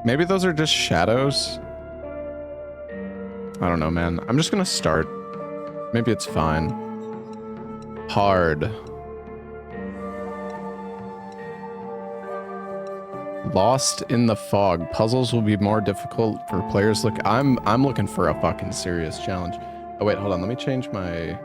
Maybe those are just shadows. I don't know, man. I'm just gonna start. Maybe it's fine. Hard. Lost in the fog. Puzzles will be more difficult for players. Look, I'm looking for a fucking serious challenge. Oh wait, hold on. Let me change my.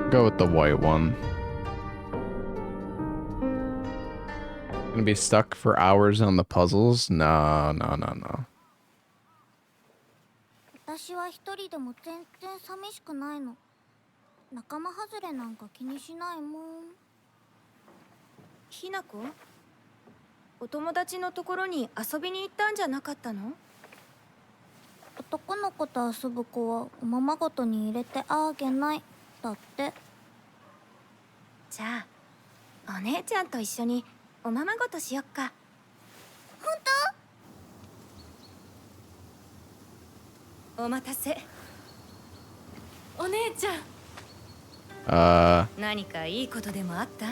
Go with the white one. Gonna be stuck for hours on the puzzles? No. 私は一人でも全然寂しくないの。仲間外れなんか気にしないもん。ひなこ？お友達のところに遊びに行ったんじゃなかったの？男の子と遊ぶ子はおままごとに入れてあげないだって。じゃあお姉ちゃんと一緒におままごとしよっか。本当？お待たせ。お姉ちゃん。何かいいことでもあった？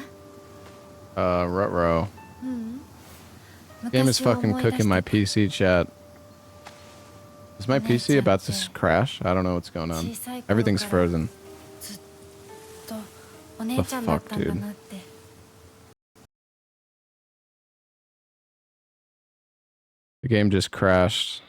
Ruh-roh. Game is fucking cooking my PC, chat. Is my PC about to crash? I don't know what's going on. Everything's frozen. The fuck, dude? The game just crashed.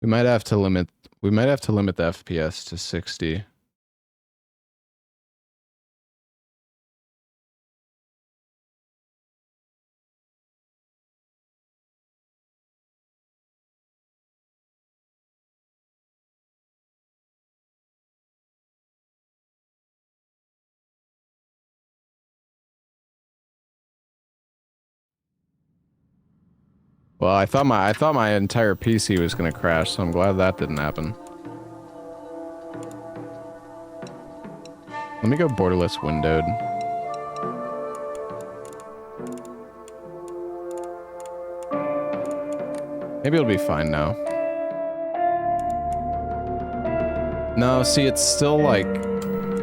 We might have to limit the FPS to 60. Well, I thought my entire PC was gonna crash, so I'm glad that didn't happen. Let me go borderless windowed. Maybe it'll be fine now. No, see, it's still like...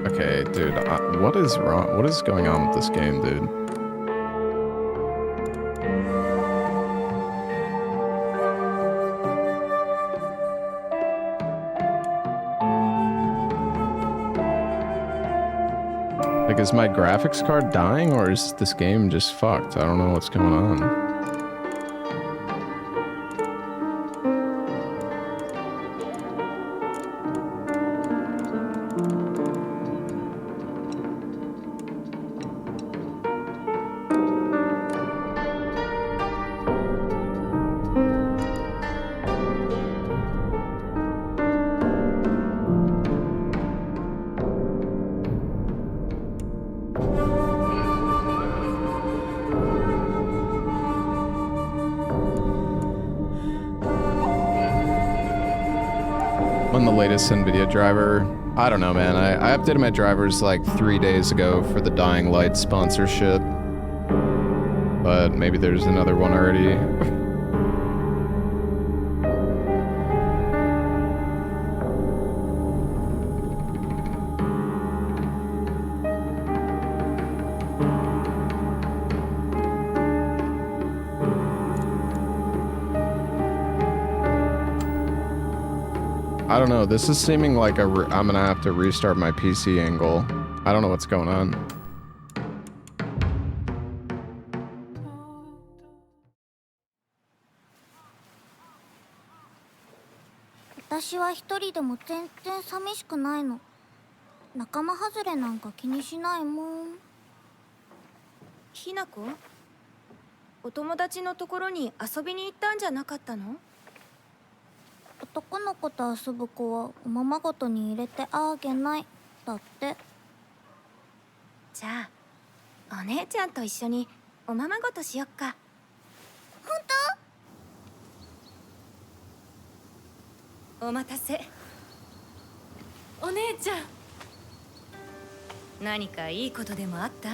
Okay, dude, what is wrong? What is going on with this game, dude? Like, is my graphics card dying, or is this game just fucked? I don't know what's going on. NVIDIA driver. I don't know, man. I updated my drivers like 3 days ago for the Dying Light sponsorship. But maybe there's another one already. I don't know, this is seeming like I'm gonna have to restart my PC angle. I don't know what's going on.私は一人でも全然寂しくないの。仲間外れなんか気にしないもん。ひなこ？お友達のところに遊びに行ったんじゃなかったの？男の子と遊ぶ子はおままごとに入れてあげないだって。じゃあお姉ちゃんと一緒におままごとしよっか。本当？お待たせ。お姉ちゃん。何かいいことでもあった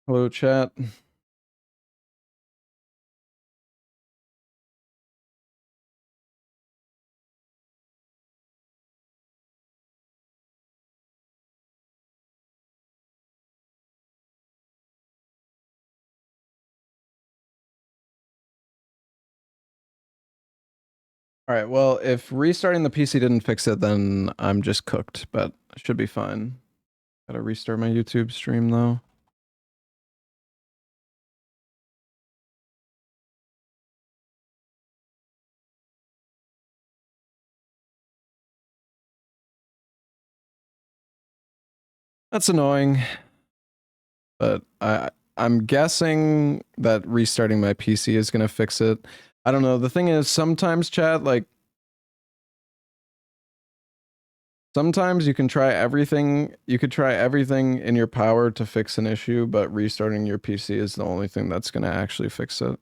？Hello, chat. All right, well, if restarting the PC didn't fix it, then I'm just cooked, but I should be fine. Gotta restart my YouTube stream, though. That's annoying, but I'm guessing that restarting my PC is gonna fix it. I don't know. The thing is, sometimes, chat, like, sometimes you can try everything. You could try everything in your power to fix an issue, but restarting your PC is the only thing that's gonna actually fix it.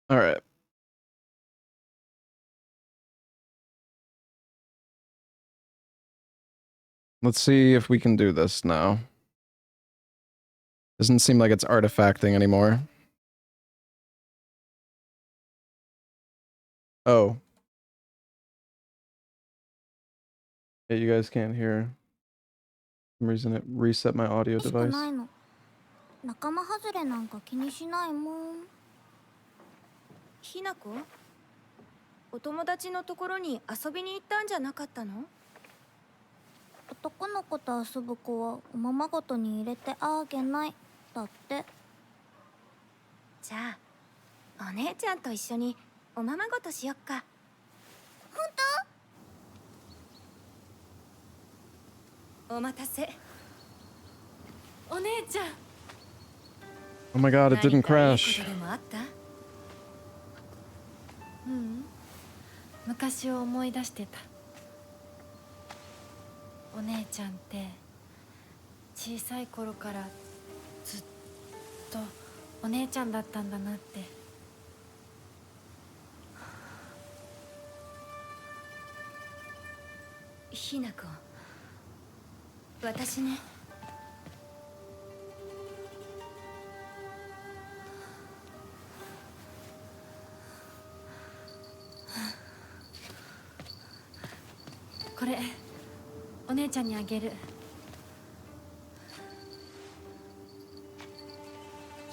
All right. Let's see if we can do this now. Doesn't seem like it's artifacting anymore. Oh. Yeah, you guys can't hear. For some reason it reset my audio しく device. ないの。仲間外れなんか気にしないもん。ひなこ？お友達のところに遊びに行ったんじゃなかったの？男の子と遊ぶ子はおままごとに入れてあげないだって。じゃあお姉ちゃんと一緒におままごとしよっか。本お待たせ。お姉ちゃん。 Oh my god, it didn't 何かいい crash. ことでもあった？昔を思い出してた。お姉ちゃんって小さい頃からずっとお姉ちゃんだったんだなって。ひな子、私ね。これお姉ちゃんにあげる。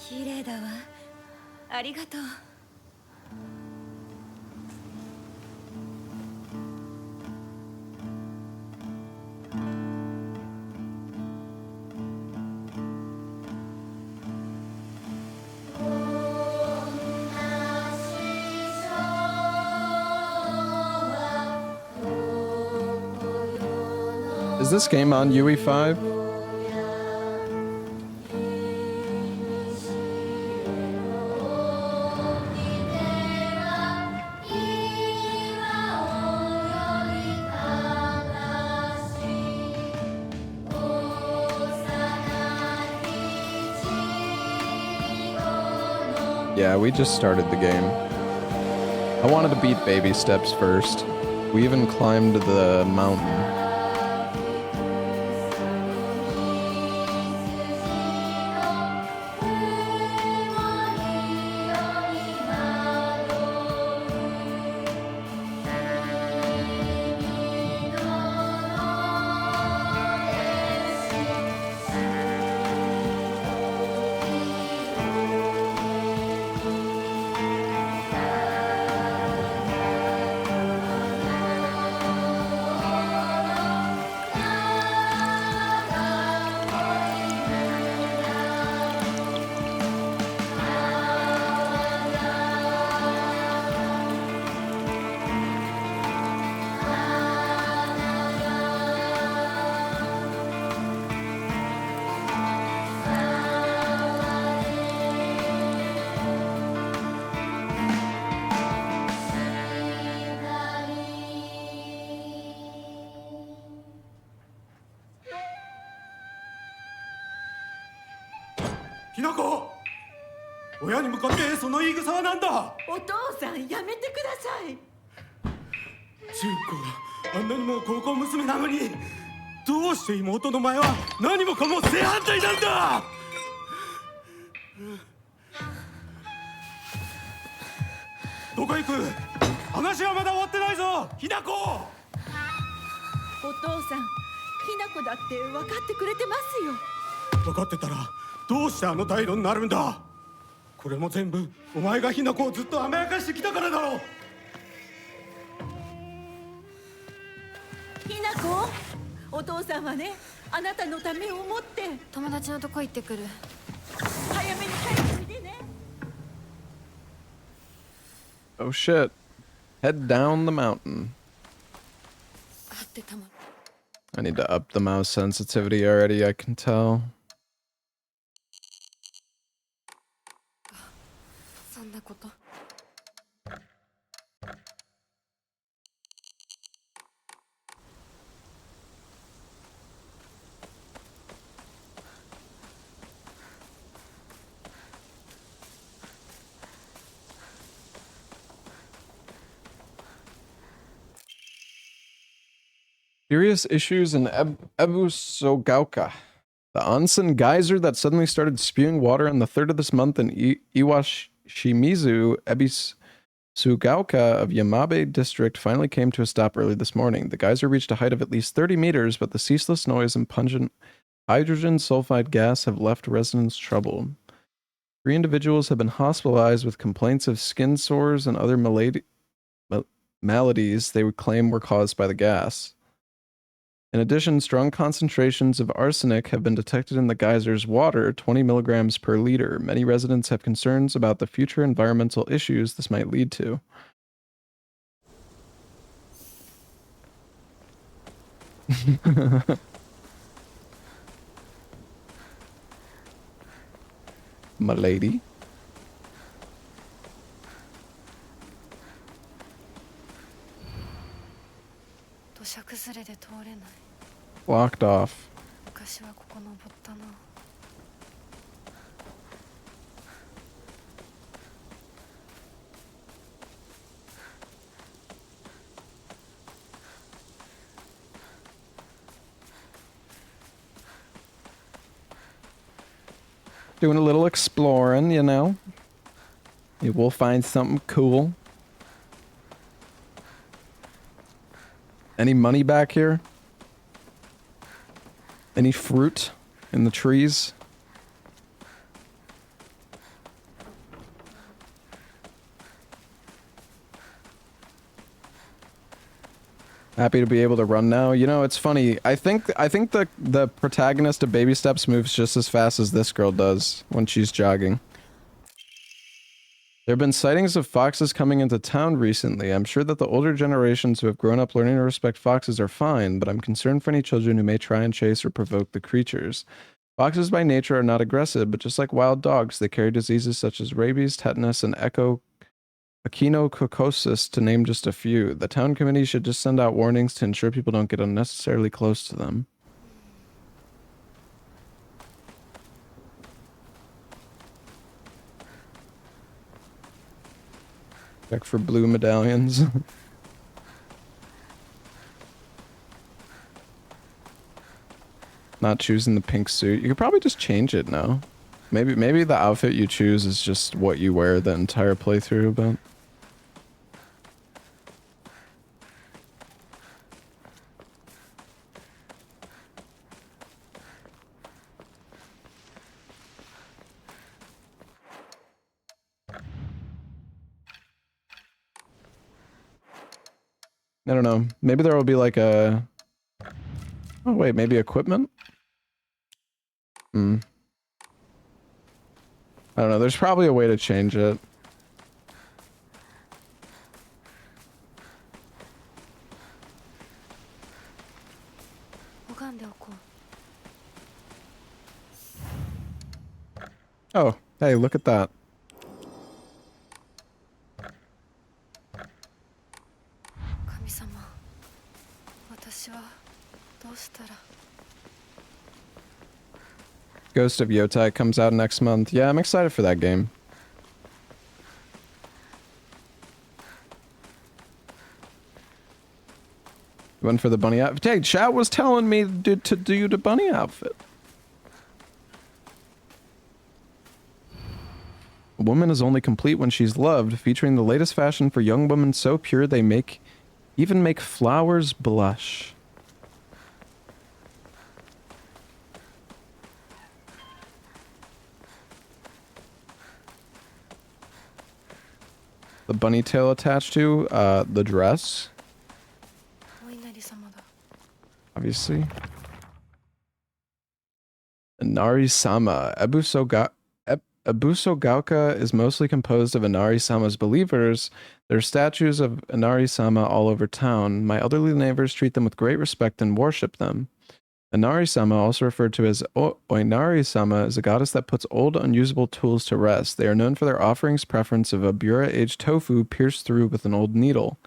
綺麗だわ。ありがとう。Is this game on UE5? Yeah, we just started the game. I wanted to beat baby steps first. We even climbed the mountain. Hinako! 親に向かってその言い草は何だ。お父さんやめてください。中高があんなにも高校娘なのに、どうして妹の前は何もかも正反対なんだ。どこ行く？話はまだ終わってないぞ、ひなこ。お父さん、ひな子だって分かってくれてますよ。分かってたらどうしてあの態度になるんだ。これも全部お前がひな子をずっと甘やかしてきたからだろう。ひな子、お父さんはね、あなたのためを思って友達のとこ行ってくる。早めに帰っておいでね。Oh shit. Head down the mountain. あってたま。I need to up the mouse sensitivity already, I can tell. そんなこと。Serious issues in Ebusogauka. The onsen geyser that suddenly started spewing water on the 3rd of this month in Iwashimizu, Ebusugauka of Yamabe District finally came to a stop early this morning. The geyser reached a height of at least 30 meters, but the ceaseless noise and pungent hydrogen sulfide gas have left residents troubled. 3 individuals have been hospitalized with complaints of skin sores and other maladies they would claim were caused by the gas. In addition, strong concentrations of arsenic have been detected in the geyser's water, 20 milligrams per liter. Many residents have concerns about the future environmental issues this might lead to. My lady. Blocked off. Doing a little exploring, you know. Maybe we'll find something cool. Any money back here? Any fruit in the trees? Happy to be able to run now. You know, it's funny. I think the protagonist of Baby Steps moves just as fast as this girl does when she's jogging. There have been sightings of foxes coming into town recently. I'm sure that the older generations who have grown up learning to respect foxes are fine, but I'm concerned for any children who may try and chase or provoke the creatures. Foxes by nature are not aggressive, but just like wild dogs, they carry diseases such as rabies, tetanus, and echinococosis, to name just a few. The town committee should just send out warnings to ensure people don't get unnecessarily close to them. Check for blue medallions. Not choosing the pink suit. You could probably just change it now. Maybe the outfit you choose is just what you wear the entire playthrough, but... I don't know. Maybe there will be like a... Oh wait, maybe equipment? I don't know. There's probably a way to change it. Oh, hey, look at that. Ghost of Yotai comes out next month. Yeah, I'm excited for that game. Went for the bunny outfit. Hey, chat was telling me to do the bunny outfit. A woman is only complete when she's loved, featuring the latest fashion for young women so pure they even make flowers blush. The bunny tail attached to the dress. Obviously. Inari-sama. Ebusogauka is mostly composed of Inari-sama's believers. There are statues of Inari-sama all over town. My elderly neighbors treat them with great respect and worship them. Inari-sama, also referred to as Oinari-sama, is a goddess that puts old, unusable tools to rest. They are known for their offerings preference of a Bura-aged tofu pierced through with an old needle.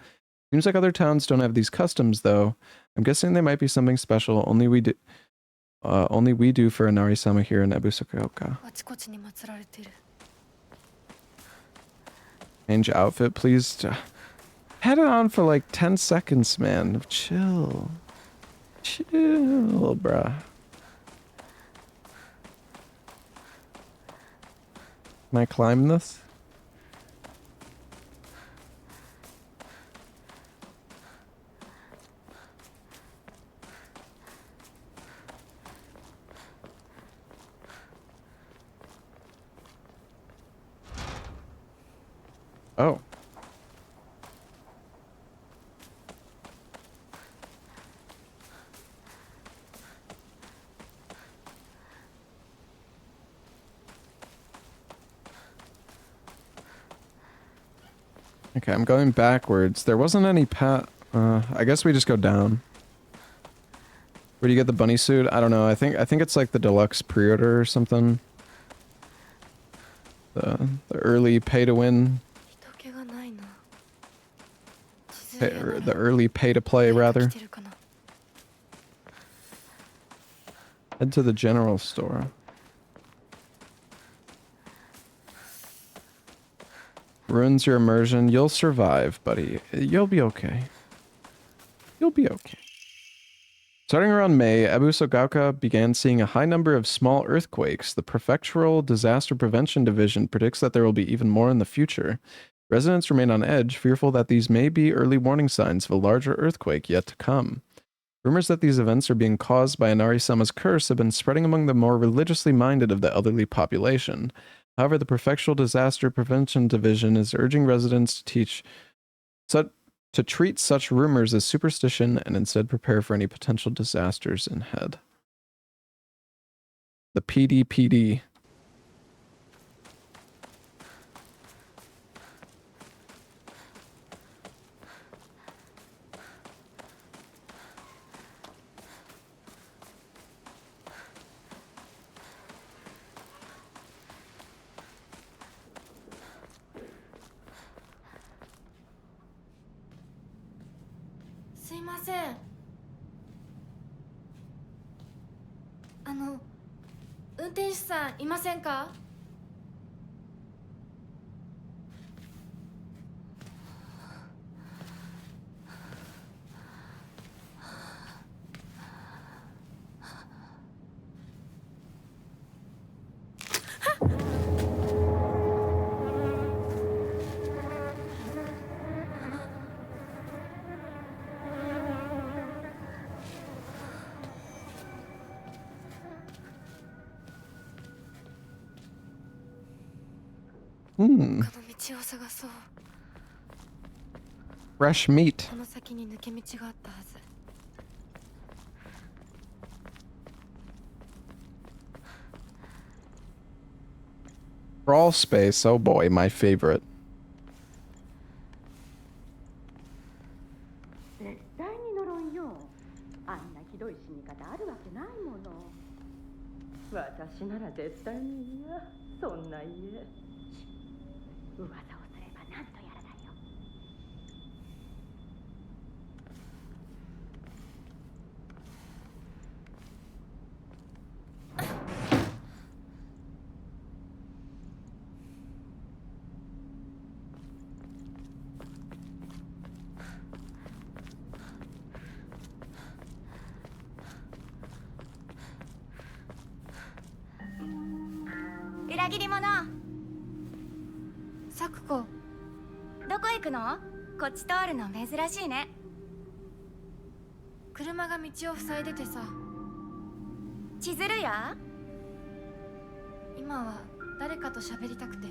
Seems like other towns don't have these customs, though. I'm guessing they might be something special only we do for Inari-sama here in Ebusogauka. Change outfit, please. Had it on for like 10 seconds, man. Chill. Chill, bruh. Can I climb this? Oh. Okay, I'm going backwards. There wasn't any I guess we just go down. Where do you get the bunny suit? I don't know. I think it's like the deluxe pre-order or something. The early pay to win. The early pay to play rather. Head to the general store. Ruins your immersion. You'll survive, buddy. You'll be okay. You'll be okay. Starting around May, Abu Sogauka began seeing a high number of small earthquakes. The Prefectural Disaster Prevention Division predicts that there will be even more in the future. Residents remain on edge, fearful that these may be early warning signs of a larger earthquake yet to come. Rumors that these events are being caused by Inari-sama's curse have been spreading among the more religiously minded of the elderly population. However, the Prefectural Disaster Prevention Division is urging residents to treat such rumors as superstition and instead prepare for any potential disasters ahead. The PDPD. Fresh meat. Crawl space, oh boy, my favorite. 絶対に呪いよ。あんなひどい死に方あるわけないもの。私なら絶対に嫌。そんな家。噂をすれば何とやらだよ。裏切り者。サクコ、どこ行くの？こっち通るの珍しいね。車が道を塞いでてさ。千鶴や？今は誰かと喋りたくて。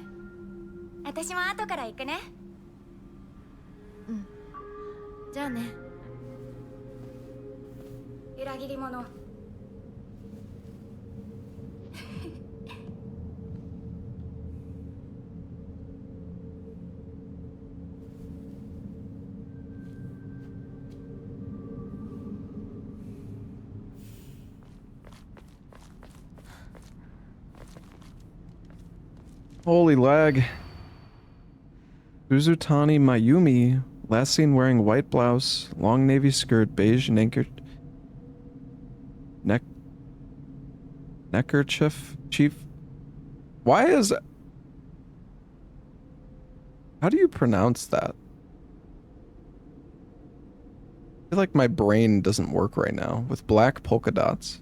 私も後から行くね。うん。じゃあね。裏切り者。Holy lag. Uzutani Mayumi, last seen wearing white blouse, long navy skirt, beige neckerchief. Why is... How do you pronounce that? I feel like my brain doesn't work right now. With black polka dots.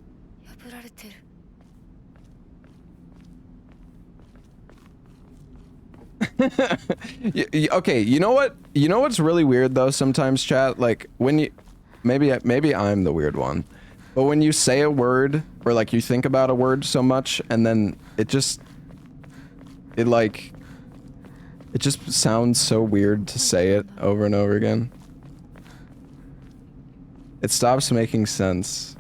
Okay, you know what? You know what's really weird though sometimes, chat? Like when you maybe I'm the weird one. But when you say a word or like you think about a word so much and then it just sounds so weird to say it over and over again. It stops making sense.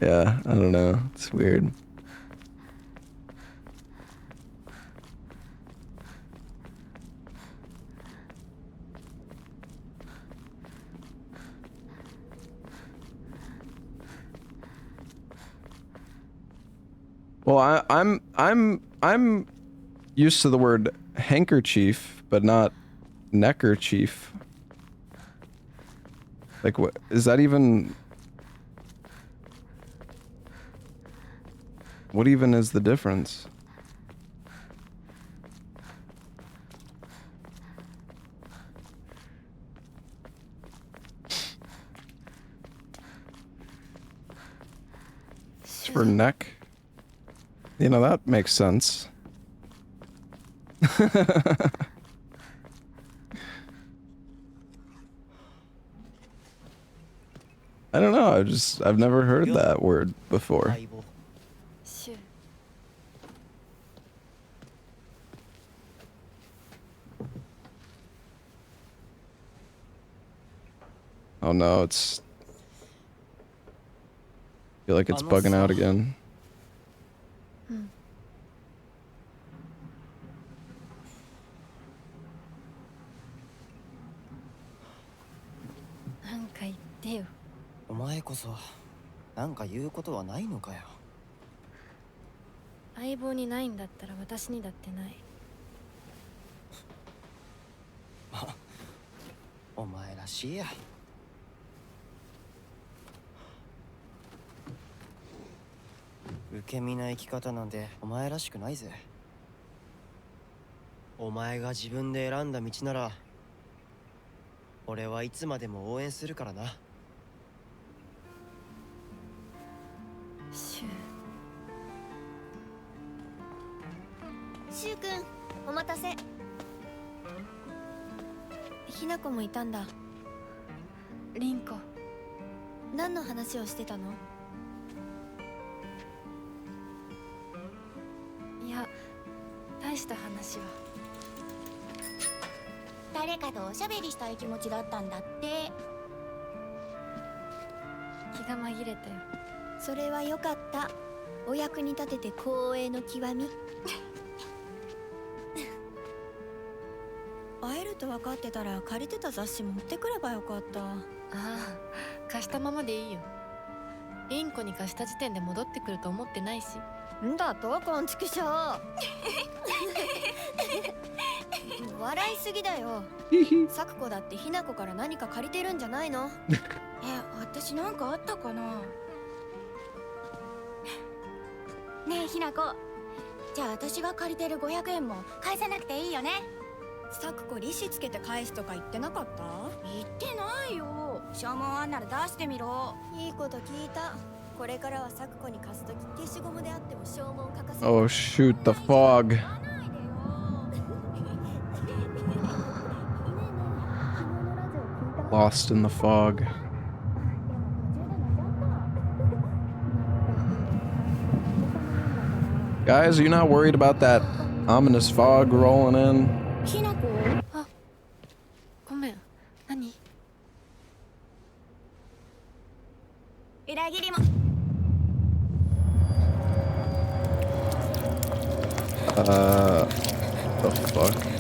Yeah, I don't know. It's weird. Well, I'm used to the word handkerchief, but not neckerchief. Like, what is that even? What even is the difference? It's for neck. You know, that makes sense. I don't know, I've never heard that word before. シュウ Oh no, I feel like it's bugging out again. なんか言ってよ。お前こそなんか言うことはないのかよ。相棒にないんだったら私にだってない。お前らしいや。受け身な生き方なんてお前らしくないぜ。お前が自分で選んだ道なら俺はいつまでも応援するからな。シュウシュウ君、お待たせ。ひなこもいたんだ。リンコ、何の話をしてたの？いや、大した話は。誰かとおしゃべりしたい気持ちだったんだって。気が紛れたよ。それはよかった。お役に立てて光栄の極み。会えると分かってたら借りてた雑誌持ってくればよかった。ああ、貸したままでいいよ。リンコに貸した時点で戻ってくると思ってないし。んだとこんちくしょう。笑いすぎだよ。サクコだってひなこから何か借りてるんじゃないの？私なんかあったかな。ねえひなこ、じゃあ私が借りてる500円も返さなくていいよね。サクコ利子つけて返すとか言ってなかった？言ってないよ。消耗あんなら出してみろ。いいこと聞いた。これからはサクコに貸すとき消しゴムであっても消耗を欠かせる。 Oh shoot, the fog. Lost in the fog. Guys, are you not worried about that ominous fog rolling in? ひなこ、あ、ごめん。何？裏切りも。The fuck?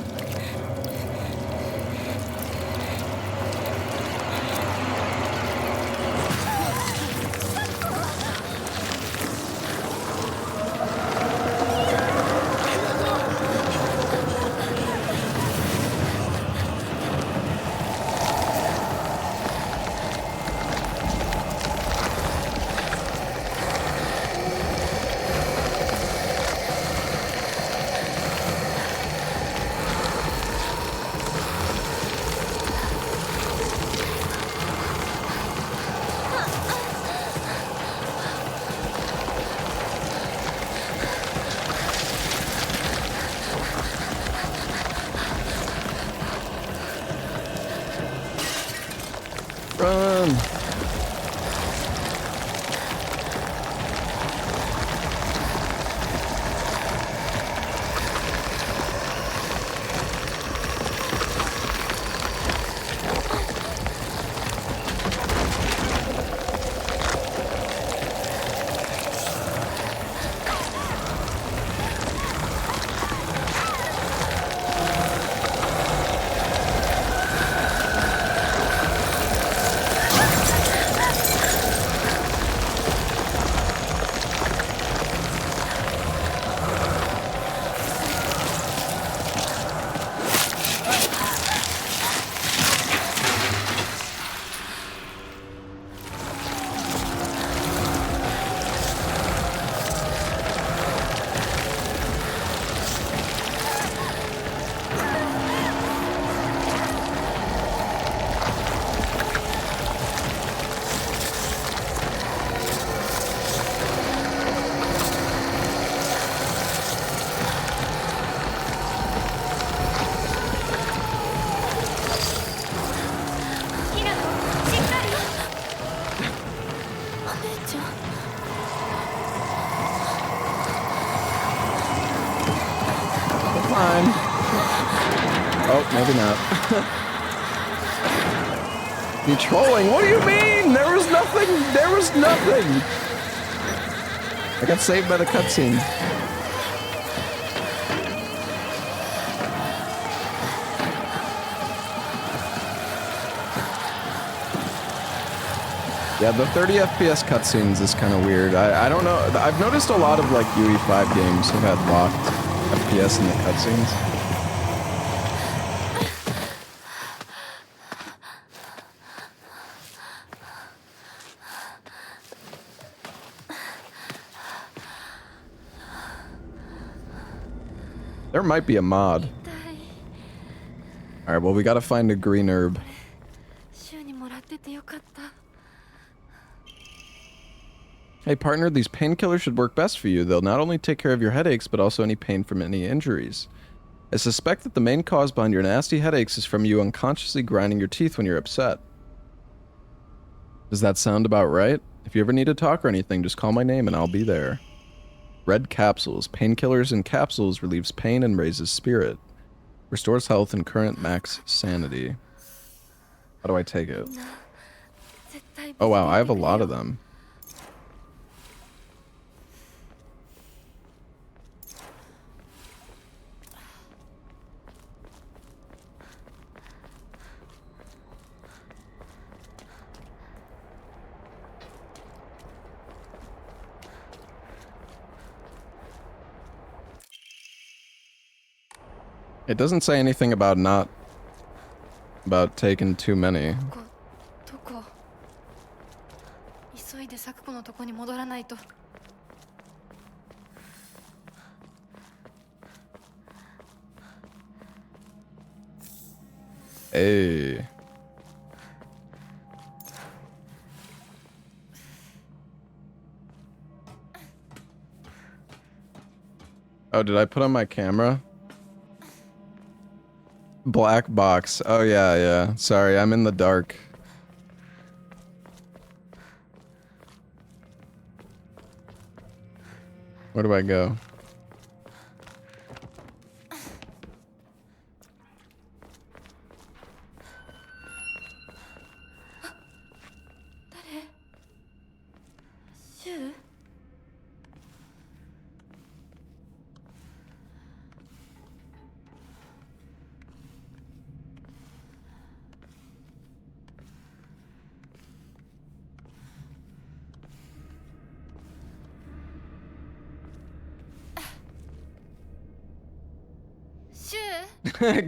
姉ちゃん Fine. Oh, maybe not. You trolling? What do you mean? There was nothing. There was nothing. I got saved by the cutscene. Yeah, the 30 FPS cutscenes is kind of weird. I don't know. I've noticed a lot of like UE5 games have had locked FPS in the cutscenes. There might be a mod. Alright, well we gotta find a green herb. 週にもらっててよかった Hey partner, these painkillers should work best for you. They'll not only take care of your headaches, but also any pain from any injuries. I suspect that the main cause behind your nasty headaches is from you unconsciously grinding your teeth when you're upset. Does that sound about right? If you ever need to talk or anything, just call my name and I'll be there. Red capsules. Painkillers in capsules relieves pain and raises spirit. Restores health and current max sanity. How do I take it? Oh wow, I have a lot of them. It doesn't say anything about taking too many. どこ急いで咲子のとこに戻らないと Hey. Oh, did I put on my camera? Black box. Oh yeah, yeah. Sorry, I'm in the dark. Where do I go?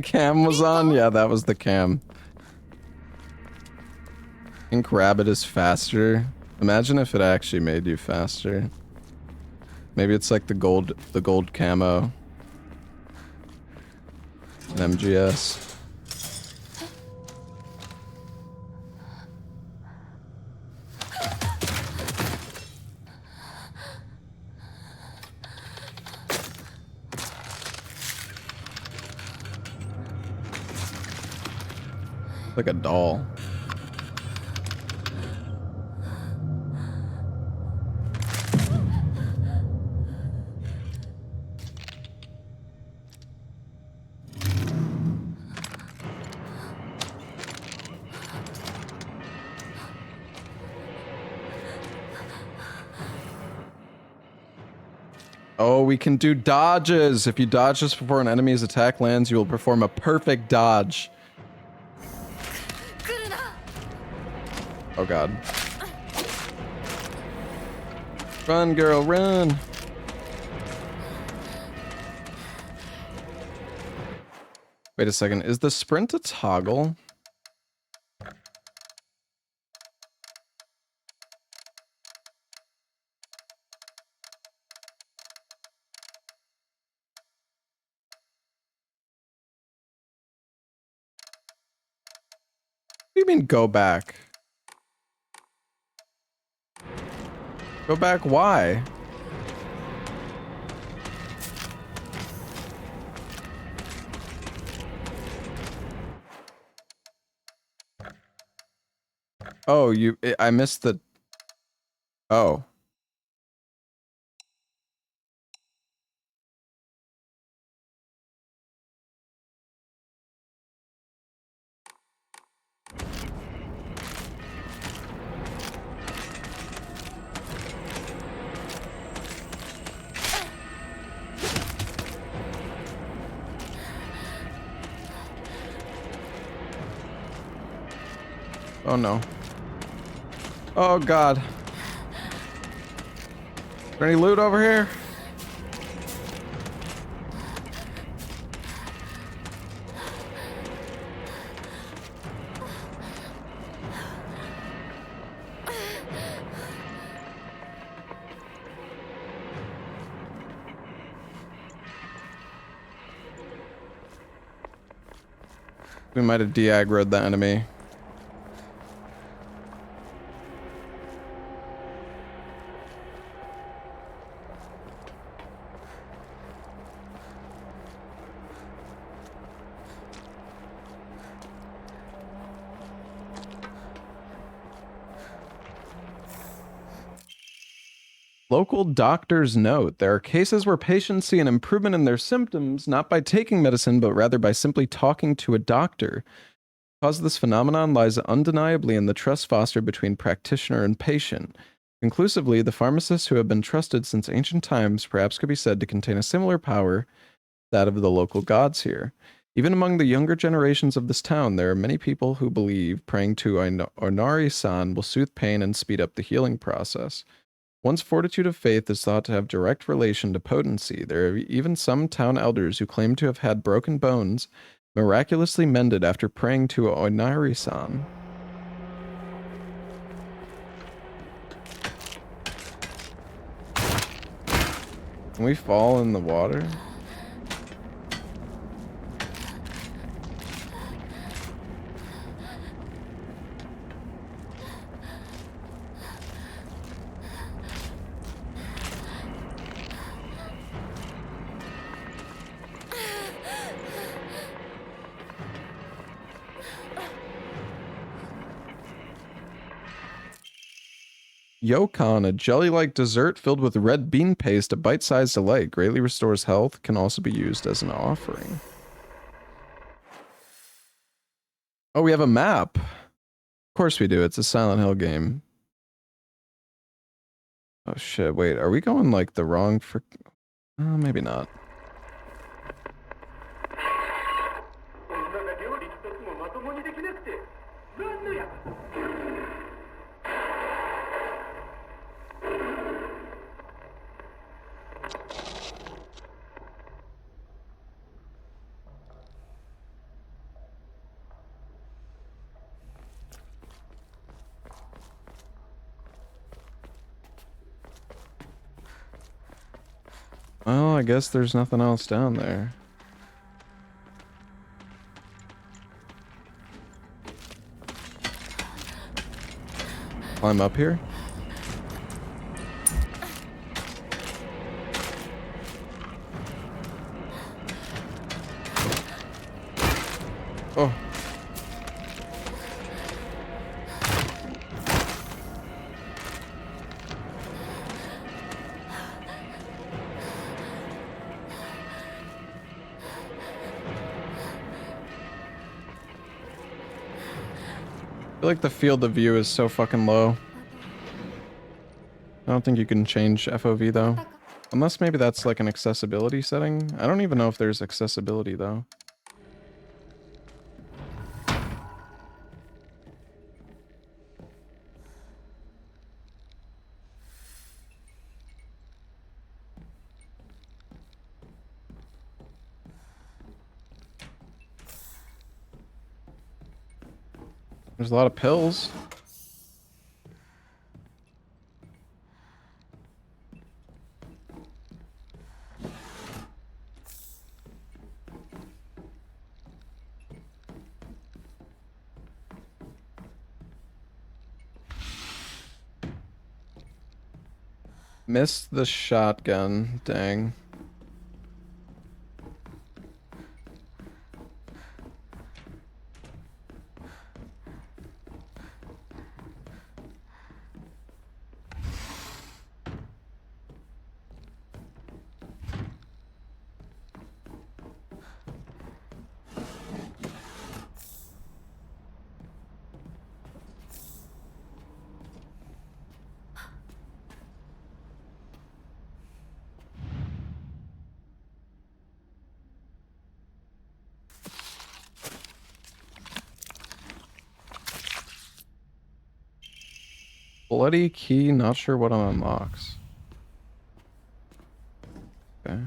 Cam was on? Yeah, that was the cam. Pink rabbit is faster. Imagine if it actually made you faster. Maybe it's like the gold camo. An MGS. Like a doll. Oh, we can do dodges. If you dodge just before an enemy's attack lands, you will perform a perfect dodge. Oh god. Run, girl, run. Wait a second. Is the sprint a toggle? What do you mean go back? Go back, why? Oh, I missed the... Oh. Oh no. Oh god. Is there any loot over here? We might have de-aggroed the enemy. Local doctor's note. There are cases where patients see an improvement in their symptoms, not by taking medicine, but rather by simply talking to a doctor. The cause of this phenomenon lies undeniably in the trust fostered between practitioner and patient. Conclusively, the pharmacists who have been trusted since ancient times perhaps could be said to contain a similar power to that of the local gods here. Even among the younger generations of this town, there are many people who believe praying to Onari-san will soothe pain and speed up the healing process. One's fortitude of faith is thought to have direct relation to potency. There are even some town elders who claim to have had broken bones miraculously mended after praying to Onari-san. Can we fall in the water? Yokon, a jelly-like dessert filled with red bean paste, a bite-sized delight, greatly restores health, can also be used as an offering. Oh, we have a map. Of course we do. It's a Silent Hill game. Oh shit, wait, are we going like the wrong maybe not. Well, I guess there's nothing else down there. Climb up here? Oh. I feel like the field of view is so fucking low. I don't think you can change FOV though. Unless maybe that's like an accessibility setting. I don't even know if there's accessibility though. There's a lot of pills. Missed the shotgun, dang. Bloody key, not sure what it unlocks. Okay.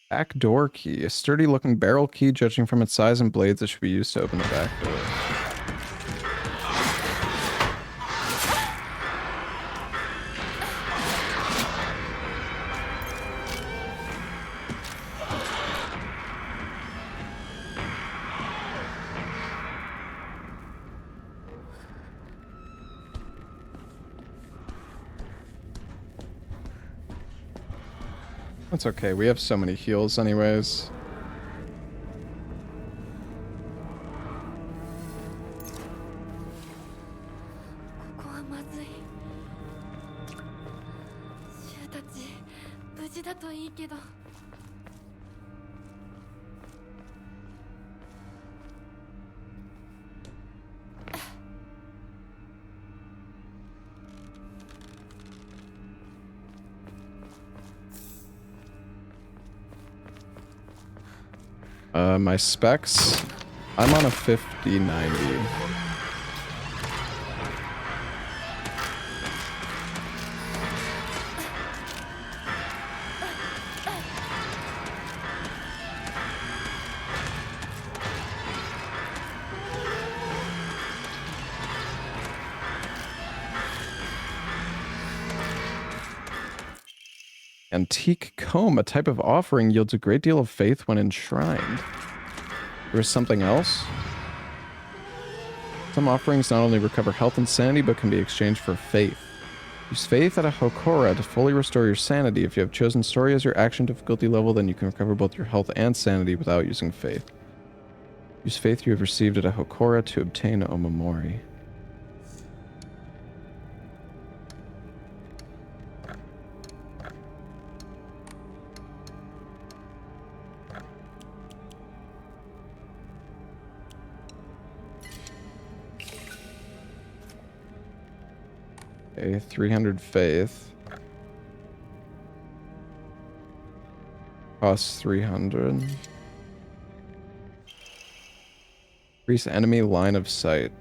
Back door key. A sturdy looking barrel key, judging from its size and blades, that should be used to open the back door. That's okay, we have so many heals anyways. My specs, I'm on a 50-90. Antique comb, a type of offering, yields a great deal of faith when enshrined. There is something else? Some offerings not only recover health and sanity, but can be exchanged for faith. Use faith at a Hokora to fully restore your sanity. If you have chosen story as your action difficulty level, then you can recover both your health and sanity without using faith. Use faith you have received at a Hokora to obtain Omamori. Okay, 300 faith. Costs 300. Increase enemy line of sight.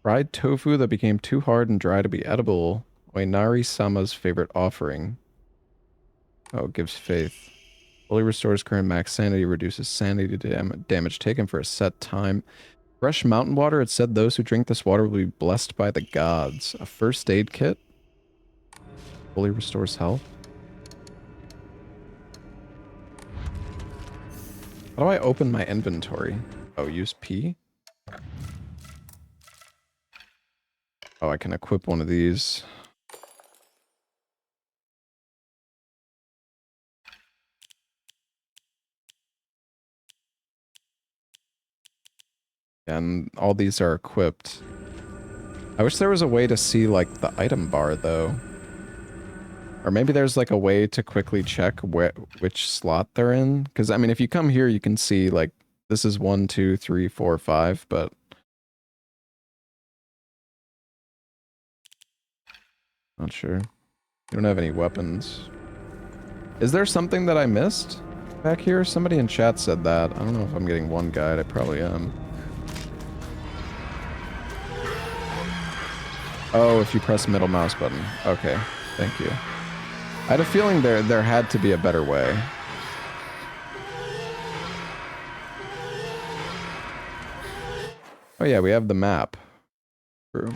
Fried tofu that became too hard and dry to be edible. Oinari-sama's favorite offering. Oh, it gives faith. Fully restores current max sanity, reduces sanity damage taken for a set time. Fresh mountain water, it said those who drink this water will be blessed by the gods. A first aid kit. Fully restores health. How do I open my inventory? Oh, use P? Oh, I can equip one of these. And all these are equipped. I wish there was a way to see, like, the item bar, though. Or maybe there's, like, a way to quickly check which slot they're in. Because, I mean, if you come here, you can see, like, this is 1, 2, 3, 4, 5, but... Not sure. You don't have any weapons. Is there something that I missed back here? Somebody in chat said that. I don't know if I'm getting one guide. I probably am. Oh, if you press middle mouse button. Okay, thank you. I had a feeling there had to be a better way. Oh yeah, we have the map. True.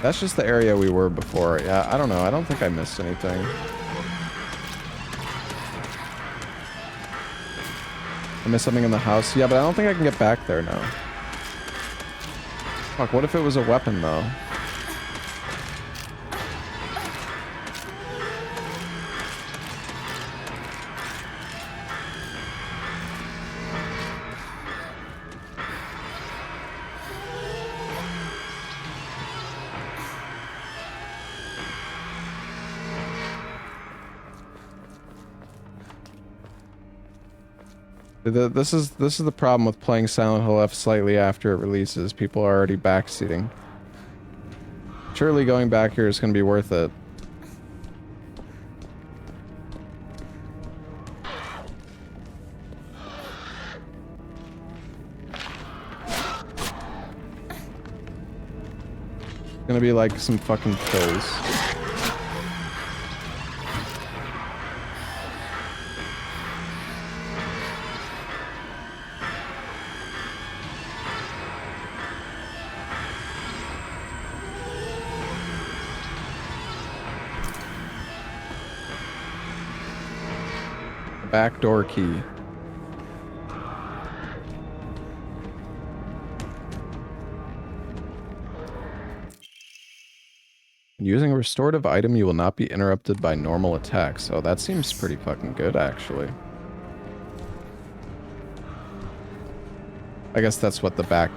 That's just the area we were before. Yeah, I don't know. I don't think I missed anything. I missed something in the house. Yeah, but I don't think I can get back there now. Fuck, what if it was a weapon, though? This is the problem with playing Silent Hill F slightly after it releases. People are already backseating. Surely going back here is going to be worth it. It's gonna be like some fucking kills. Backdoor key. Using a restorative item, you will not be interrupted by normal attacks. So that seems pretty fucking good, actually. I guess that's what the back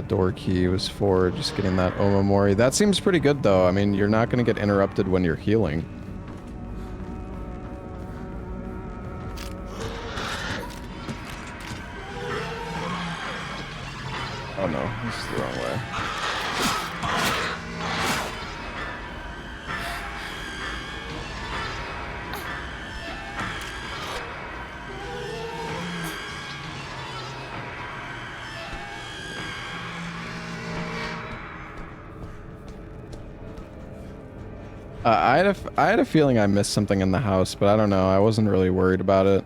door key was for, just getting that Omamori. That seems pretty good, though. I mean, you're not going to get interrupted when you're healing. Oh no, this is the wrong way. I had a feeling I missed something in the house, but I don't know. I wasn't really worried about it.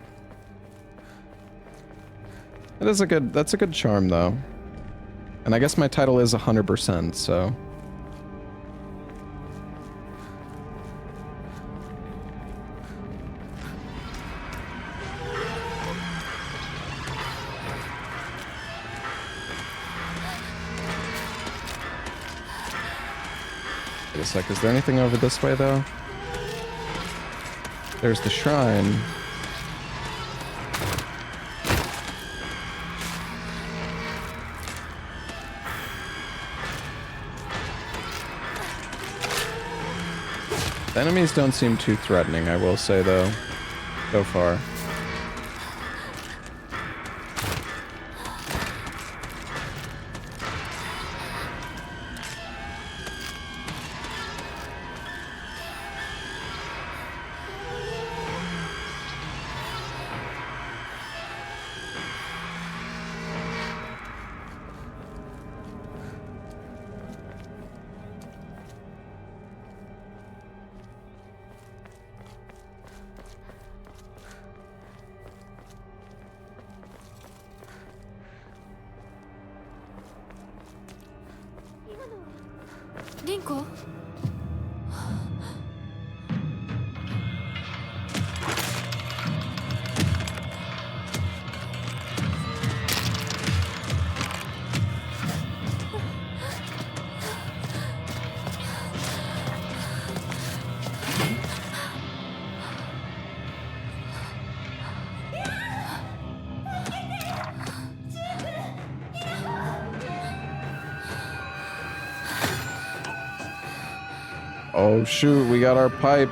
That's a good charm, though. And I guess my title is 100%, so... Wait a sec, is there anything over this way, though? There's the shrine. The enemies don't seem too threatening, I will say, though, so far. Oh shoot, we got our pipe.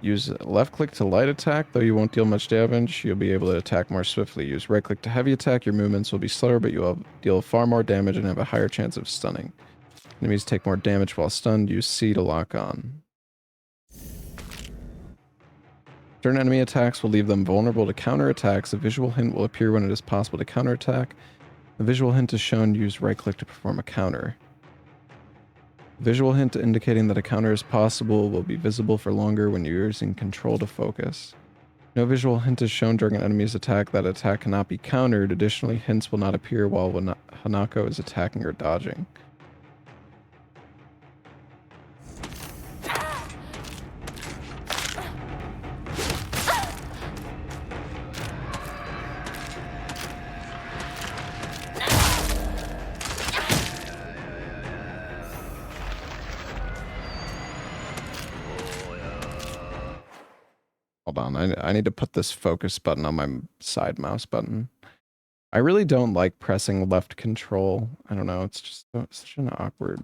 Use left click to light attack, though you won't deal much damage, you'll be able to attack more swiftly. Use right click to heavy attack, your movements will be slower, but you will deal far more damage and have a higher chance of stunning. Enemies take more damage while stunned, use C to lock on. Certain enemy attacks will leave them vulnerable to counterattacks. A visual hint will appear when it is possible to counterattack. The visual hint is shown, use right click to perform a counter. Visual hint indicating that a counter is possible will be visible for longer when you're using control to focus. No visual hint is shown during an enemy's attack. That attack cannot be countered. Additionally, hints will not appear while Hanako is attacking or dodging. Hold on, I need to put this focus button on my side mouse button. I really don't like pressing left control. I don't know, it's just such an awkward...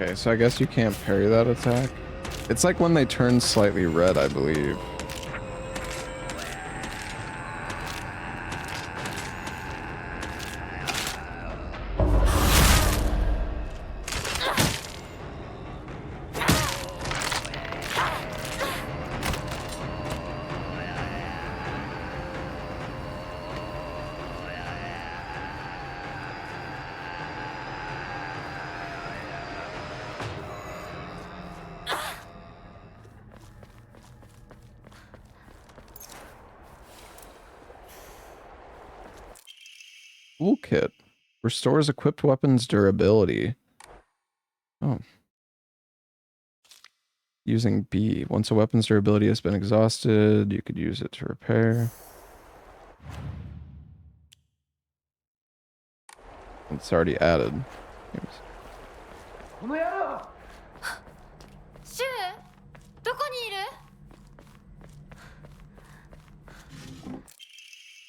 Okay, so I guess you can't parry that attack. It's like when they turn slightly red, I believe. Toolkit. Restores equipped weapons durability. Oh. Using B. Once a weapon's durability has been exhausted, you could use it to repair. It's already added. Shu, どこにいる?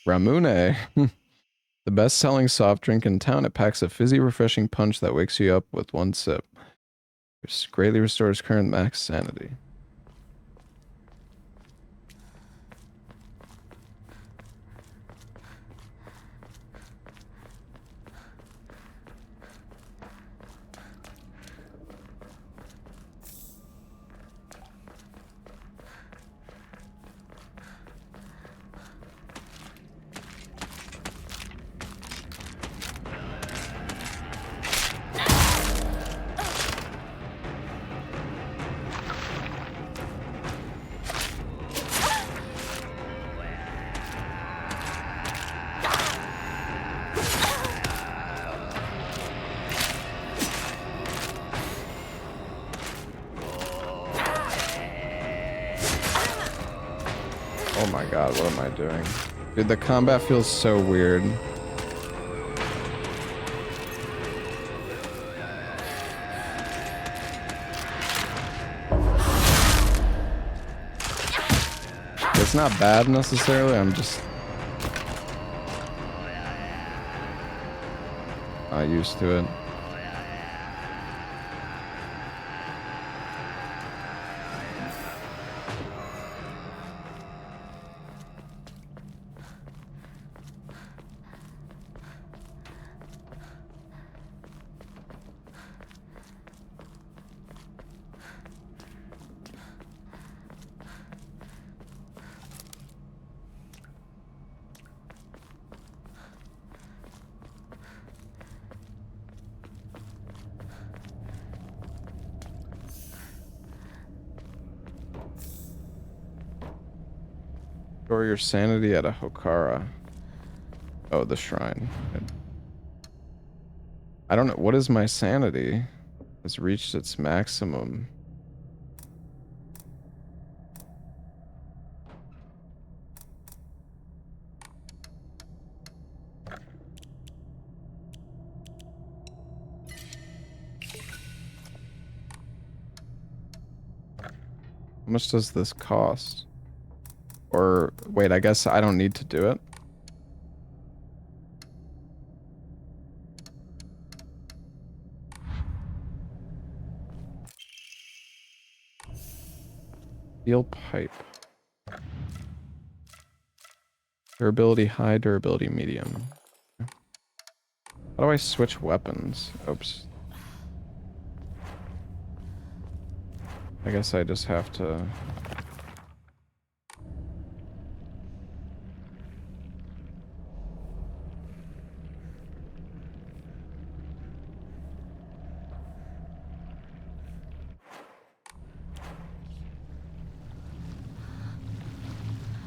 Ramune. The best-selling soft drink in town. It packs a fizzy, refreshing punch that wakes you up with one sip. It greatly restores current max sanity. Oh my god, what am I doing? Dude, the combat feels so weird. It's not bad necessarily, I'm just not used to it. Restore your sanity at a Hokara. Oh, the shrine. I don't know. What is my sanity? It's reached its maximum. How much does this cost? Or, wait, I guess I don't need to do it. Steel pipe. Durability high, durability medium. How do I switch weapons? Oops. I guess I just have to...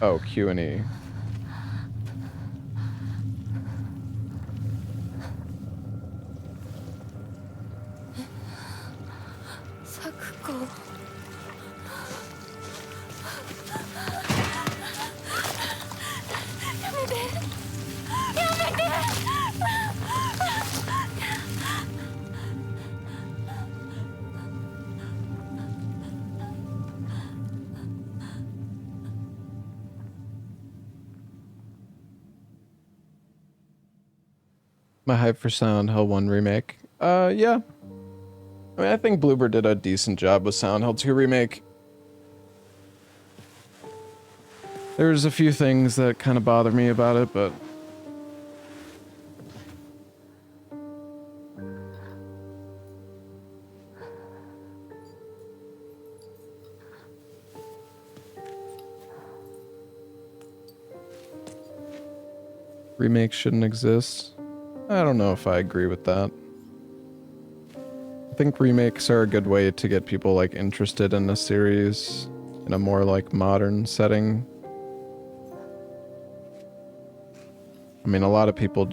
Oh, Q and E. Sakuko. My hype for Silent Hill 1 remake. Yeah. I mean, I think Bloober did a decent job with Silent Hill 2 Remake. There's a few things that kind of bother me about it, but... Remakes shouldn't exist. I don't know if I agree with that. I think remakes are a good way to get people like interested in a series in a more like modern setting. I mean, a lot of people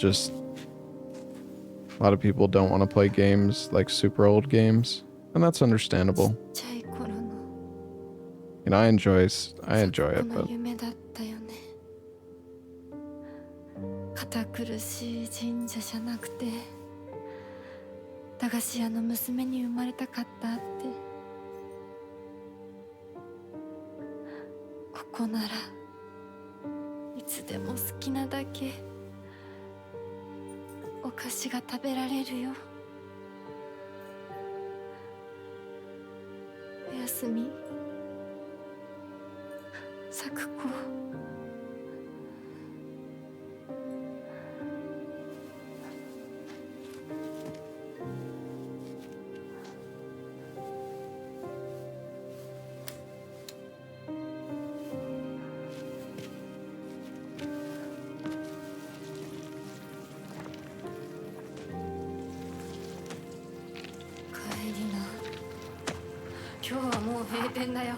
don't want to play games like super old games, and that's understandable. You know, I enjoy it, but 堅苦しい神社じゃなくて駄菓子屋の娘に生まれたかったって。ここならいつでも好きなだけお菓子が食べられるよ。おやすみ、咲子。今日はもう閉店だよ。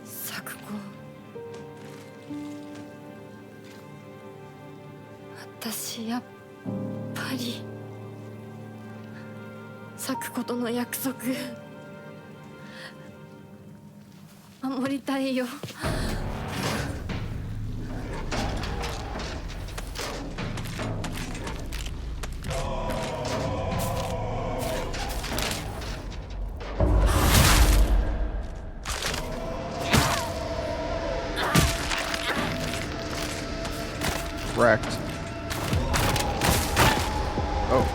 咲子、私やっぱり咲子との約束守りたいよ。Wrecked. Oh.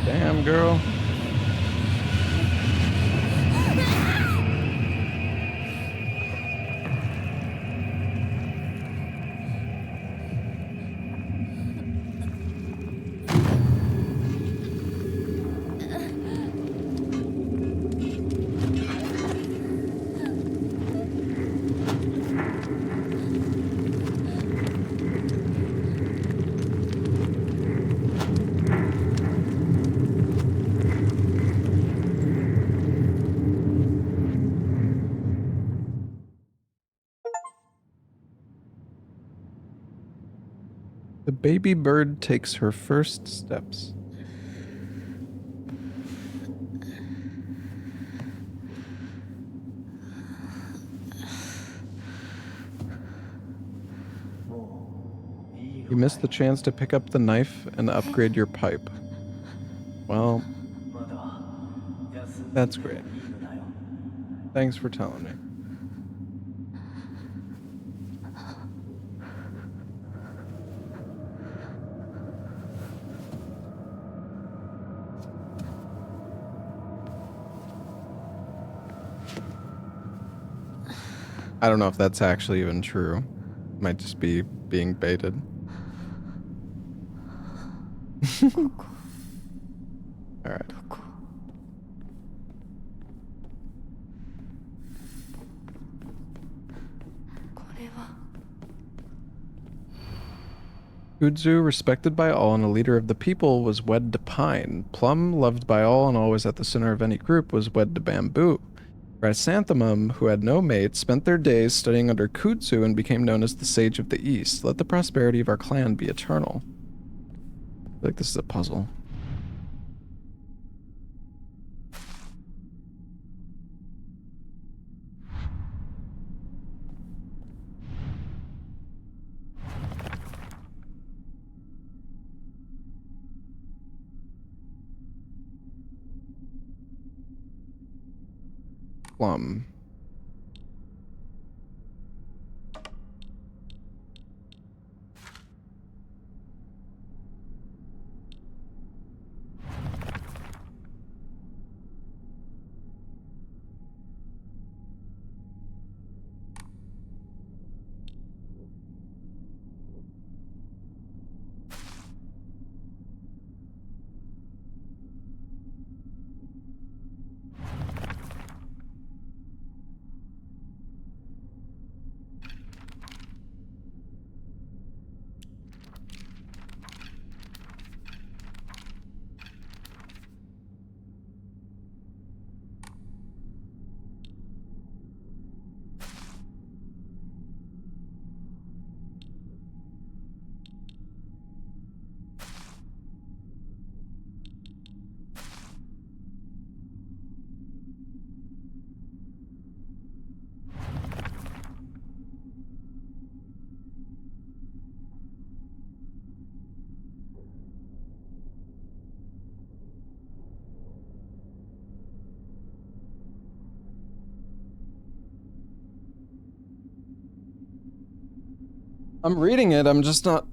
Damn, girl. The baby bird takes her first steps. You missed the chance to pick up the knife and upgrade your pipe. Well, that's great. Thanks for telling me. I don't know if that's actually even true. Might just be being baited. All right. Kudzu, respected by all and a leader of the people, was wed to pine. Plum, loved by all and always at the center of any group, was wed to bamboo. Chrysanthemum, who had no mate, spent their days studying under Kudzu and became known as the Sage of the East. Let the prosperity of our clan be eternal. I feel like this is a puzzle. Plum. I'm reading it, I'm just not...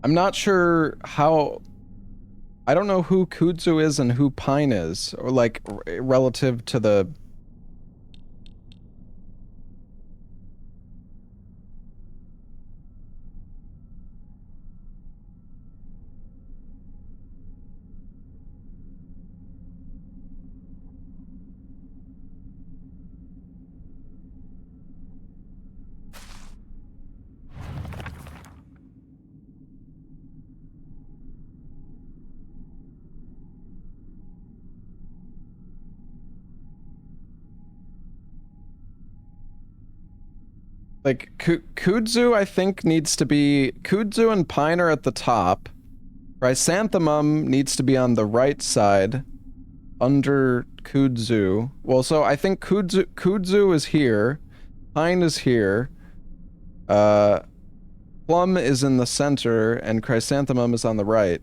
I'm not sure how... I don't know who Kudzu is and who Pine is, or like, relative to the... Like, Kudzu, I think, needs to be... Kudzu and Pine are at the top. Chrysanthemum needs to be on the right side, under Kudzu. Well, so I think Kudzu is here. Pine is here. Plum is in the center, and Chrysanthemum is on the right.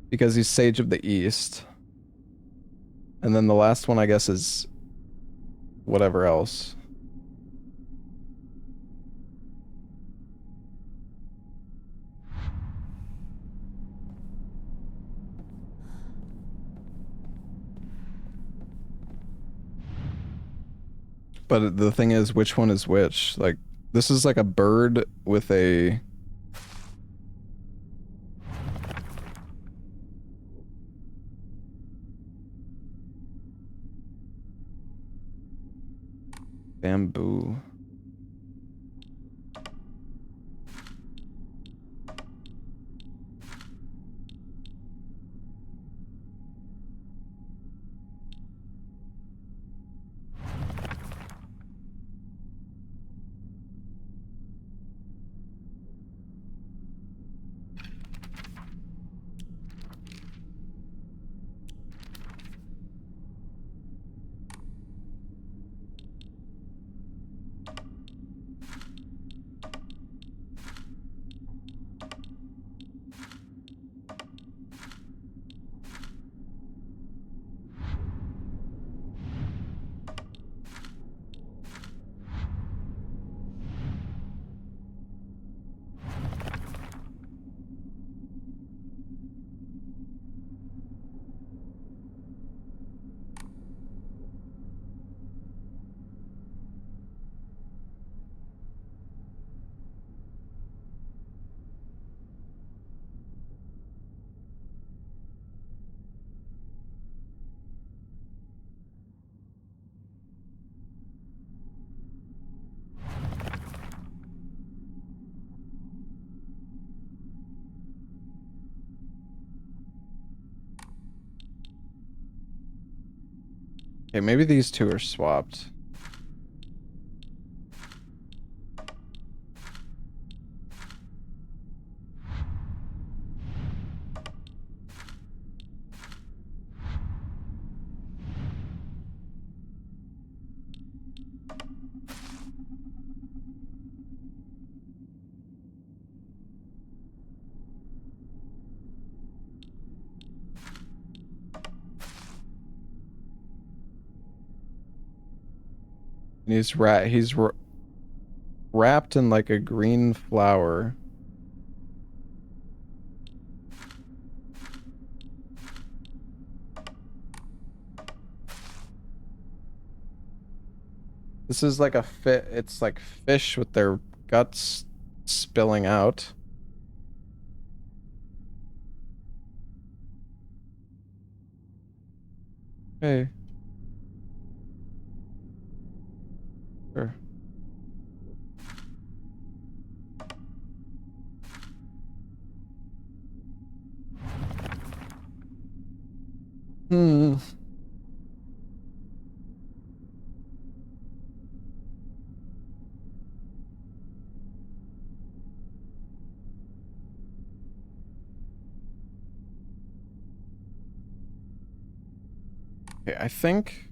Because he's Sage of the East. And then the last one, I guess, is... whatever else. But the thing is, which one is which? Like, this is like a bird with a... bamboo. Okay, maybe these two are swapped. And he's wrapped in like a green flower. This is like it's like fish with their guts spilling out. Hey. Sure. Hmm. Okay, I think...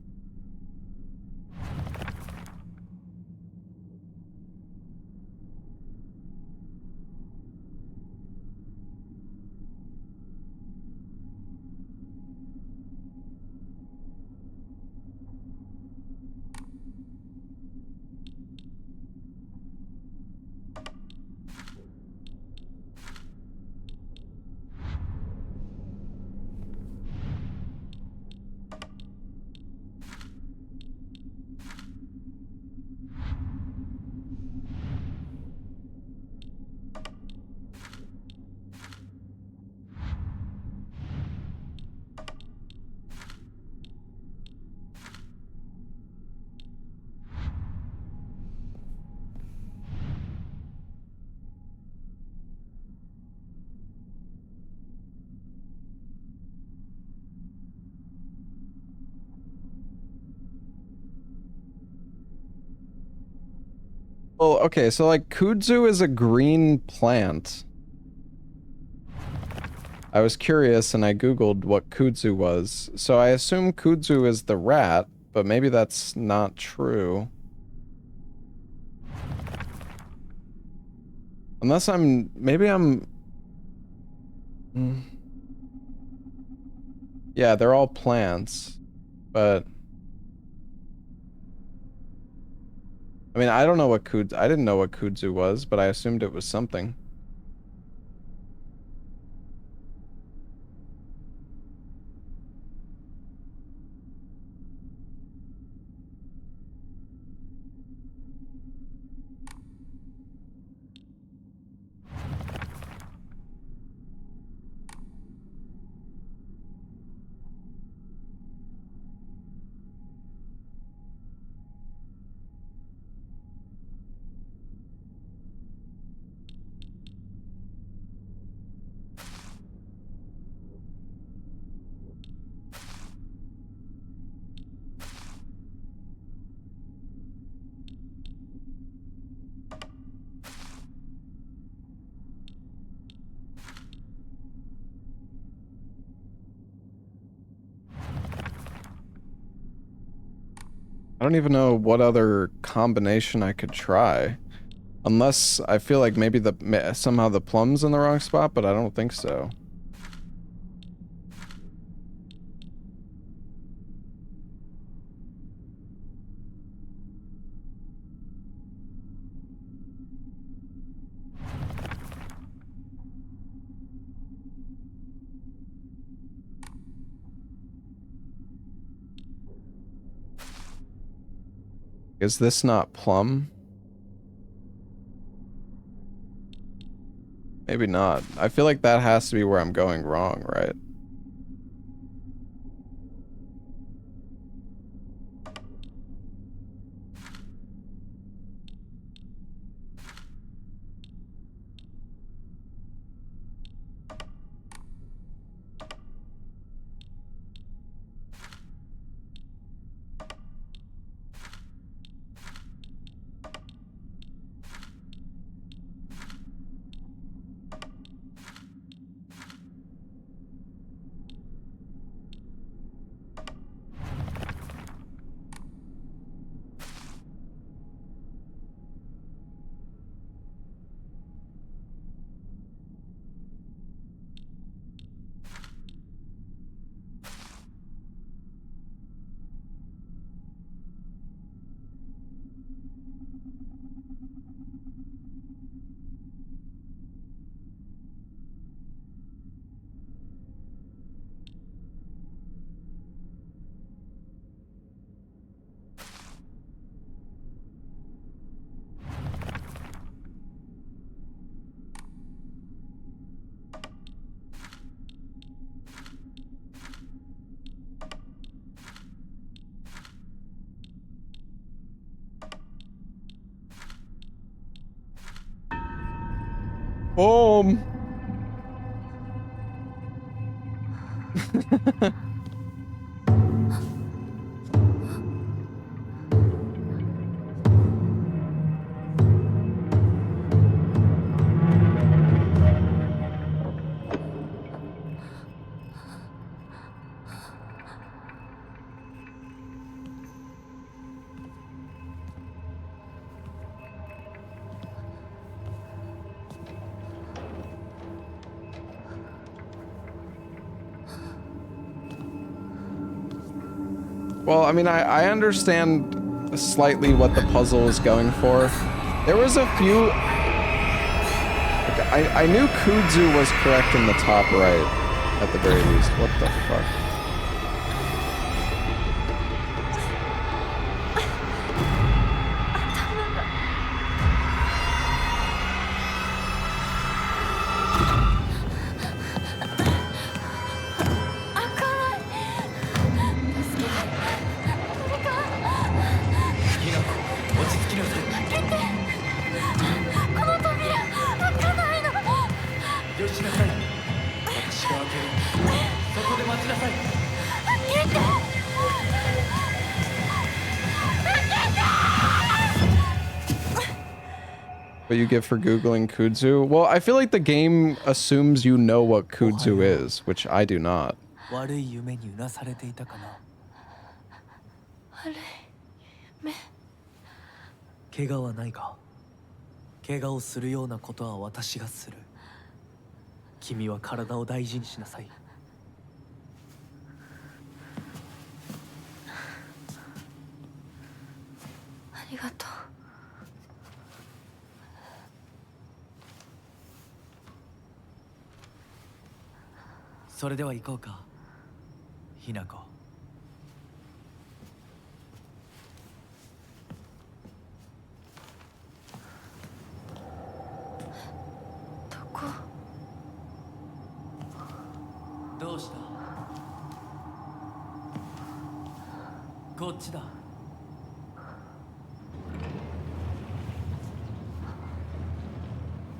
Well, okay, so like kudzu is a green plant. I was curious and I googled what kudzu was. So I assume kudzu is the rat, but maybe that's not true. Unless maybe I'm... Yeah, they're all plants, but... I mean, I don't know what I didn't know what kudzu was, but I assumed it was something. I don't even know what other combination I could try. Unless I feel like maybe somehow the plum's in the wrong spot, but I don't think so. Is this not plum? Maybe not. I feel like that has to be where I'm going wrong, right? Boom. Well, I mean, I understand slightly what the puzzle is going for. There was a few... Like, I knew Kudzu was correct in the top right, at the very least. What the fuck? What you get for Googling Kudzu? Well, I feel like the game assumes you know what Kudzu is, which I do not. 悪い夢にうなされていたかな。悪い夢。怪我はないか。怪我をするようなことは私がする。君は体を大事にしなさい。ありがとう。それでは行こうか、ひなこ。どこ？どうした？こっちだ。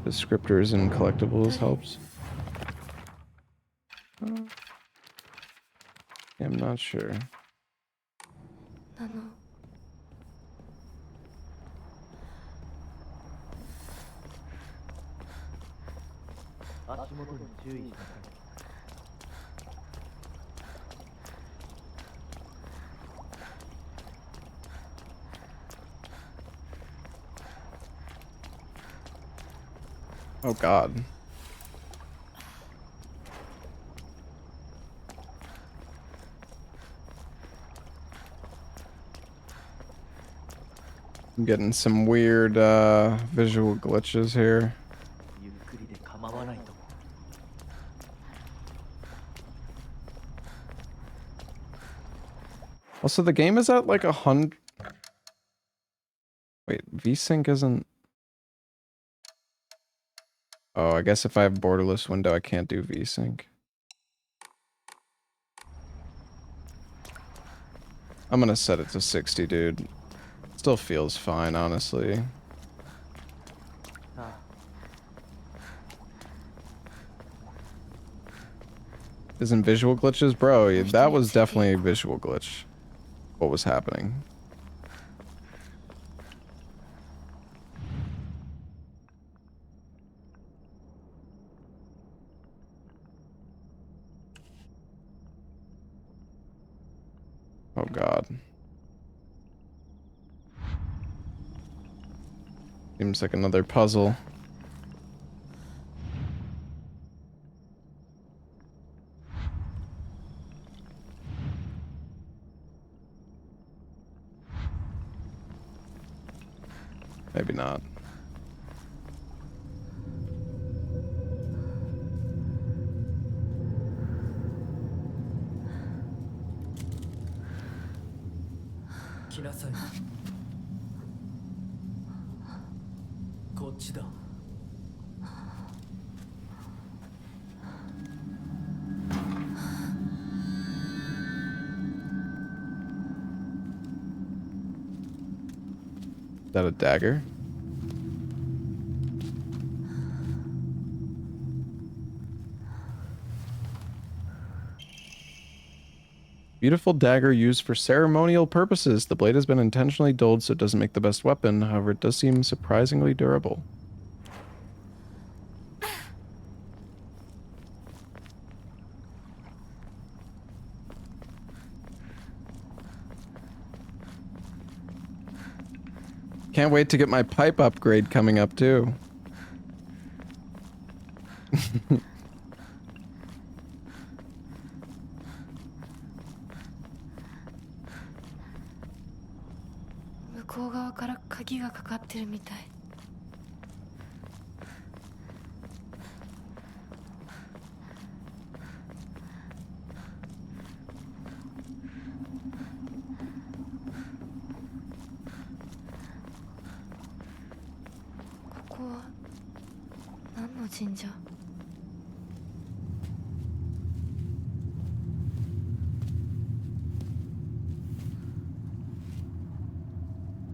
Descriptors and collectibles helps. I'm not sure. なの。足元に注意しなさい。Oh God. I'm getting some weird visual glitches here. Also, the game is at like 100. Wait, VSync isn't. Oh, I guess if I have borderless window, I can't do VSync. I'm gonna set it to 60, dude. Still feels fine, honestly. Isn't visual glitches? Bro, that was definitely a visual glitch. What was happening? Oh God. Seems like another puzzle. Maybe not. Is that a dagger? Beautiful dagger used for ceremonial purposes. The blade has been intentionally dulled so it doesn't make the best weapon. However, it does seem surprisingly durable. Can't wait to get my pipe upgrade coming up too.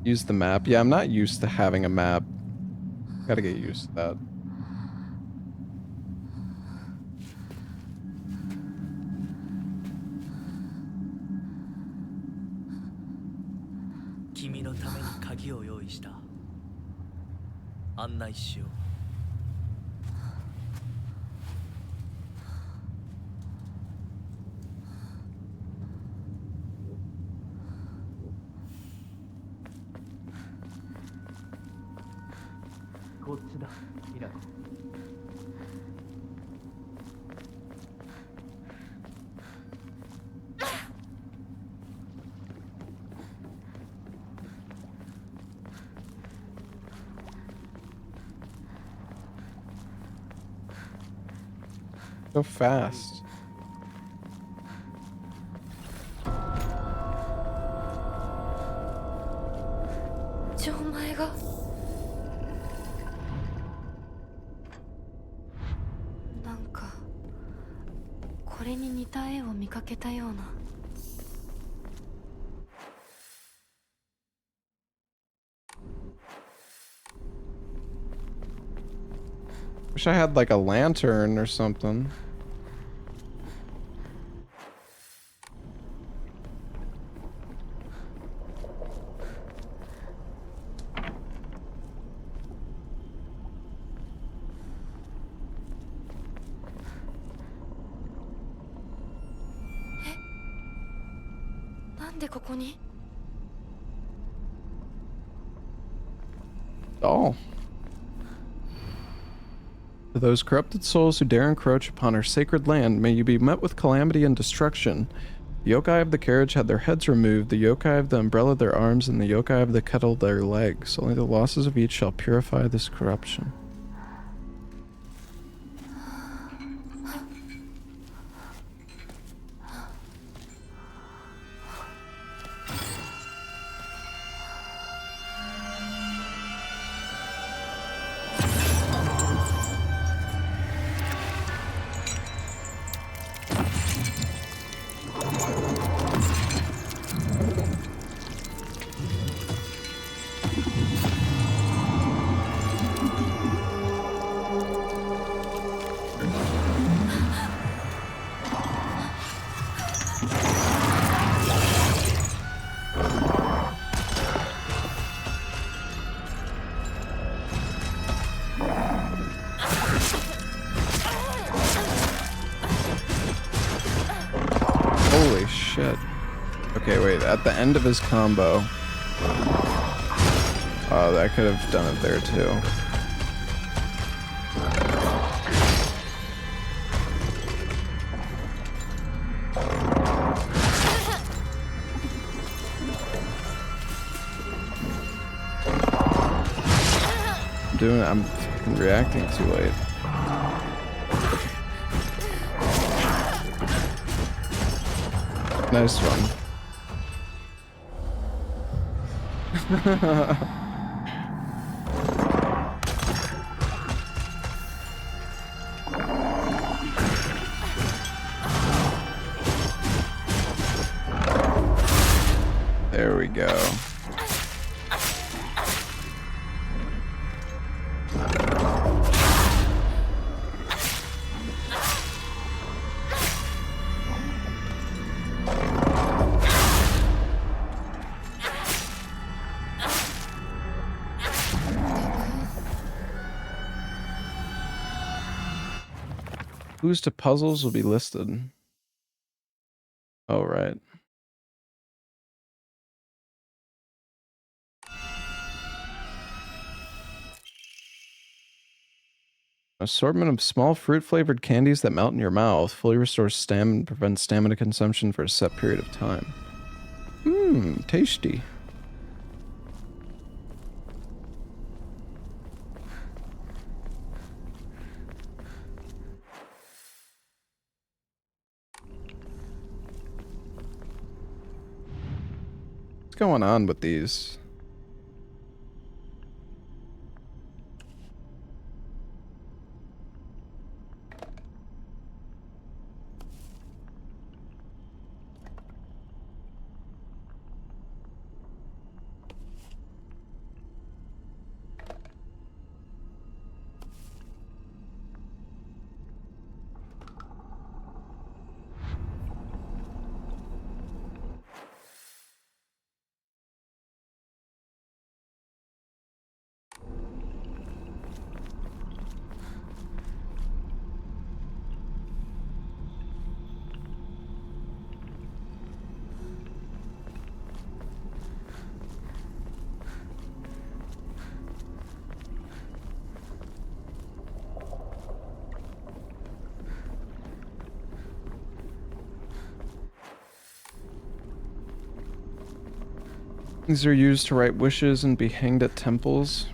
Use the map. Yeah, I'm not used to having a map. Gotta get used to that. Kimi no tame ni kagi o yoii shita. Annai shiyou. So fast. Wish I had like a lantern or something. Oh. To those corrupted souls who dare encroach upon our sacred land, may you be met with calamity and destruction. The yokai of the carriage had their heads removed, the yokai of the umbrella their arms, and the yokai of the kettle their legs. Only the losses of each shall purify this corruption. Holy shit. Okay, wait, at the end of his combo. Oh, that could have done it there too. I'm reacting too late. Nice one. There we go. Clues to puzzles will be listed. Oh, right. Assortment of small fruit-flavored candies that melt in your mouth. Fully restores stamina and prevents stamina consumption for a set period of time. Mmm, tasty. What's going on with these? These are used to write wishes and be hanged at temples.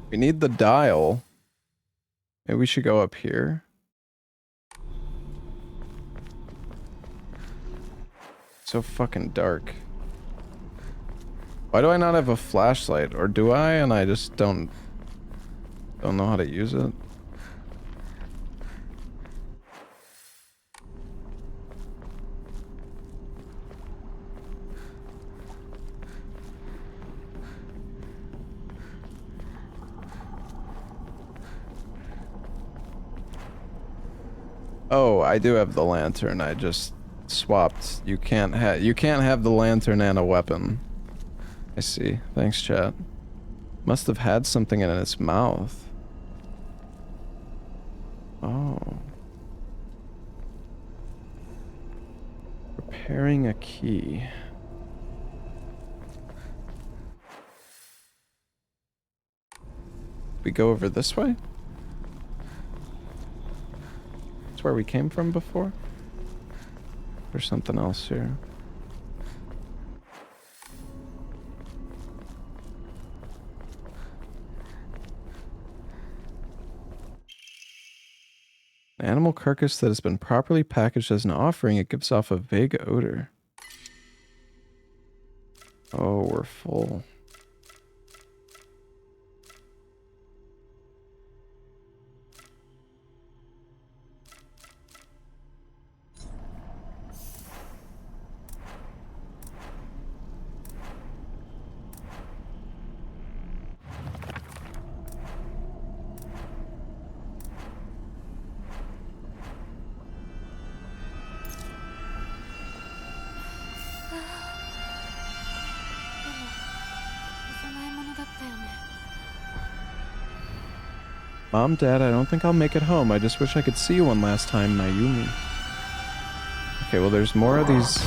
We need the dial. Maybe we should go up here. So fucking dark. Why do I not have a flashlight? Or do I? And I just don't know how to use it. Oh, I do have the lantern. I just swapped. You can't have the lantern and a weapon. I see. Thanks, chat. Must have had something in its mouth. Oh. Preparing a key. We go over this way? That's where we came from before? There's something else here. An animal carcass that has been properly packaged as an offering, it gives off a vague odor. Oh, we're full. Mom, Dad, I don't think I'll make it home. I just wish I could see you one last time, Mayumi. Okay, well, there's more of these.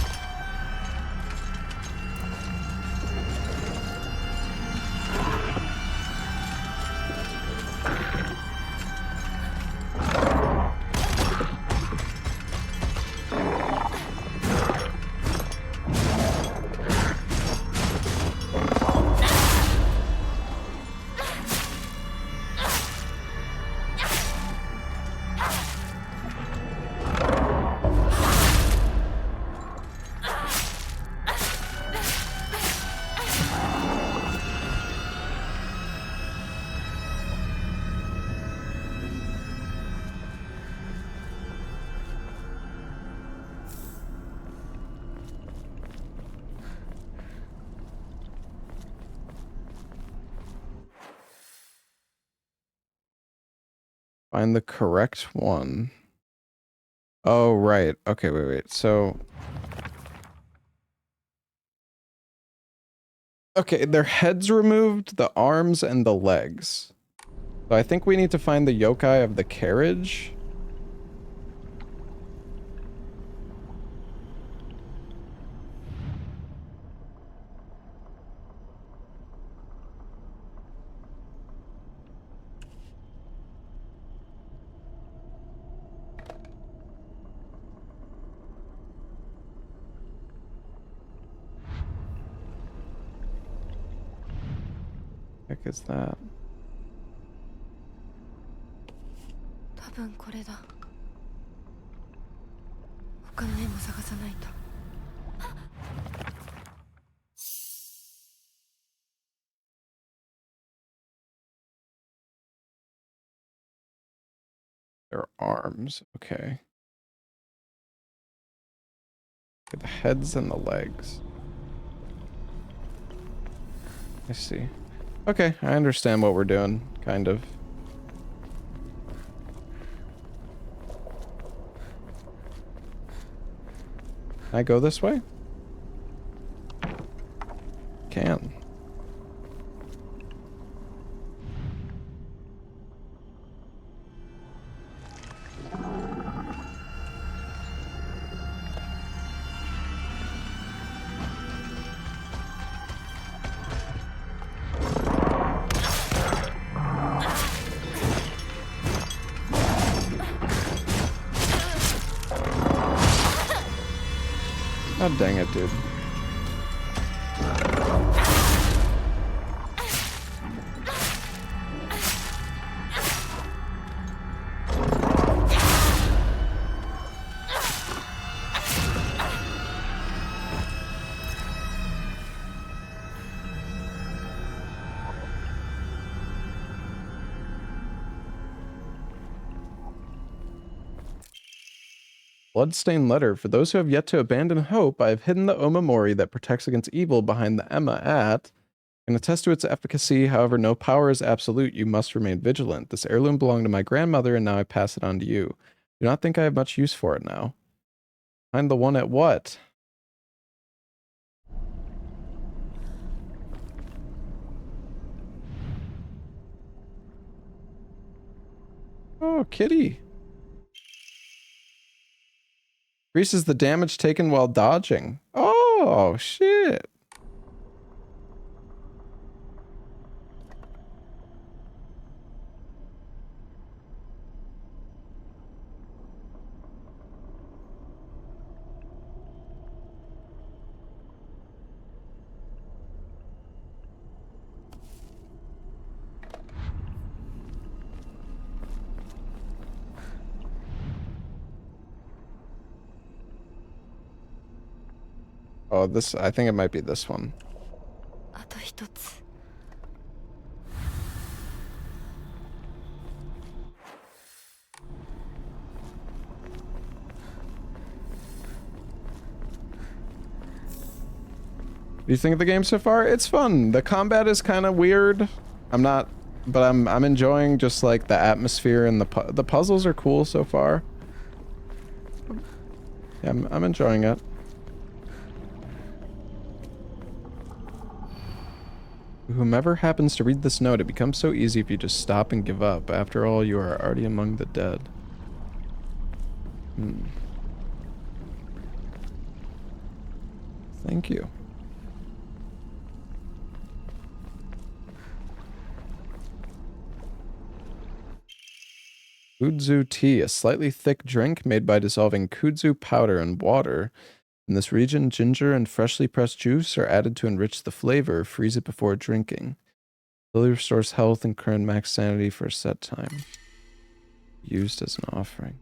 Find the correct one. Oh, right. Okay, wait. So... Okay, their heads removed, the arms, and the legs. So I think we need to find the yokai of the carriage. Heck is that? 多分これだ。他の絵も探さないと。Their arms. Okay. The heads and the legs. I see. Okay, I understand what we're doing, kind of. Can I go this way? Can. God dang it, dude. Bloodstained letter. For those who have yet to abandon hope, I have hidden the omamori that protects against evil behind the Emma at... Can attest to its efficacy, however, no power is absolute. You must remain vigilant. This heirloom belonged to my grandmother, and now I pass it on to you. Do not think I have much use for it now. Find the one at what? Oh, kitty. Increases the damage taken while dodging. Oh, shit. Oh, this, I think it might be this one. あと一つ。What do you think of the game so far? It's fun. The combat is kind of weird. I'm not, but I'm enjoying just like the atmosphere and the puzzles are cool so far. Yeah, I'm enjoying it. Whomever happens to read this note, it becomes so easy if you just stop and give up. After all, you are already among the dead. Thank you. Kudzu tea, a slightly thick drink made by dissolving kudzu powder in water. In this region, ginger and freshly pressed juice are added to enrich the flavor. Freeze it before drinking. Slowly restores health and current max sanity for a set time. Used as an offering.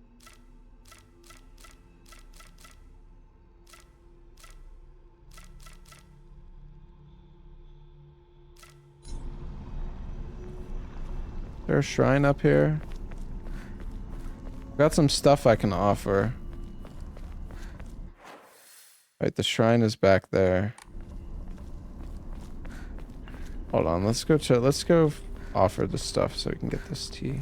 Is there a shrine up here? Got some stuff I can offer. Right, the shrine is back there. Hold on, let's go offer the stuff so we can get this tea.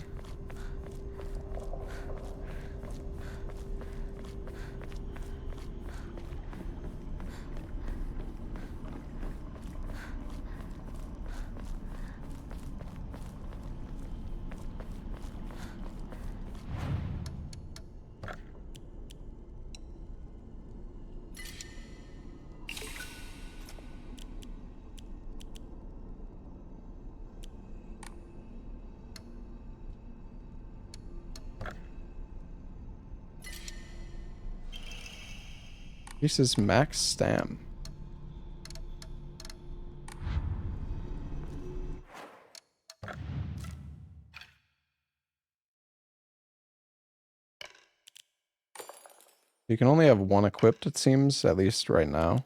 This is max stam. You can only have one equipped, it seems, at least right now.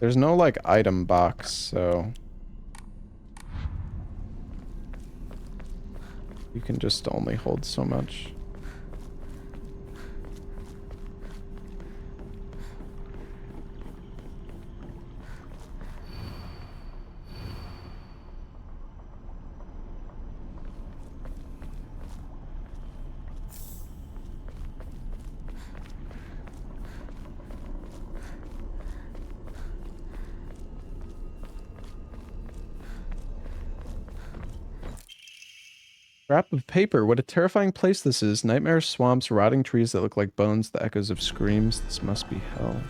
There's no, like, item box, so... You can just only hold so much. Scrap of paper. What a terrifying place this is. Nightmares, swamps, rotting trees that look like bones, the echoes of screams. This must be hell.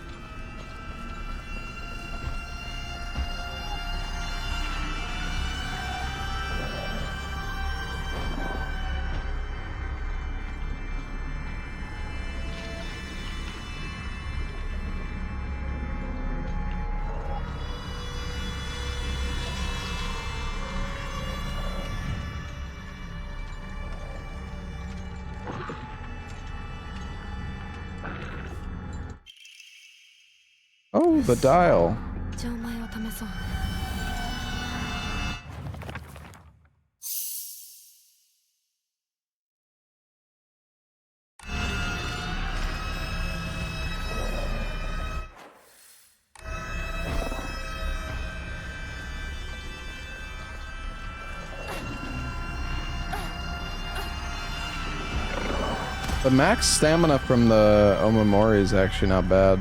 Oh, the dial. じゃあお前を試そう。The max stamina from the Omamori is actually not bad.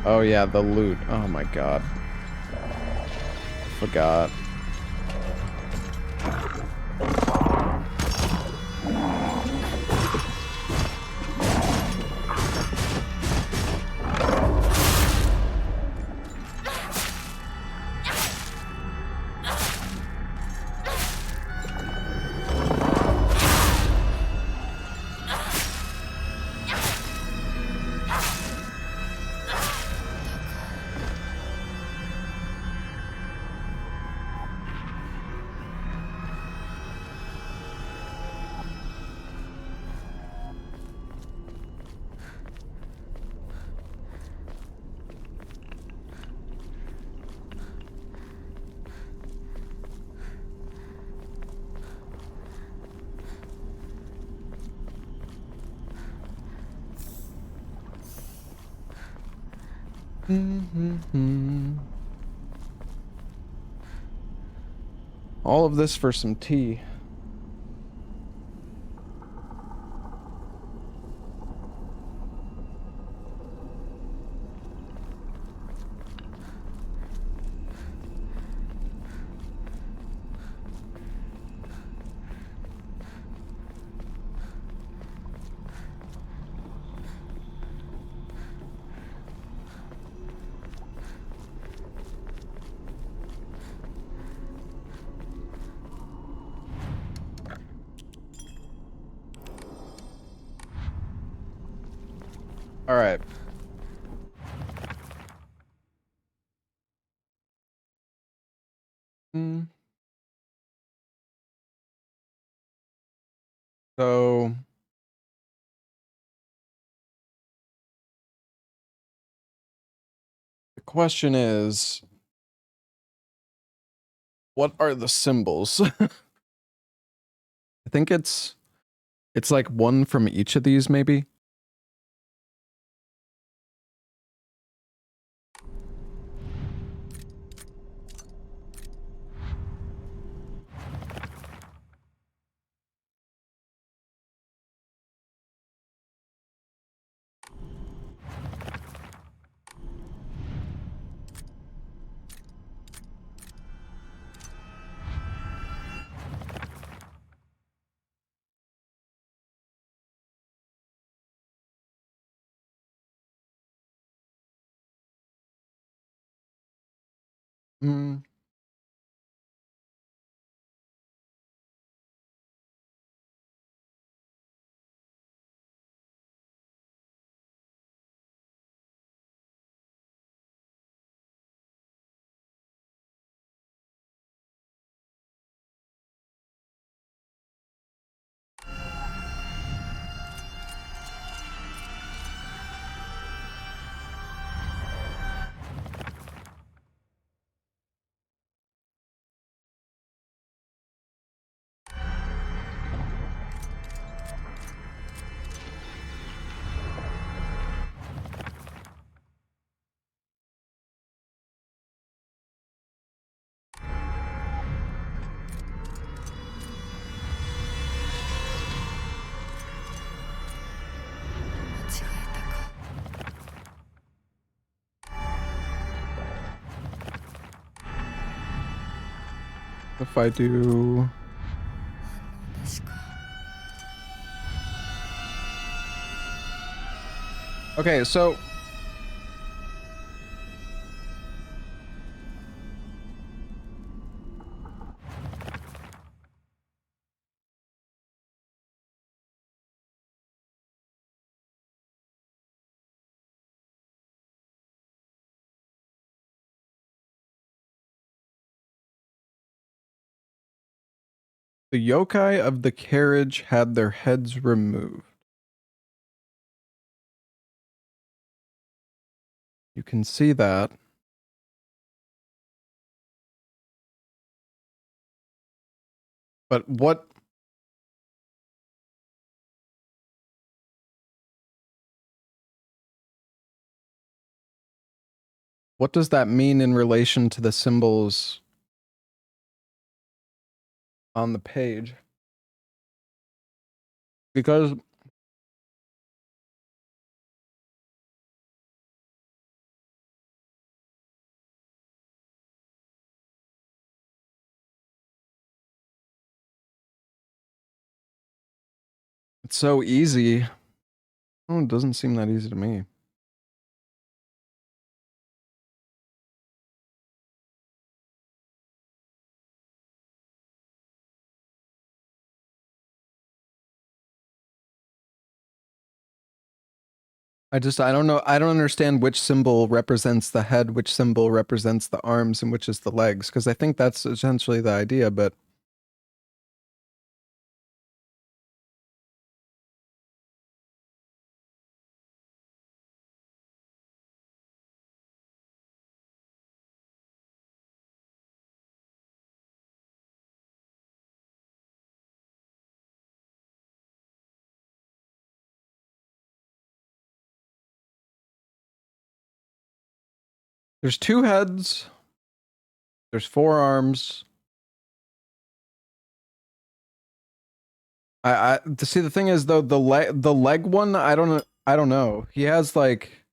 Oh yeah, the loot. Oh my god. Forgot. All of this for some tea. All right. So the question is, what are the symbols? I think it's like one from each of these, maybe. Mm. If I do... Okay, so... The yokai of the carriage had their heads removed. You can see that. But what... What does that mean in relation to the symbols on the page? Because it's so easy. Oh, it doesn't seem that easy to me. I don't know. I don't understand which symbol represents the head, which symbol represents the arms, and which is the legs, because I think that's essentially the idea, but... There's 2 heads. There's 4 arms. To see, the thing is though, the leg one, I don't know. He has like...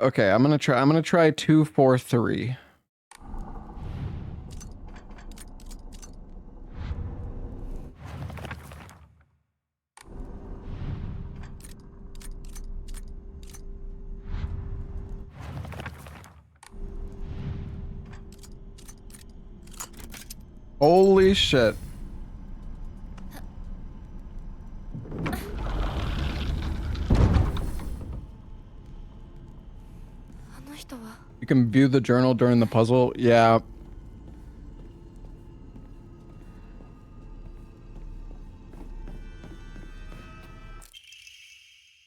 Okay, I'm gonna try 2, 4, 3. Holy shit. You can view the journal during the puzzle. Yeah.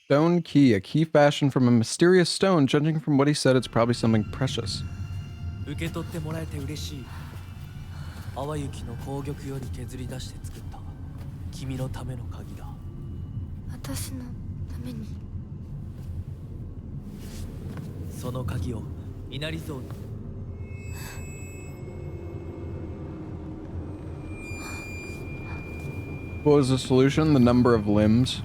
Stone key, a key fashioned from a mysterious stone. Judging from what he said, it's probably something precious. 受け取ってもらえて嬉しい。淡雪の紅玉より削り出して作った君のための鍵だ。私のために。その鍵を稲荷像に。What was the solution? The number of limbs.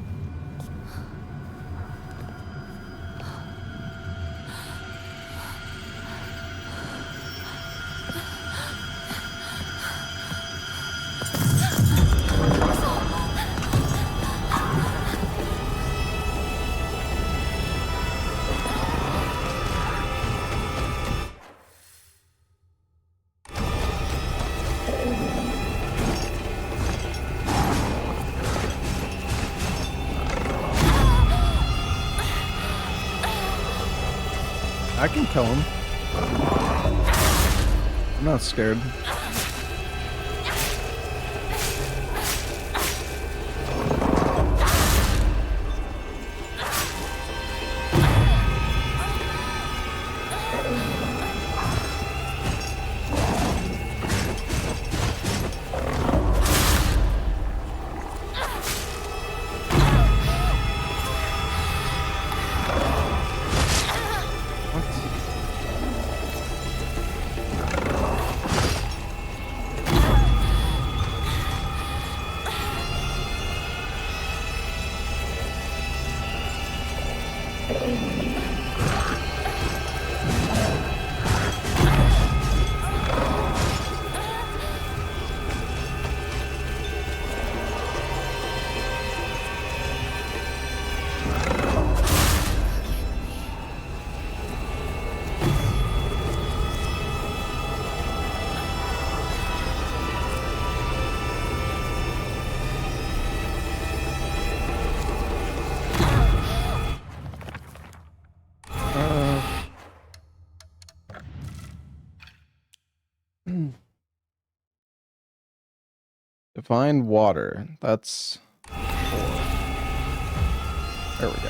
I can kill him. I'm not scared. Define water. That's 4. There we go.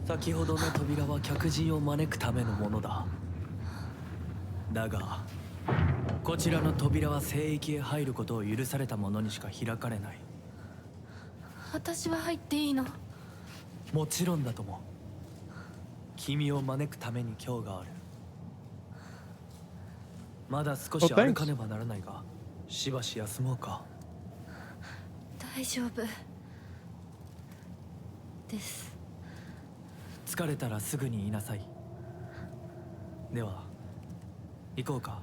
先ほどの扉は客人を招くためのものだ。だがこちらの扉は聖域へ入ることを許された者にしか開かれない。私は入っていいの？もちろんだとも。君を招くために今日がある。まだ少し歩かねばならないが、しばし休もうか。大丈夫です。疲れたらすぐに言いなさい。では行こうか。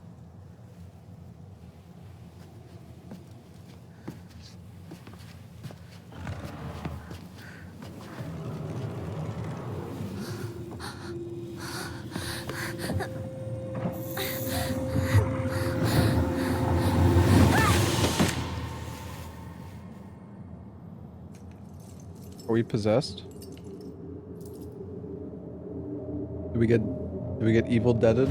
Are we possessed? Do we get evil deaded?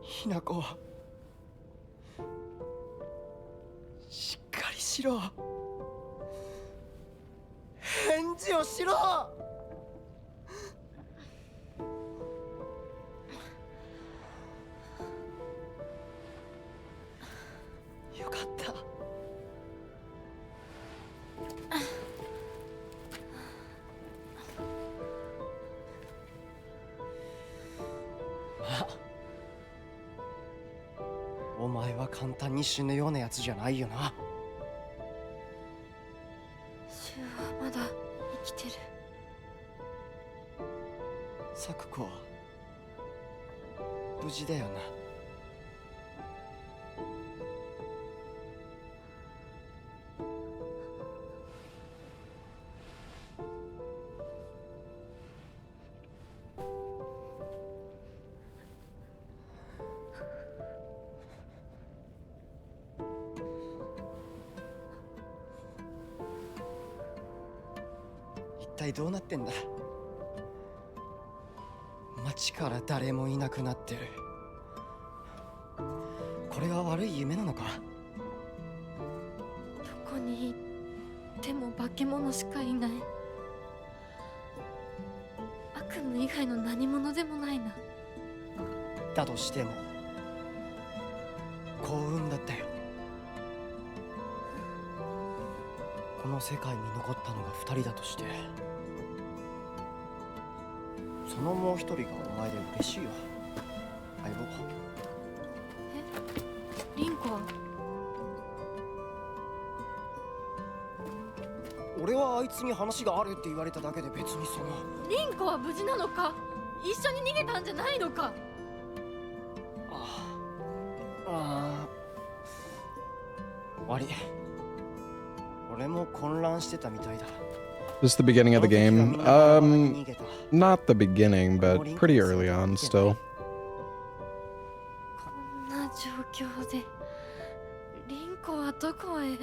Hinako, しっかりしろ。返事をしろ。よかった。お前は簡単に死ぬようなやつじゃないよな。シュウはまだ生きてる。サクコは無事だよな。一体どうなってんだ。街から誰もいなくなってる。これは悪い夢なのか。どこに行っても化け物しかいない。悪夢以外の何者でもないな。だとしても幸運だったよ。この世界に残ったのが2人だとして、そのもう1人がお前で嬉しいよ、相棒。リンコは？俺はあいつに話があるって言われただけで、別にその。リンコは無事なのか？一緒に逃げたんじゃないのか？悪い。俺も混乱してたみたいだ。Just the beginning of the game. Not the beginning, but pretty early on still. こんな状況でリンコはどこへ？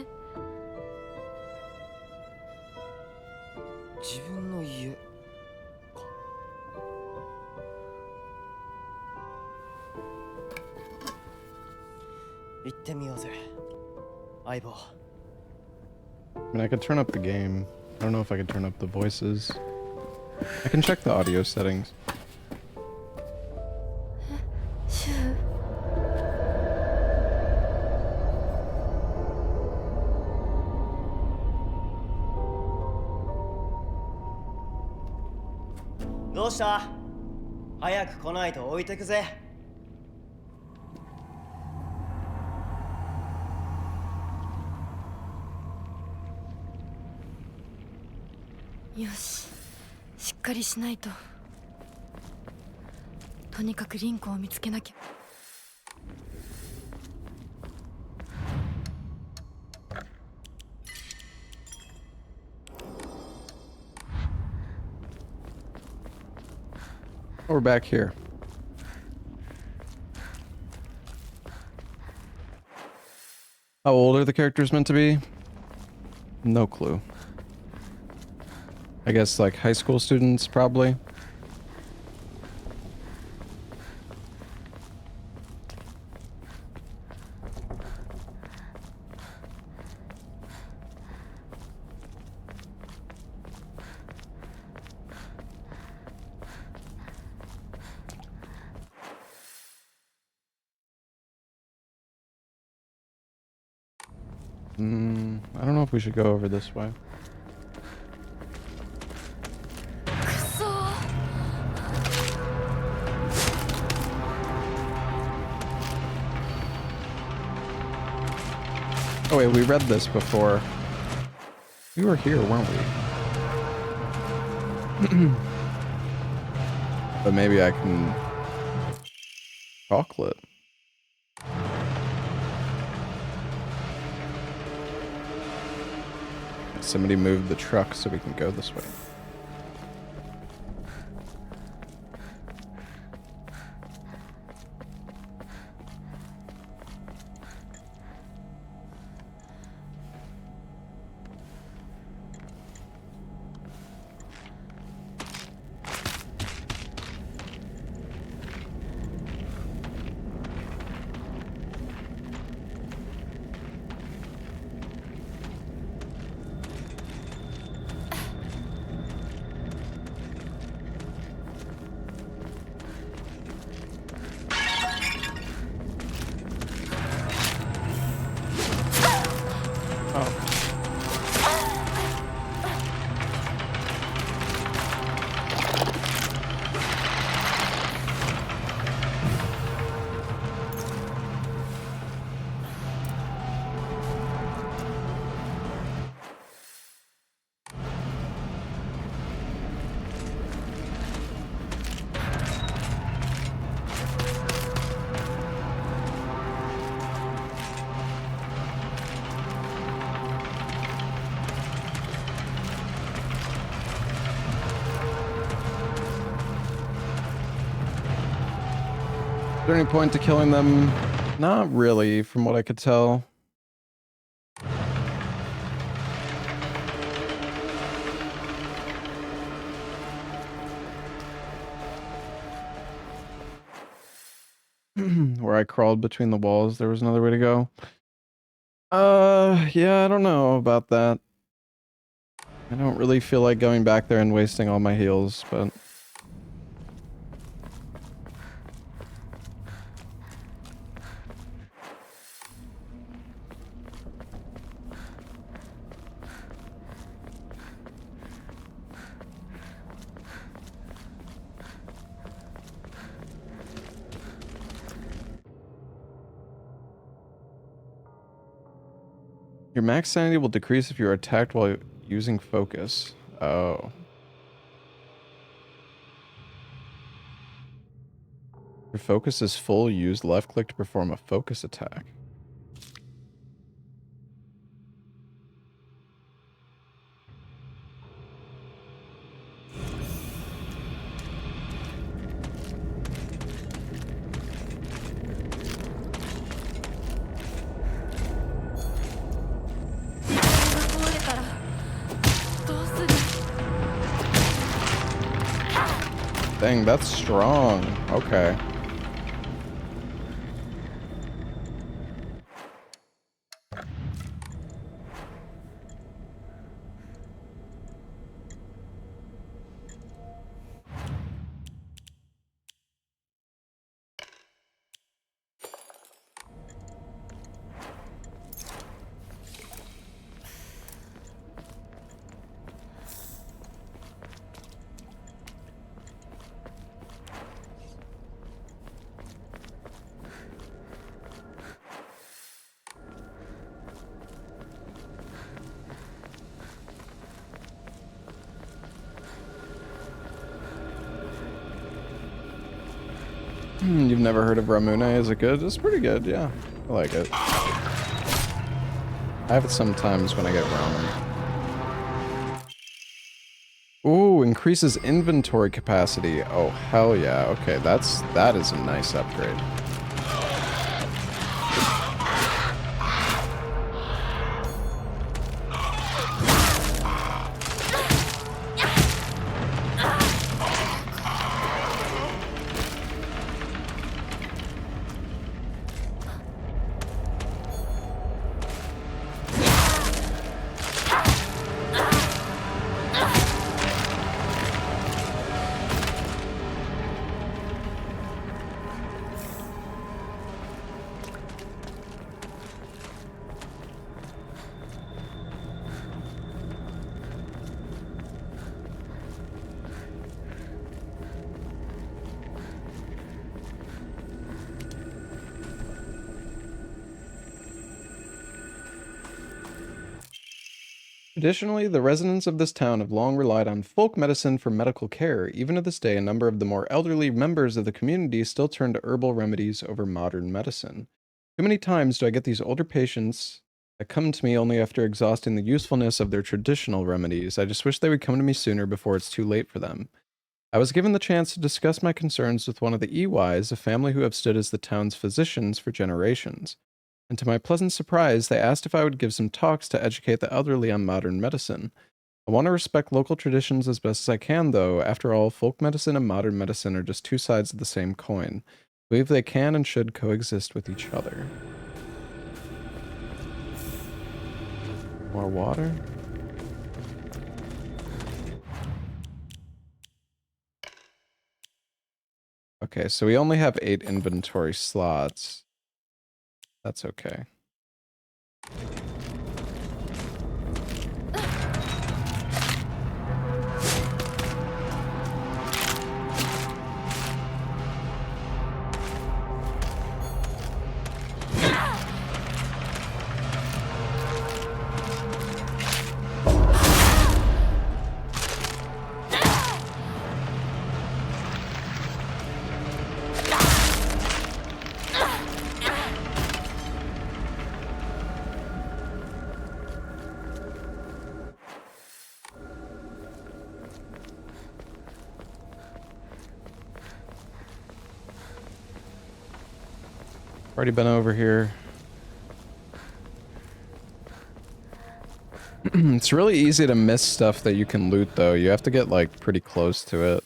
自分の家か。行ってみようぜ、相棒。I mean, I could turn up the game. I don't know if I could turn up the voices. I can check the audio settings. シュウ。どうした？早く来ないと置いてくぜ。よし、しっかりしないと。とにかくリンコを見つけなきゃ。We're back here. How old are the characters meant to be? No clue. I guess like high school students, probably. I don't know if we should go over this way. くそー。Oh wait, we read this before. We were here, weren't we? But maybe I can chocolate. Somebody moved the truck so we can go this way. Is there any point to killing them? Not really, from what I could tell. Where I crawled between the walls, there was another way to go. Yeah, I don't know about that. I don't really feel like going back there and wasting all my heals, but... Your max sanity will decrease if you are attacked while using focus. Oh. Your focus is full. Use left click to perform a focus attack. Dang, that's strong. Okay. You've never heard of Ramune? Is it good? It's pretty good, yeah. I like it. I have it sometimes when I get ramen. Ooh, increases inventory capacity. Oh, hell yeah. Okay, that is a nice upgrade. Traditionally, the residents of this town have long relied on folk medicine for medical care. Even to this day, a number of the more elderly members of the community still turn to herbal remedies over modern medicine. Too many times do I get these older patients that come to me only after exhausting the usefulness of their traditional remedies. I just wish they would come to me sooner before it's too late for them. I was given the chance to discuss my concerns with one of the EYs, a family who have stood as the town's physicians for generations. And to my pleasant surprise, they asked if I would give some talks to educate the elderly on modern medicine. I want to respect local traditions as best as I can, though. After all, folk medicine and modern medicine are just two sides of the same coin. I believe they can and should coexist with each other. More water? Okay, so we only have 8 inventory slots. That's okay. Already been over here. It's really easy to miss stuff that you can loot, though. You have to get, like, pretty close to it.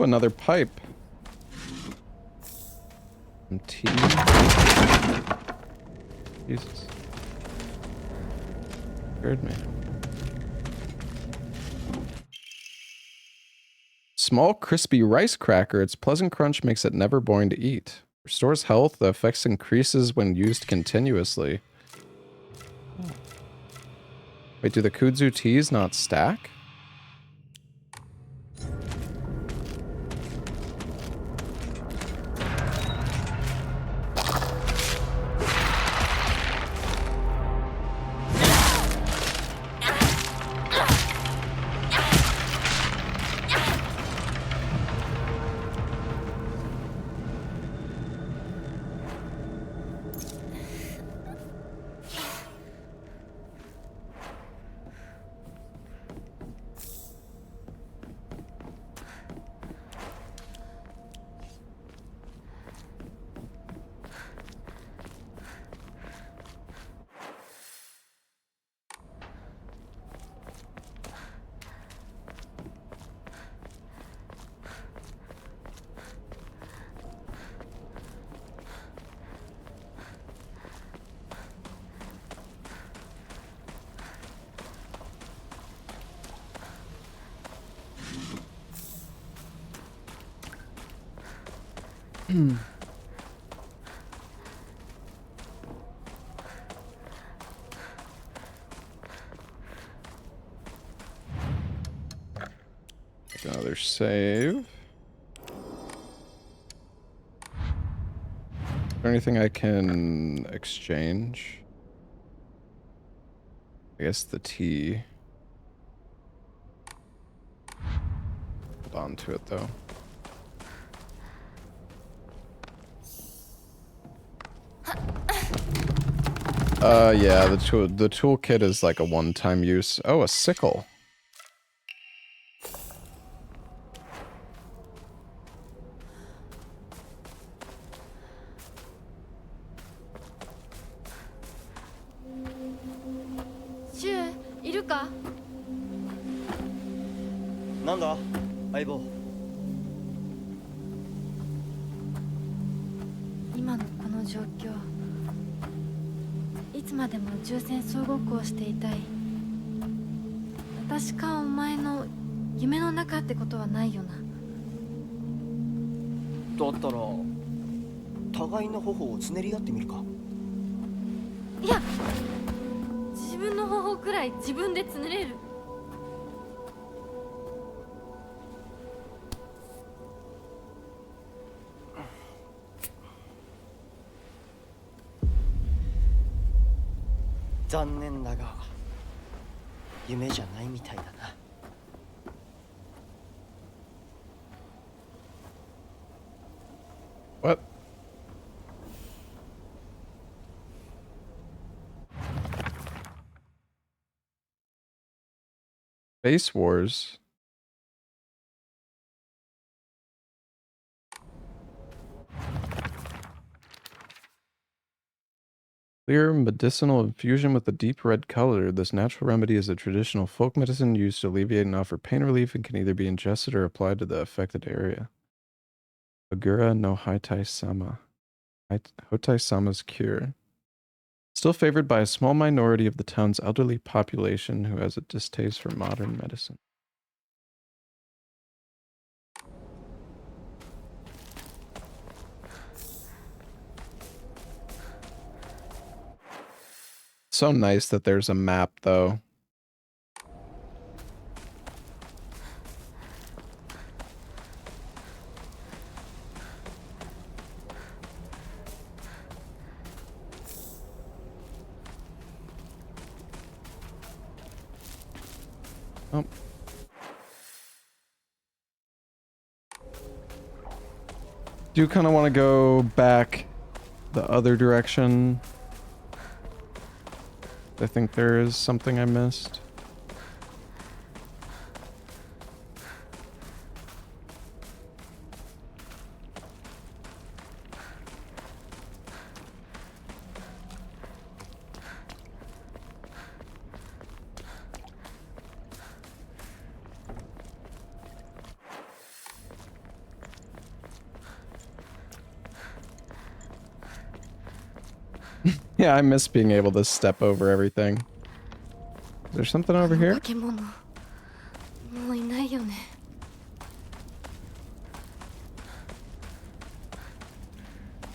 Ooh, another pipe. Some tea. Jesus. Scared me. Small crispy rice cracker. Its pleasant crunch makes it never boring to eat. Restores health. The effects increases when used continuously. Wait, do the kudzu teas not stack? Another save. Is there anything I can exchange? I guess the tea. Hold on to it though. Yeah, the toolkit is like a one-time use. Oh, a sickle. Shu, いるか？なんだ相棒。今のこの状況、いつまでも宇宙船総ごっこをしていたい。私かお前の夢の中ってことはないよな。だったら互いの頬をつねり合ってみるか。いや、自分の方法くらい自分でつねれる。残念だが夢じゃないみたいだな。What? Base Wars? Clear medicinal infusion with a deep red color. This natural remedy is a traditional folk medicine used to alleviate and offer pain relief and can either be ingested or applied to the affected area. Agura no Hotai Sama. Hotai Sama's cure. Still favored by a small minority of the town's elderly population who has a distaste for modern medicine. So nice that there's a map, though. Oh. Do kind of want to go back the other direction. I think there is something I missed. Yeah, I miss being able to step over everything. Is there something over here? 化け物もういないよね。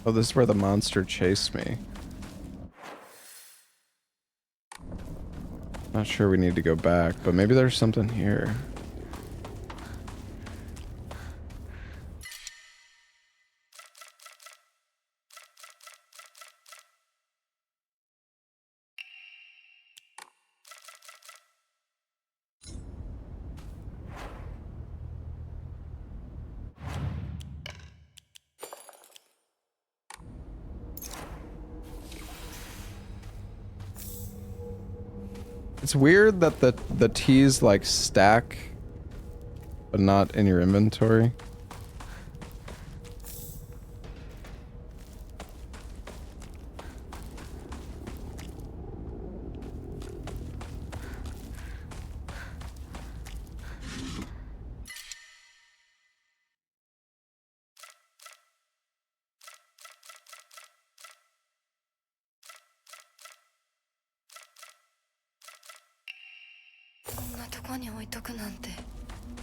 Oh, this is where the monster chased me. Not sure we need to go back, but maybe there's something here. It's weird that the T's like stack, but not in your inventory.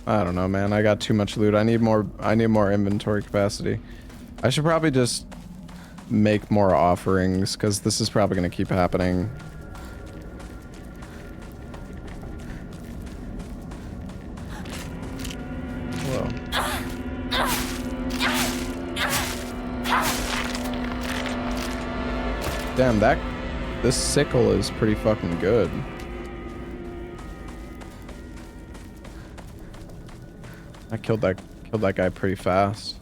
I don't know, man. I got too much loot. I need more inventory capacity. I should probably just make more offerings, because this is probably going to keep happening. Whoa. Damn, this sickle is pretty fucking good. I killed that guy pretty fast.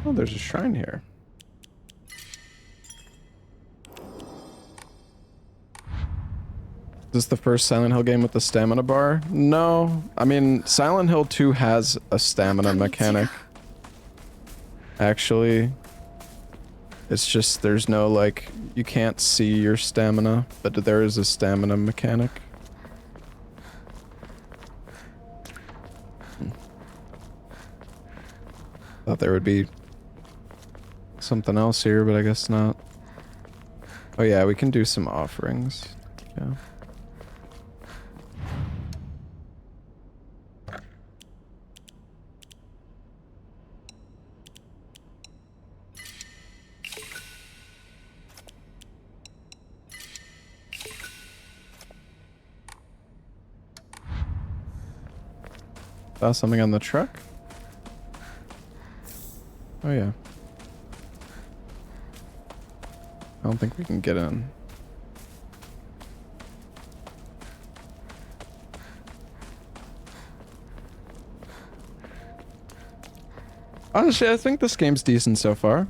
Oh, there's a shrine here. Is this the first Silent Hill game with the stamina bar? No. I mean, Silent Hill 2 has a stamina mechanic. Actually. It's just, there's no, like, you can't see your stamina, but there is a stamina mechanic. Thought there would be something else here, but I guess not. Oh yeah, we can do some offerings. Yeah. Saw something on the truck? Oh yeah. I don't think we can get in. Honestly, I think this game's decent so far.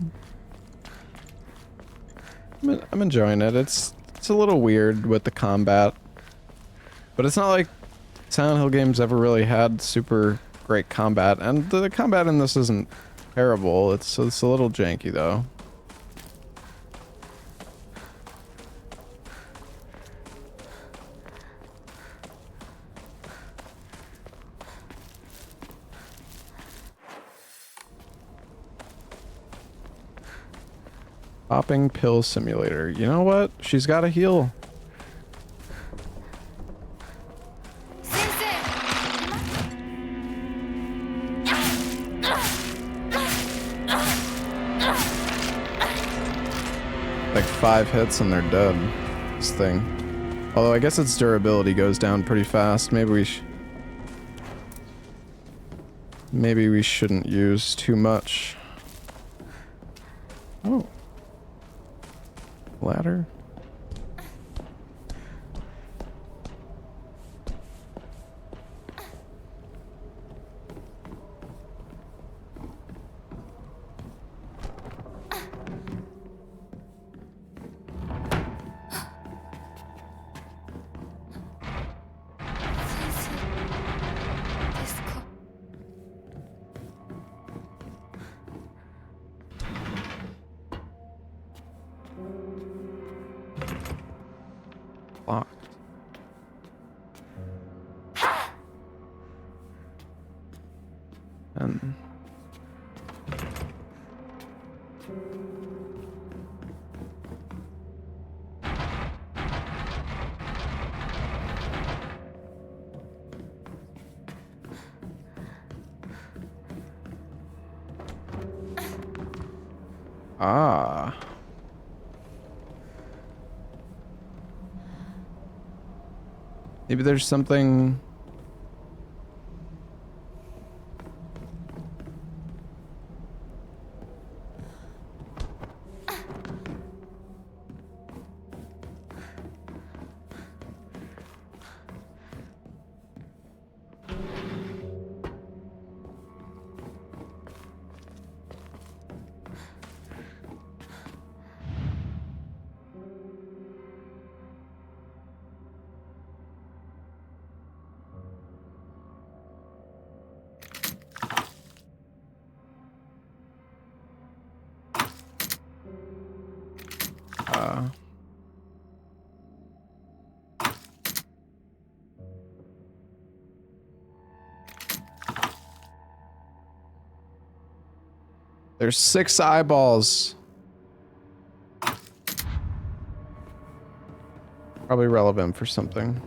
I'm enjoying it. It's a little weird with the combat, but it's not like Silent Hill games ever really had super great combat, and the combat in this isn't terrible. It's a little janky though. Popping pill simulator. You know what? She's got a heal. Like 5 hits and they're dead. This thing. Although I guess its durability goes down pretty fast. Maybe we shouldn't use too much. Oh. Ladder. Locked. on. Ah. Maybe there's something... There's 6 eyeballs. Probably relevant for something.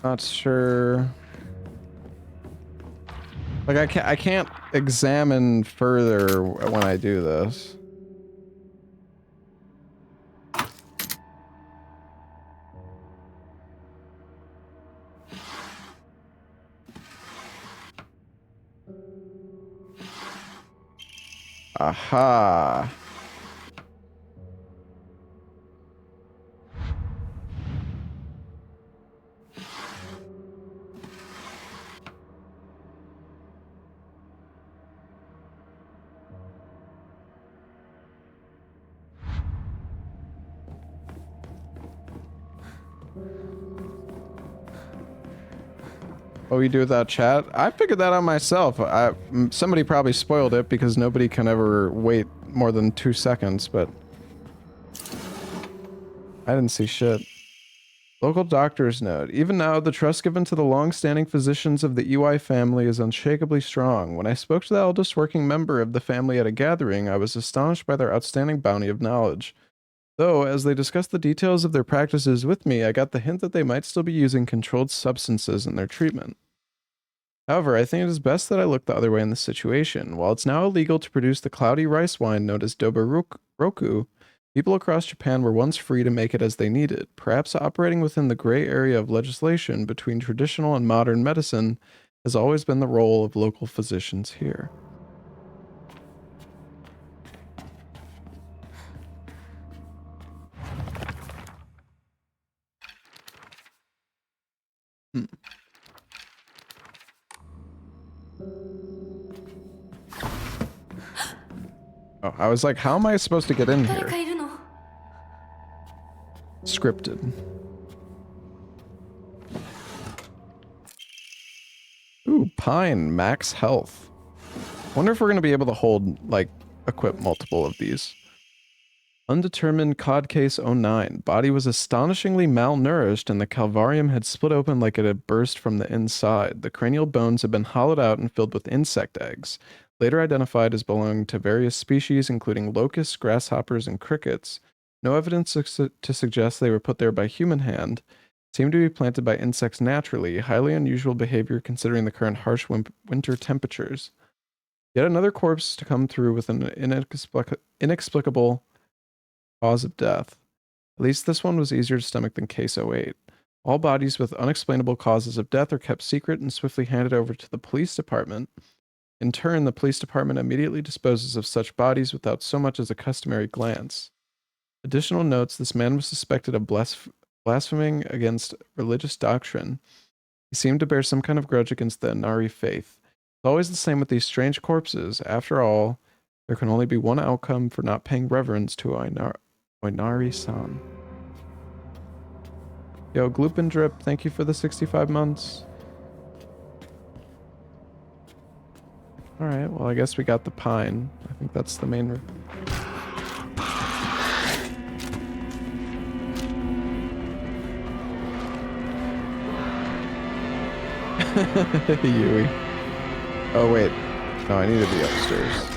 Not sure. Like I can't examine further when I do this. Aha. What we do with that chat? I figured that out myself. Somebody probably spoiled it because nobody can ever wait more than 2 seconds, but I didn't see shit. Local doctor's note. Even now, the trust given to the long-standing physicians of the EY family is unshakably strong. When I spoke to the eldest working member of the family at a gathering, I was astonished by their outstanding bounty of knowledge. Though, as they discussed the details of their practices with me, I got the hint that they might still be using controlled substances in their treatment. However, I think it is best that I look the other way in this situation. While it's now illegal to produce the cloudy rice wine known as Doburoku, people across Japan were once free to make it as they needed. Perhaps operating within the gray area of legislation between traditional and modern medicine has always been the role of local physicians here. Oh, I was like, how am I supposed to get in here? Scripted. Ooh, Pine, max health. Wonder if we're gonna be able to hold, like, equip multiple of these. Undetermined Cod Case 09. Body was astonishingly malnourished and the calvarium had split open like it had burst from the inside. The cranial bones had been hollowed out and filled with insect eggs. Later identified as belonging to various species including locusts, grasshoppers, and crickets. No evidence to suggest they were put there by human hand. Seemed to be planted by insects naturally, highly unusual behavior considering the current harsh winter temperatures. Yet another corpse to come through with an inexplicable cause of death. At least this one was easier to stomach than Case 08. All bodies with unexplainable causes of death are kept secret and swiftly handed over to the police department. In turn, the police department immediately disposes of such bodies without so much as a customary glance. Additional notes, this man was suspected of blaspheming against religious doctrine. He seemed to bear some kind of grudge against the Inari faith. It's always the same with these strange corpses. After all, there can only be one outcome for not paying reverence to Oinari-san. Yo, Gloop and Drip, thank you for the 65 months. Alright, well I guess we got the pine. I think that's the main... Yui. Oh wait. No, I need to be upstairs.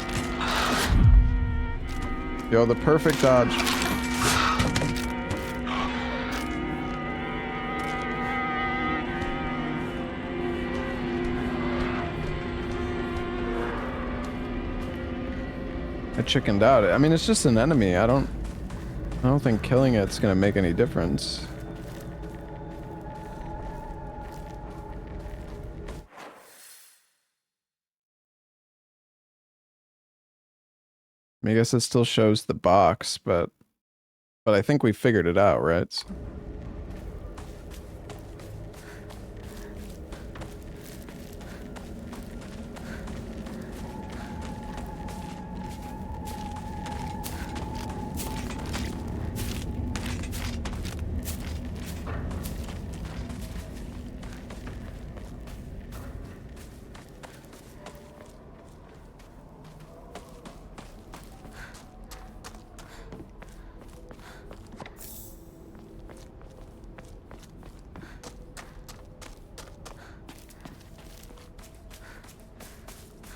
Yo, the perfect dodge. I chickened out. I mean, it's just an enemy. I don't think killing it's gonna make any difference. I mean, I guess it still shows the box, but I think we figured it out, right? So.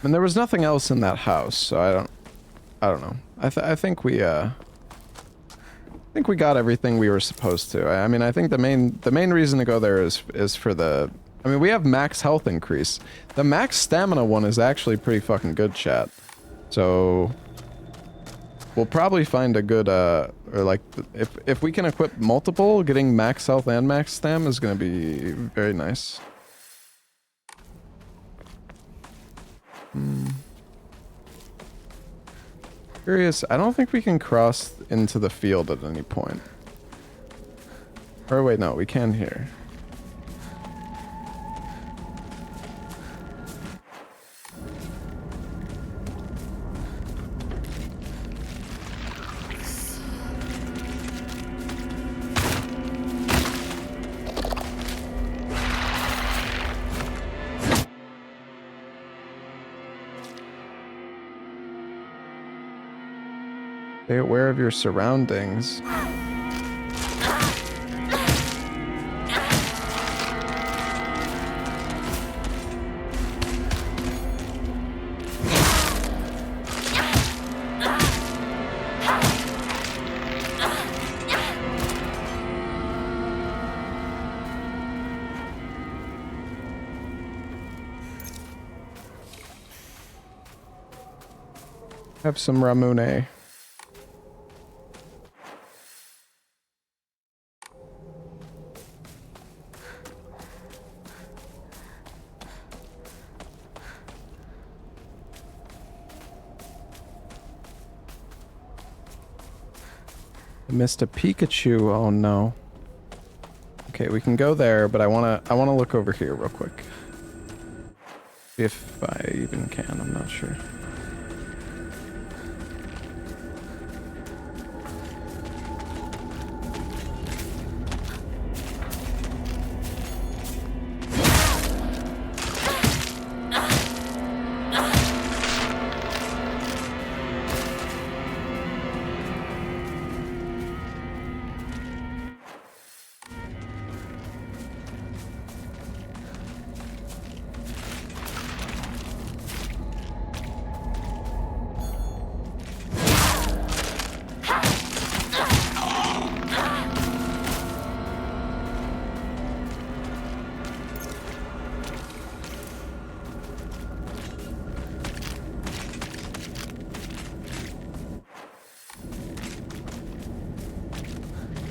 And there was nothing else in that house, so I don't know. I think we got everything we were supposed to. I mean, I think the main reason to go there is for the... I mean, we have max health increase. The max stamina one is actually pretty fucking good, chat. So we'll probably find a good or like if we can equip multiple, getting max health and max stam is going to be very nice. Curious, I don't think we can cross into the field at any point. Or wait, no, we can here. Stay aware of your surroundings. Have some Ramune. Missed a Pikachu. Oh no. Okay, we can go there, but I wanna look over here real quick. If I even can, I'm not sure.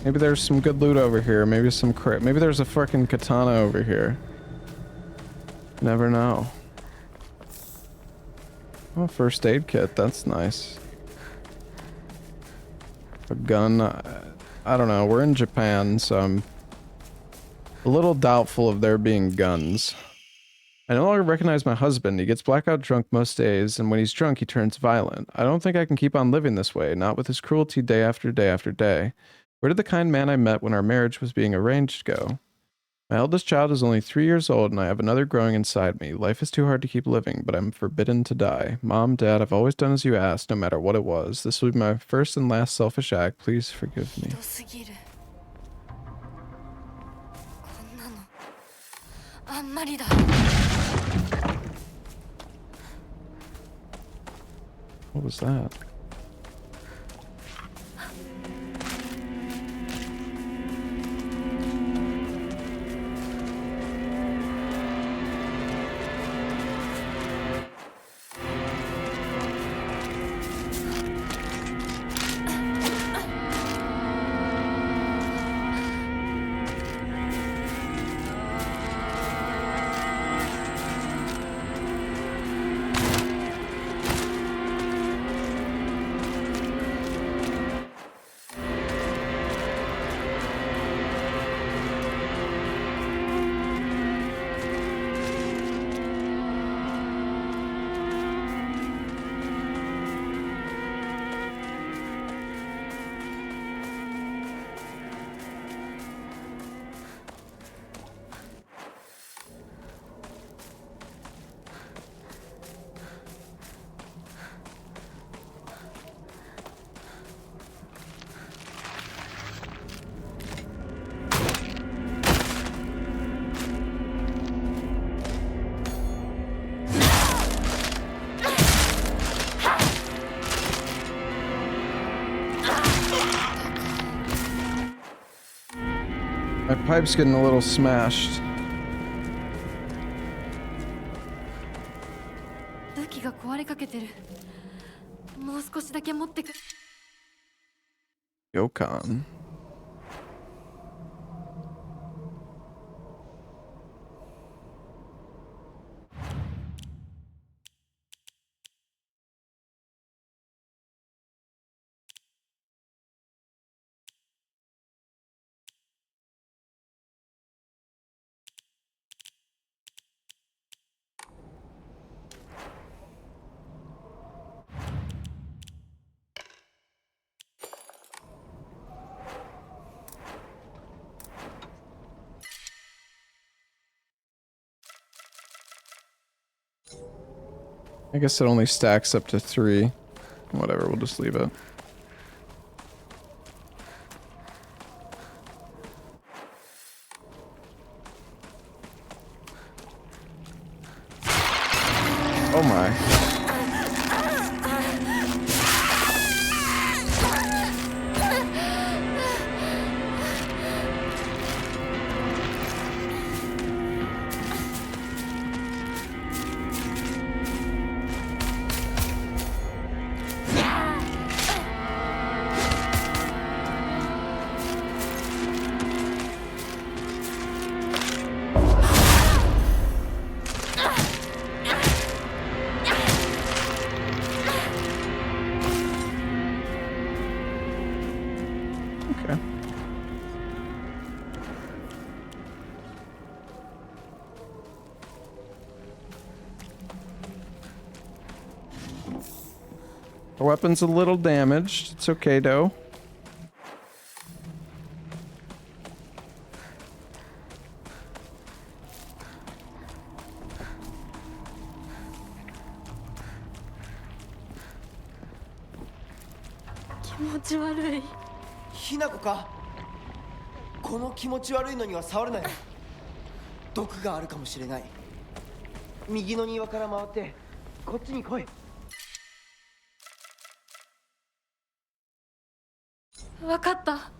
Maybe there's some good loot over here. Maybe some maybe there's a freaking katana over here. Never know. Oh, first aid kit. That's nice. A gun. I don't know. We're in Japan, so I'm a little doubtful of there being guns. I no longer recognize my husband. He gets blackout drunk most days, and when he's drunk, he turns violent. I don't think I can keep on living this way, not with his cruelty day after day after day. Where did the kind man I met when our marriage was being arranged go? My eldest child is only 3 years old, and I have another growing inside me. Life is too hard to keep living, but I'm forbidden to die. Mom, Dad, I've always done as you asked, no matter what it was. This will be my first and last selfish act. Please forgive me. こんなのあんまりだ。 What was that? My pipe's getting a little smashed. 武器が壊れかけてる。もう少しだけ持ってく。Yokon. I guess it only stacks up to 3. Whatever, we'll just leave it. Oh my. Okay. Our weapon's a little damaged. It's okay though. Quimochi warui. ひなこか。この気持ち悪いのには触るなよ。毒があるかもしれない。右の庭から回ってこっちに来い。わかった。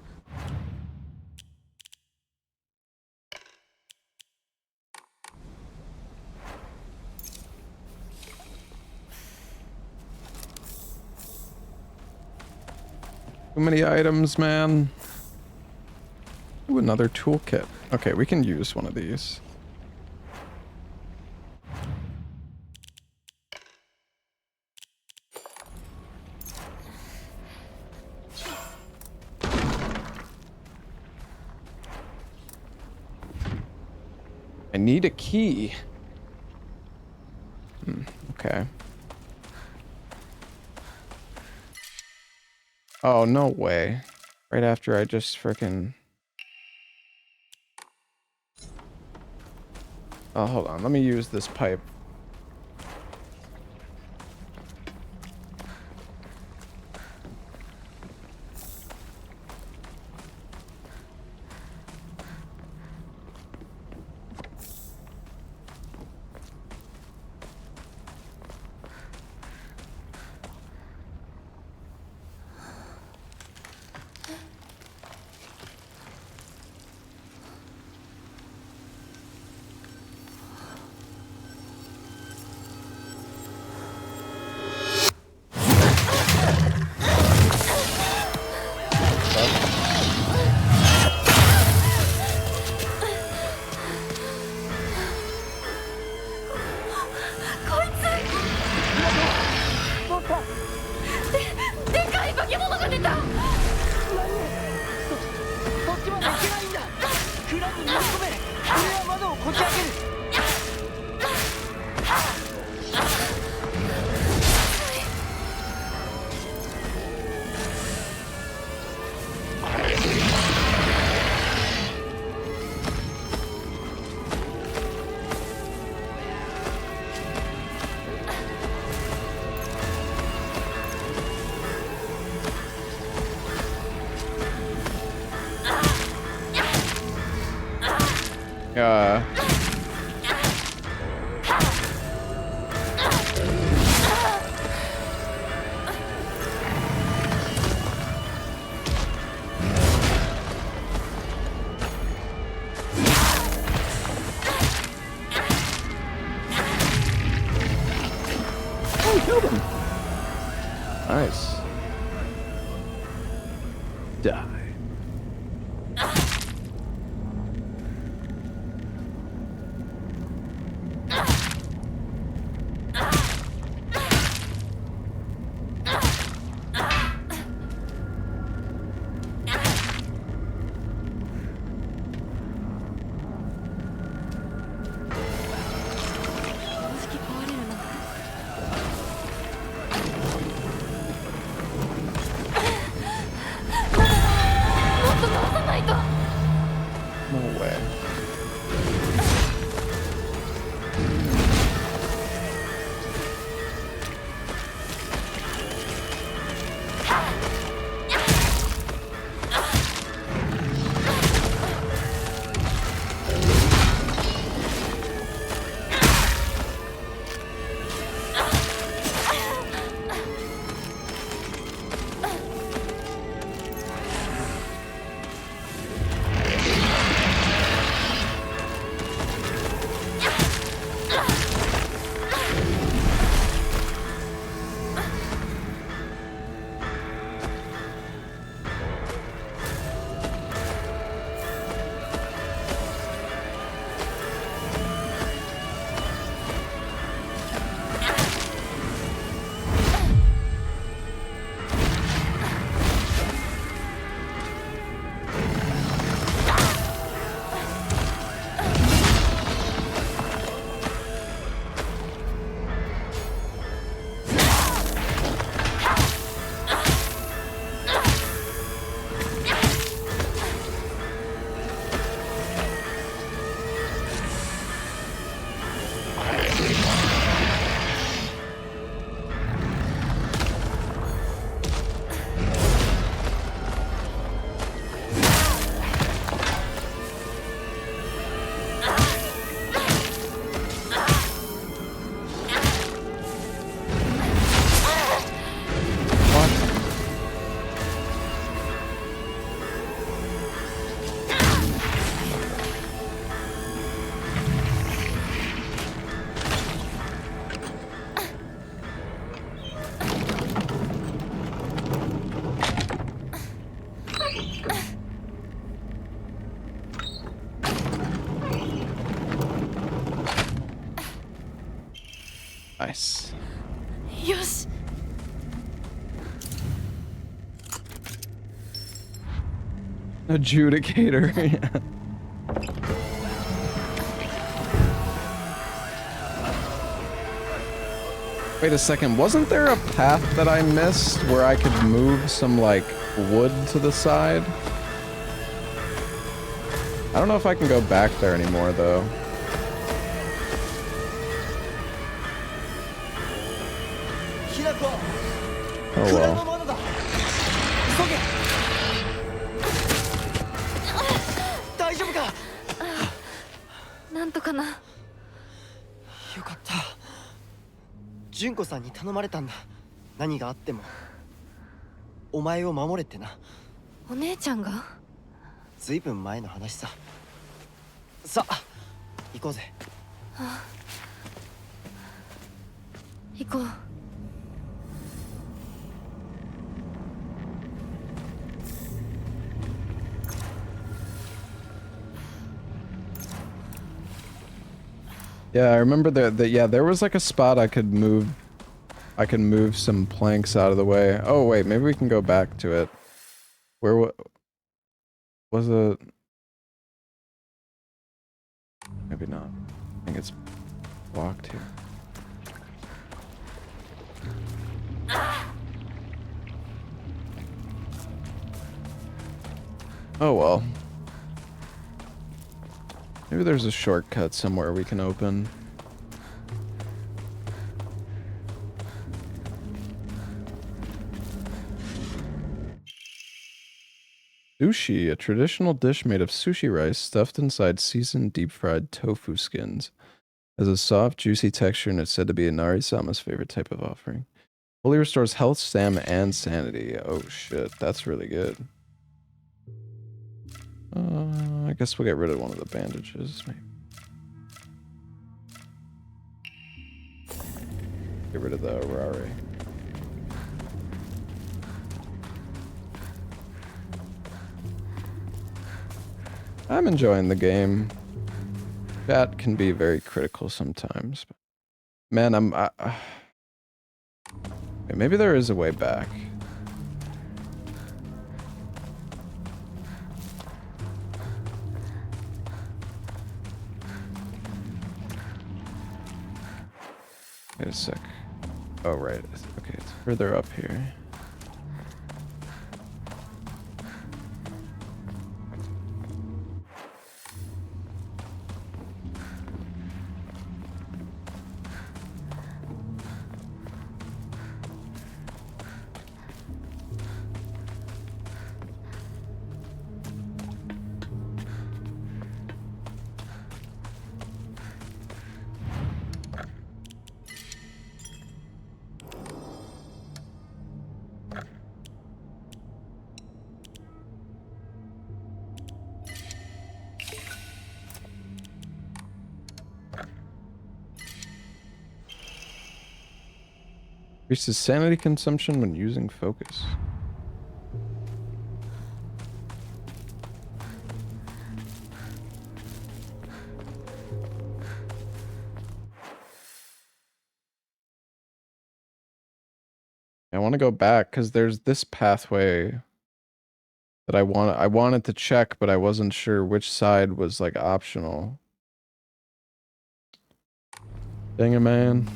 Too many items, man. Ooh, another toolkit. Okay, we can use one of these. I need a key. Okay. Oh, no way. Right after I just frickin'... Oh, hold on. Let me use this pipe. Nice. Die. No way. Nice. Yosh. Adjudicator. Yeah. Wait a second, wasn't there a path that I missed where I could move some, like, wood to the side? I don't know if I can go back there anymore, though. Oh well. 大丈夫か？なんとかな。よかった。純子さんに頼まれたんだ。何があってもお前を守れってな。お姉ちゃんが？ずいぶん前の話さ。さあ、行こうぜ。行こう。Yeah, I remember that. Yeah, there was like a spot I could move some planks out of the way. Oh wait, maybe we can go back to it. Where was it? Maybe not. I think it's blocked here. Oh well. Maybe there's a shortcut somewhere we can open. Sushi, a traditional dish made of sushi rice stuffed inside seasoned deep-fried tofu skins. Has a soft, juicy texture and is said to be Inari-sama's favorite type of offering. Fully restores health, stamina, and sanity. Oh shit, that's really good. I guess we'll get rid of one of the bandages, maybe. Get rid of the Arare. I'm enjoying the game. Chat can be very critical sometimes. Man, wait, maybe there is a way back. Wait a sec. Oh, right. Okay, it's further up here. Increases sanity consumption when using focus. I want to go back because there's this pathway that I wanted to check, but I wasn't sure which side was like optional. Dang it, man.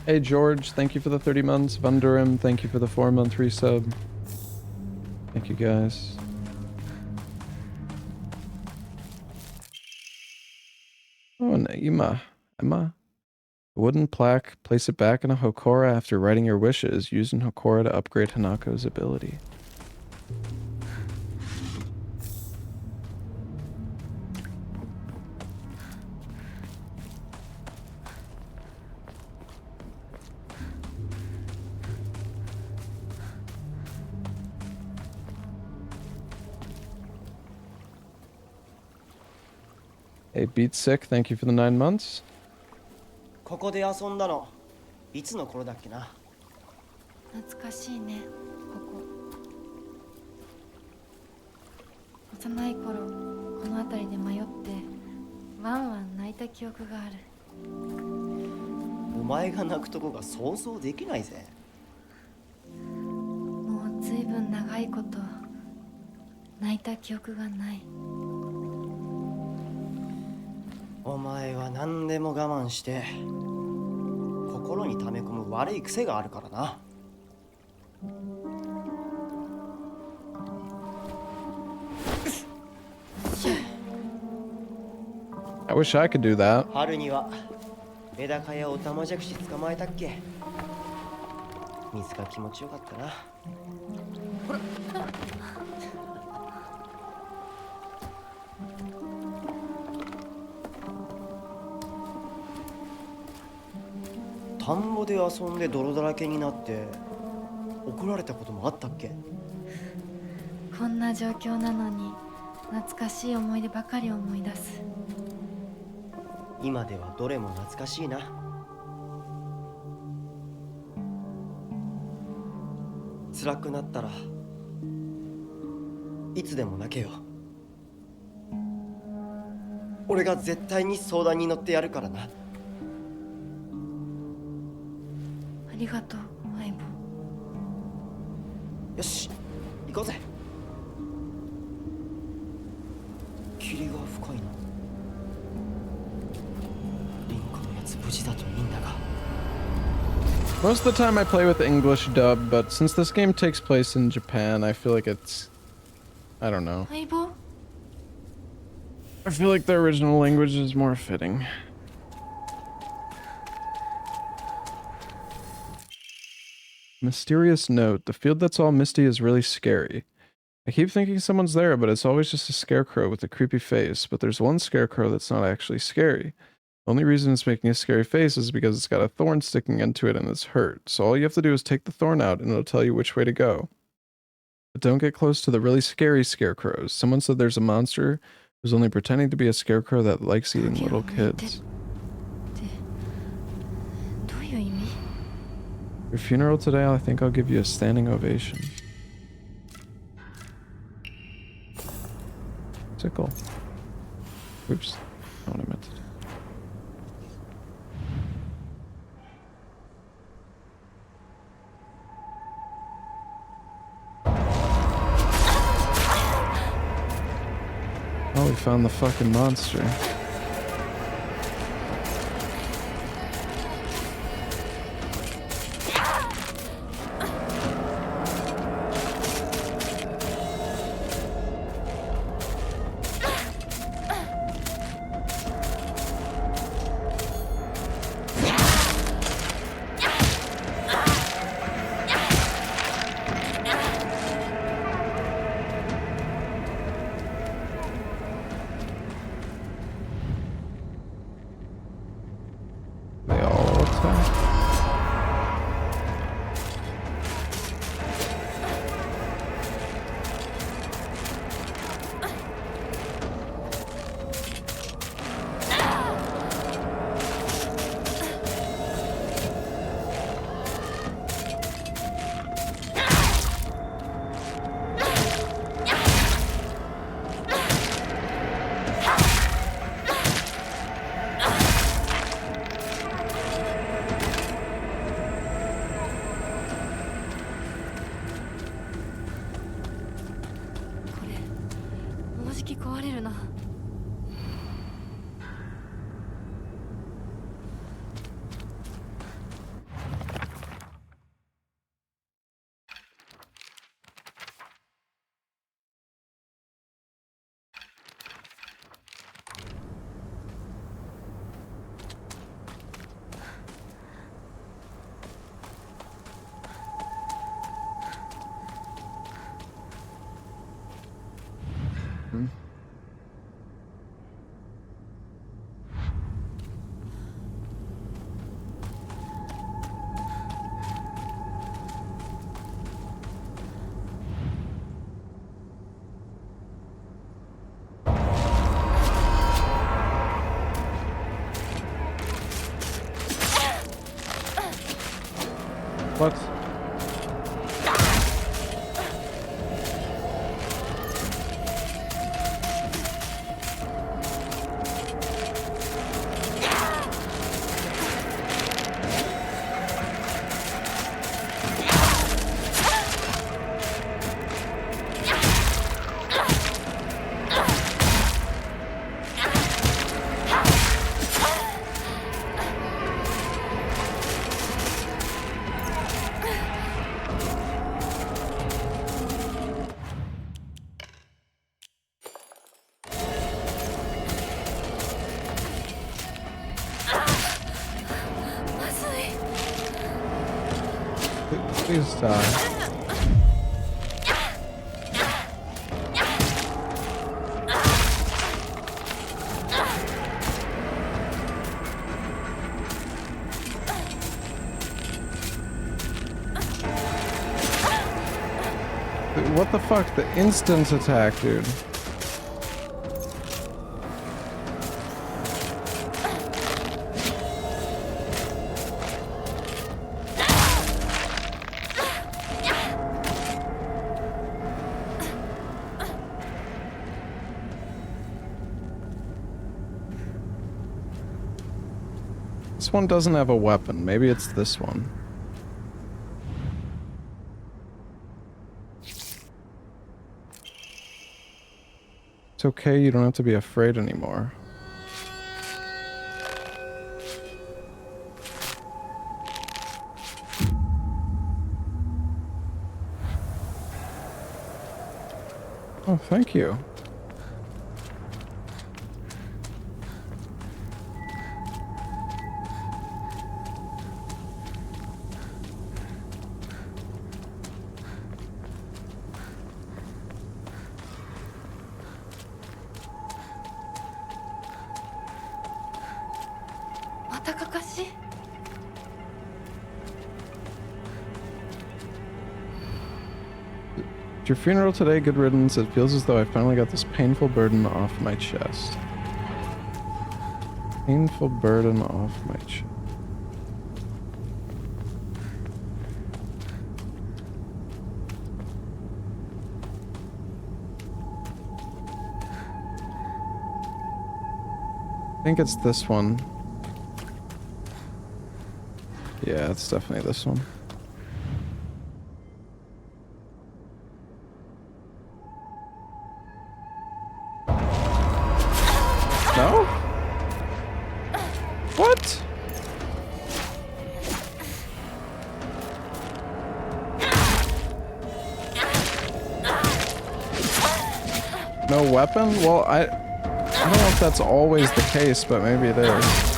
Hey George, thank you for the 30 months. Vandurim, thank you for the 4-month resub. Thank you guys. Oh, and Emma. A wooden plaque. Place it back in a Hokora after writing your wishes. Using Hokora to upgrade Hanako's ability. Hey, Beat Sick, thank you for the 9 months. ここで遊んだのいつの頃だっけな。懐かしいね、ここ。幼い頃、この辺りで迷ってワンワン泣いた記憶がある。お前が泣くとこが想像できないぜ。もうずいぶん長いこと泣いた記憶がない。お前は何でも我慢して心に溜め込む悪い癖があるからな。I wish I could do that. 春にはメダカやオタマジャクシ捕まえたっけ。水が気持ちよかったな。ほら。田んぼで遊んで泥だらけになって怒られたこともあったっけ。こんな状況なのに懐かしい思い出ばかり思い出す。今ではどれも懐かしいな。辛くなったらいつでも泣けよ。俺が絶対に相談に乗ってやるからな。ありがとう相棒。よし行こうぜ。霧が深いな。リンクのやつ無事だといいんだが。 Most of the time I play with English dub, but since this game takes place in Japan, I feel like it's... I don't know. 相棒 I feel like the original language is more fitting. Mysterious note. The field that's all misty is really scary. I keep thinking someone's there, but it's always just a scarecrow with a creepy face. But there's one scarecrow that's not actually scary. The only reason it's making a scary face is because it's got a thorn sticking into it and it's hurt. So all you have to do is take the thorn out and it'll tell you which way to go. But don't get close to the really scary scarecrows. Someone said there's a monster who's only pretending to be a scarecrow that likes eating little kids. Your funeral today, I think I'll give you a standing ovation. Sickle. Oops. Not what I meant to do. Oh, we found the fucking monster. They all attack. What? Please die. What the fuck? The instant attack, dude. This one doesn't have a weapon. Maybe it's this one. It's okay, you don't have to be afraid anymore. Oh, thank you. At your funeral today, good riddance. It feels as though I finally got this painful burden off my chest. Painful burden off my chest. I think it's this one. Yeah, it's definitely this one. No? What? No weapon? Well, I don't know if that's always the case, but maybe it is.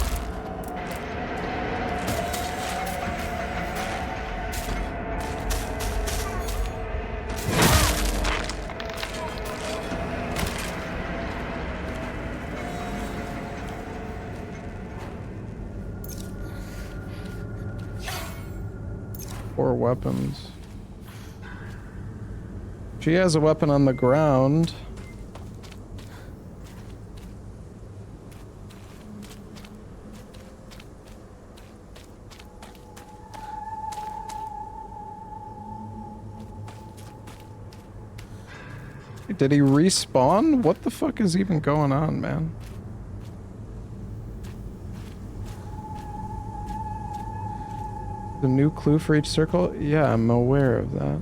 Four weapons. She has a weapon on the ground. Did he respawn? What the fuck is even going on, man? The new clue for each circle? Yeah, I'm aware of that.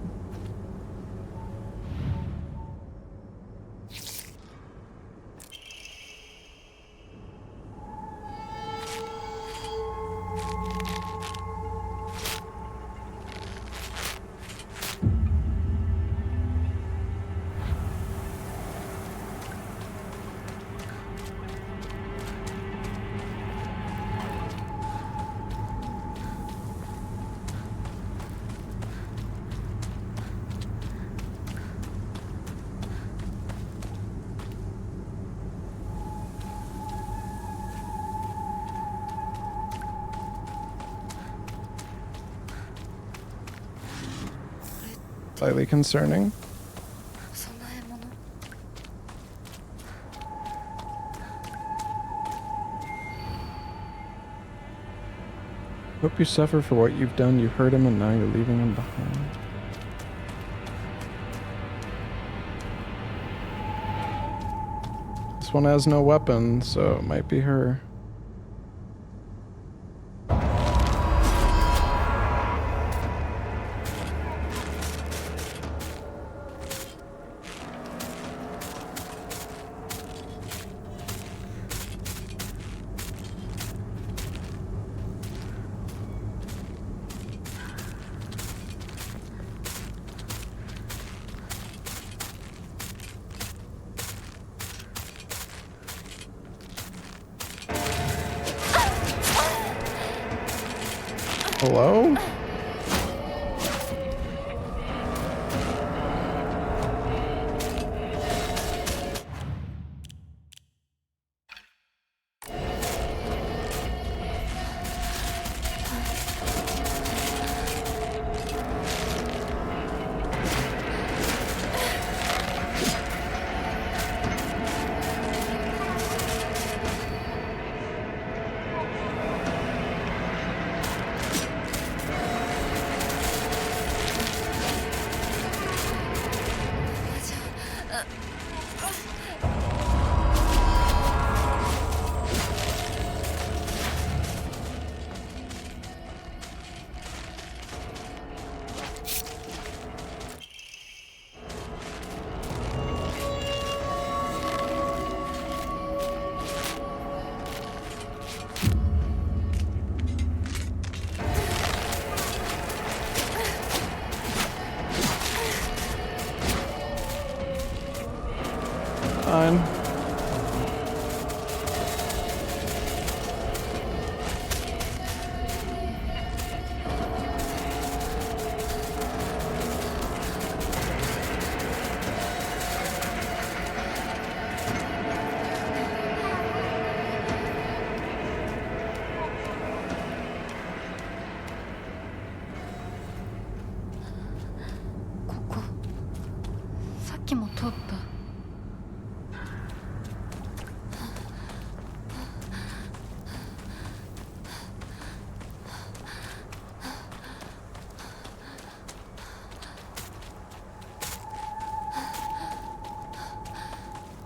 Slightly concerning. Hope you suffer for what you've done. You hurt him and now you're leaving him behind. This one has no weapon, so it might be her. Hello? fine.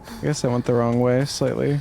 I guess I went the wrong way slightly.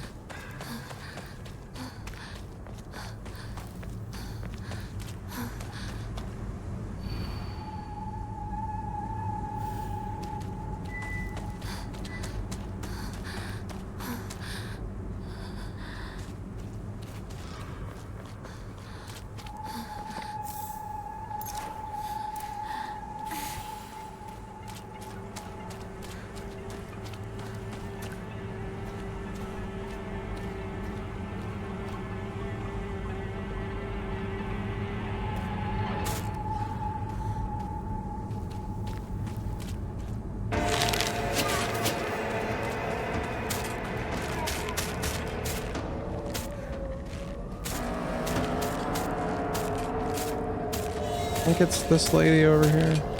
I think it's this lady over here.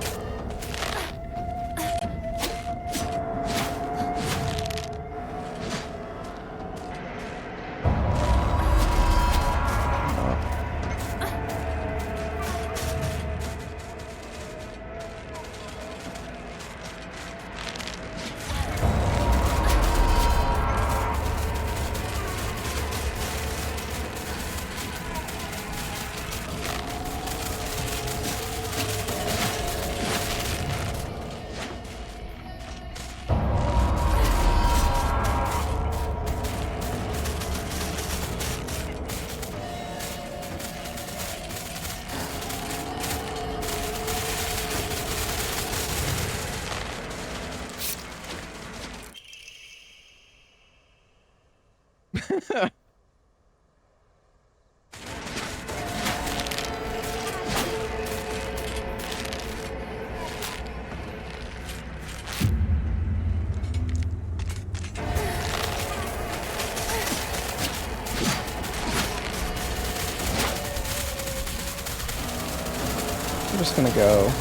I'm just gonna go.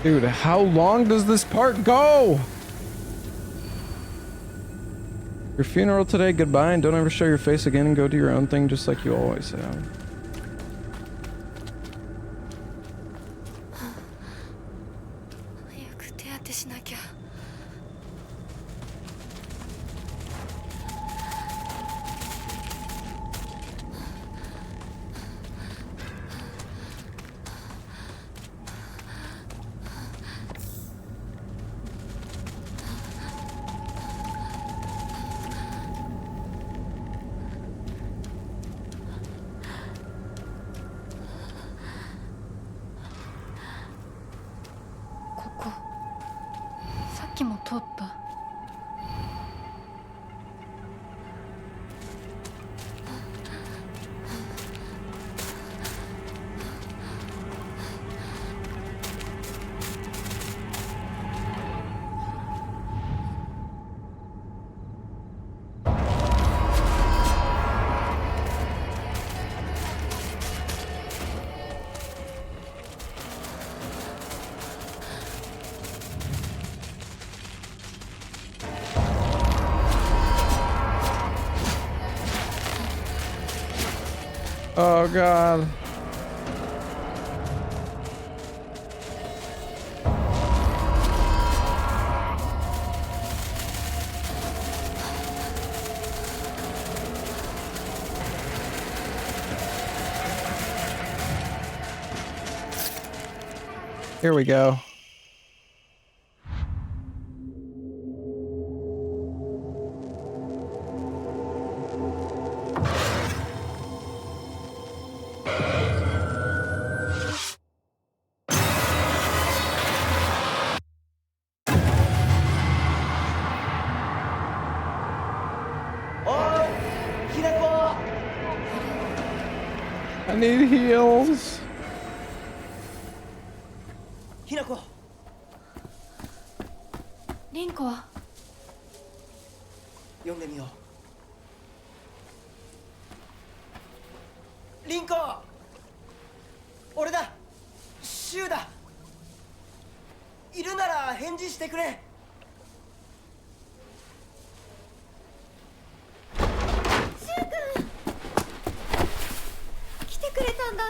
Dude, how long does this part go? Your funeral today, goodbye, and don't ever show your face again and go do your own thing just like you always have. Oh god. Here we go. I need heals. ひなこ、リンコは読んでみよう。リンコ、俺だ、シュウだ。いるなら返事してくれ。来てくれたんだ。あ、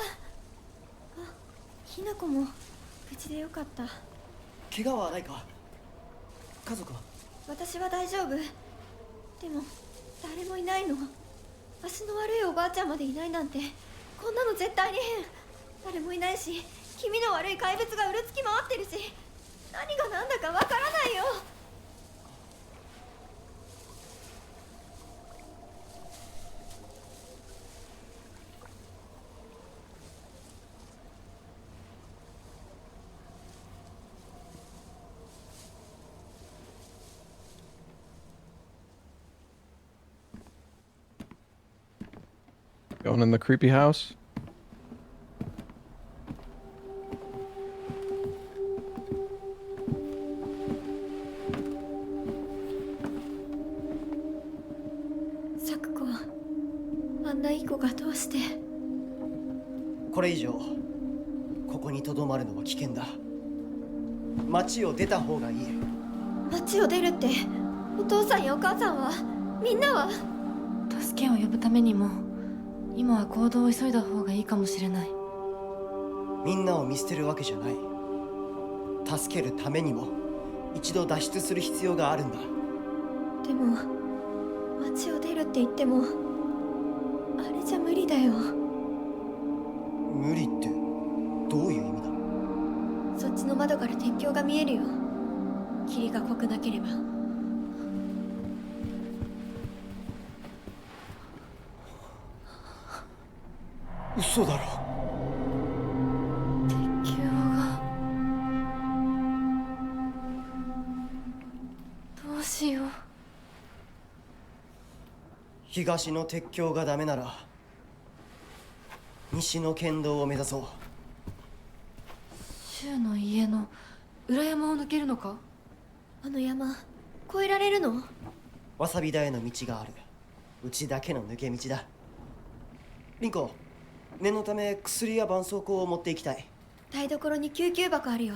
ひなこも無事でよかった。怪我はないか。家族は？私は大丈夫。でも誰もいないの。足の悪いおばあちゃんまでいないなんて、こんなの絶対に変。誰もいないし、気味の悪い怪物がうろつき回ってるし、何が何だかわからないよ。Going in the creepy house.して。これ以上ここにとどまるのは危険だ。町を出た方がいい。町を出るって、お父さんやお母さんは、みんなは？助けを呼ぶためにも今は行動を急いだ方がいいかもしれない。みんなを見捨てるわけじゃない。助けるためにも一度脱出する必要があるんだ。でも町を出るって言ってもあれじゃ無理だよ。無理ってどういう意味だ？そっちの窓から鉄橋が見えるよ。霧が濃くなければ。嘘だろ。鉄橋が。どうしよう。東の鉄橋がダメなら西の県道を目指そう。柊の家の裏山を抜けるのか？あの山越えられるの？わさび田への道がある。うちだけの抜け道だ。リンコ、念のため薬や絆創膏を持っていきたい。台所に救急箱あるよ。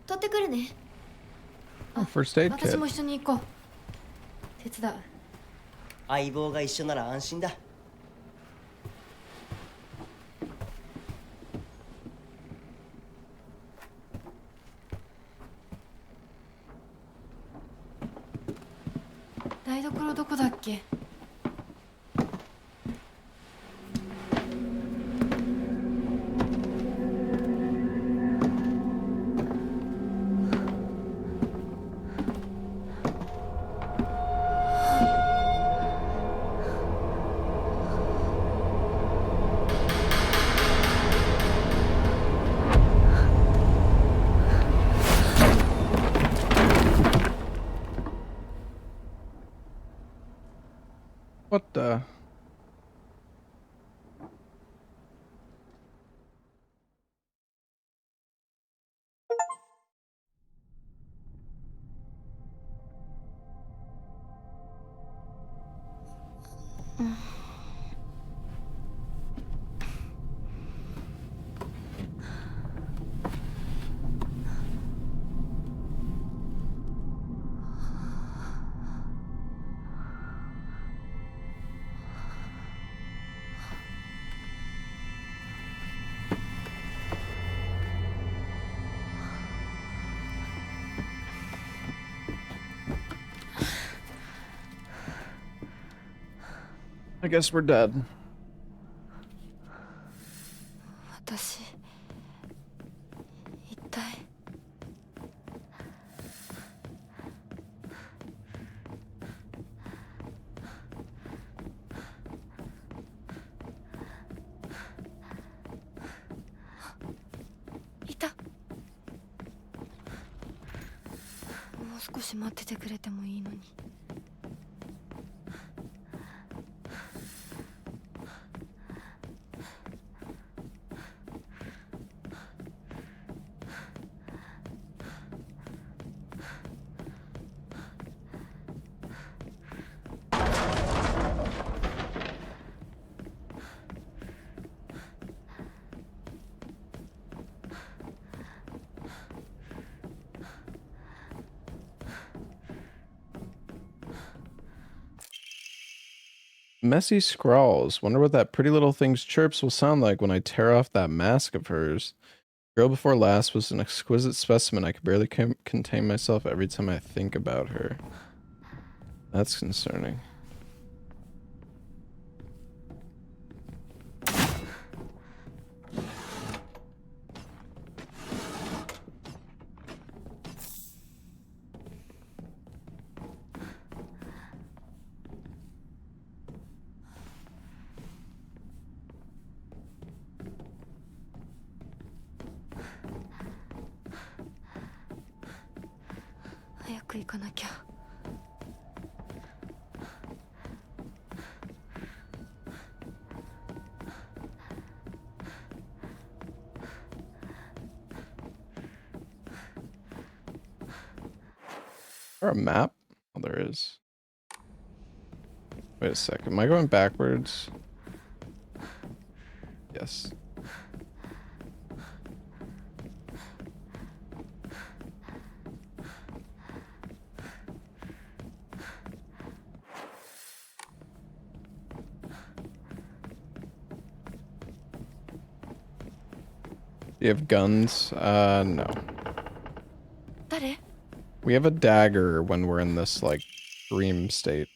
取ってくるね。First aid kit. 私も一緒に行こう。手伝う。相棒が一緒なら安心だ。台所どこだっけ？What the? I guess we're dead. 私一体。いた。もう少し待っててくれてもいいのに。Messy scrawls. Wonder what that pretty little thing's chirps will sound like when I tear off that mask of hers. Girl before last was an exquisite specimen. I could barely contain myself every time I think about her. That's concerning. Or a map? Oh, there is. Wait a sec. Am I going backwards? Yes. Do you have guns? No. We have a dagger when we're in this, like, dream state.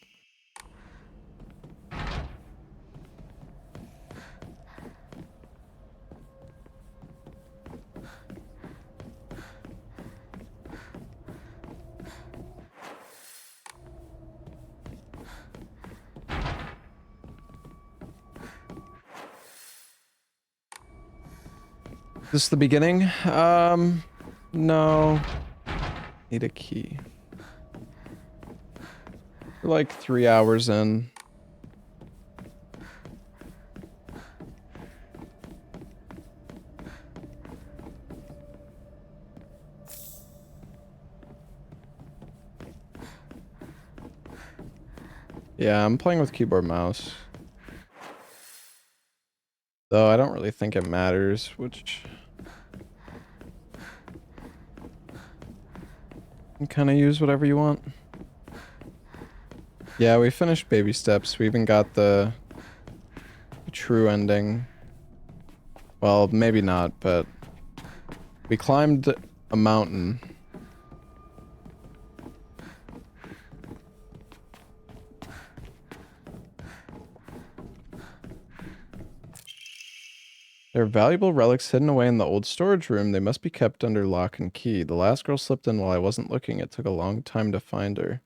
Is this the beginning? No. Need a key. We're like 3 hours in. Yeah, I'm playing with keyboard mouse. Though I don't really think it matters, which... You can kind of use whatever you want. Yeah, we finished baby steps. We even got the true ending. Well, maybe not, but... We climbed a mountain. There are valuable relics hidden away in the old storage room. They must be kept under lock and key. The last girl slipped in while I wasn't looking. It took a long time to find her.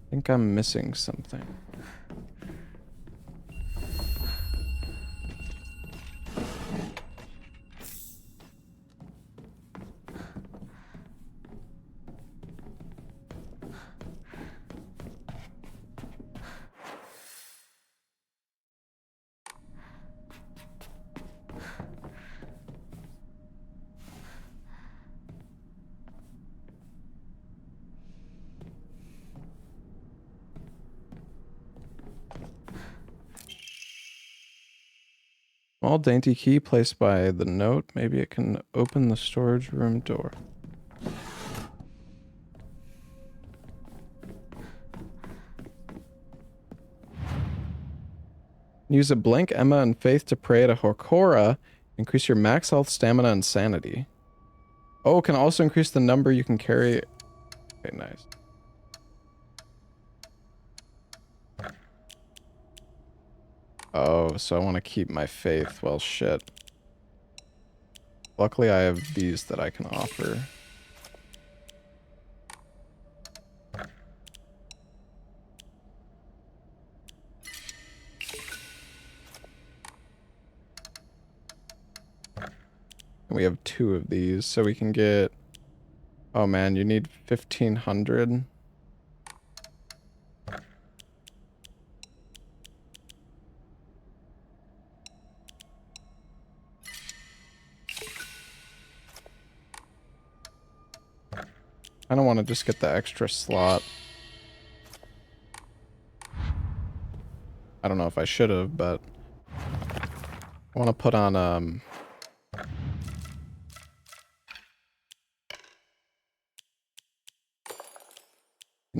I think I'm missing something. Small dainty key placed by the note. Maybe it can open the storage room door. Use a blank Emma and Faith to pray at a Horcora. Increase your max health, stamina, and sanity. Oh, can also increase the number you can carry. Okay, nice. Oh, so I want to keep my faith. Well, shit. Luckily, I have these that I can offer. And we have 2 of these, so we can get... Oh man, you need 1,500. I don't want to just get the extra slot. I I don't know if I should have, but I want to put on and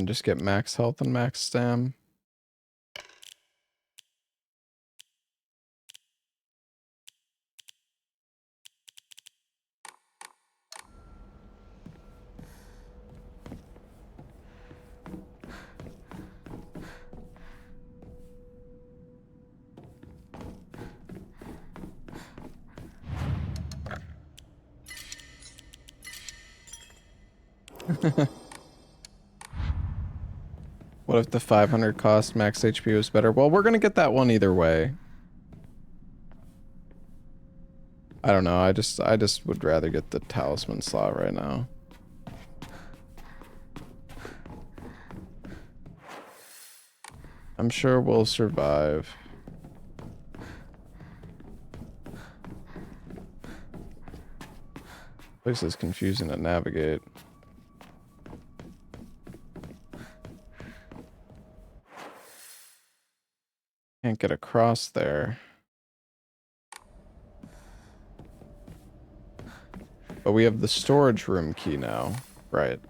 just get max health and max stam. What if the 500 cost max HP was better? Well, we're gonna get that one either way. I don't know. I just would rather get the talisman slot right now. I'm sure we'll survive. Place is confusing to navigate. Can't get across there. But we have the storage room key now, right?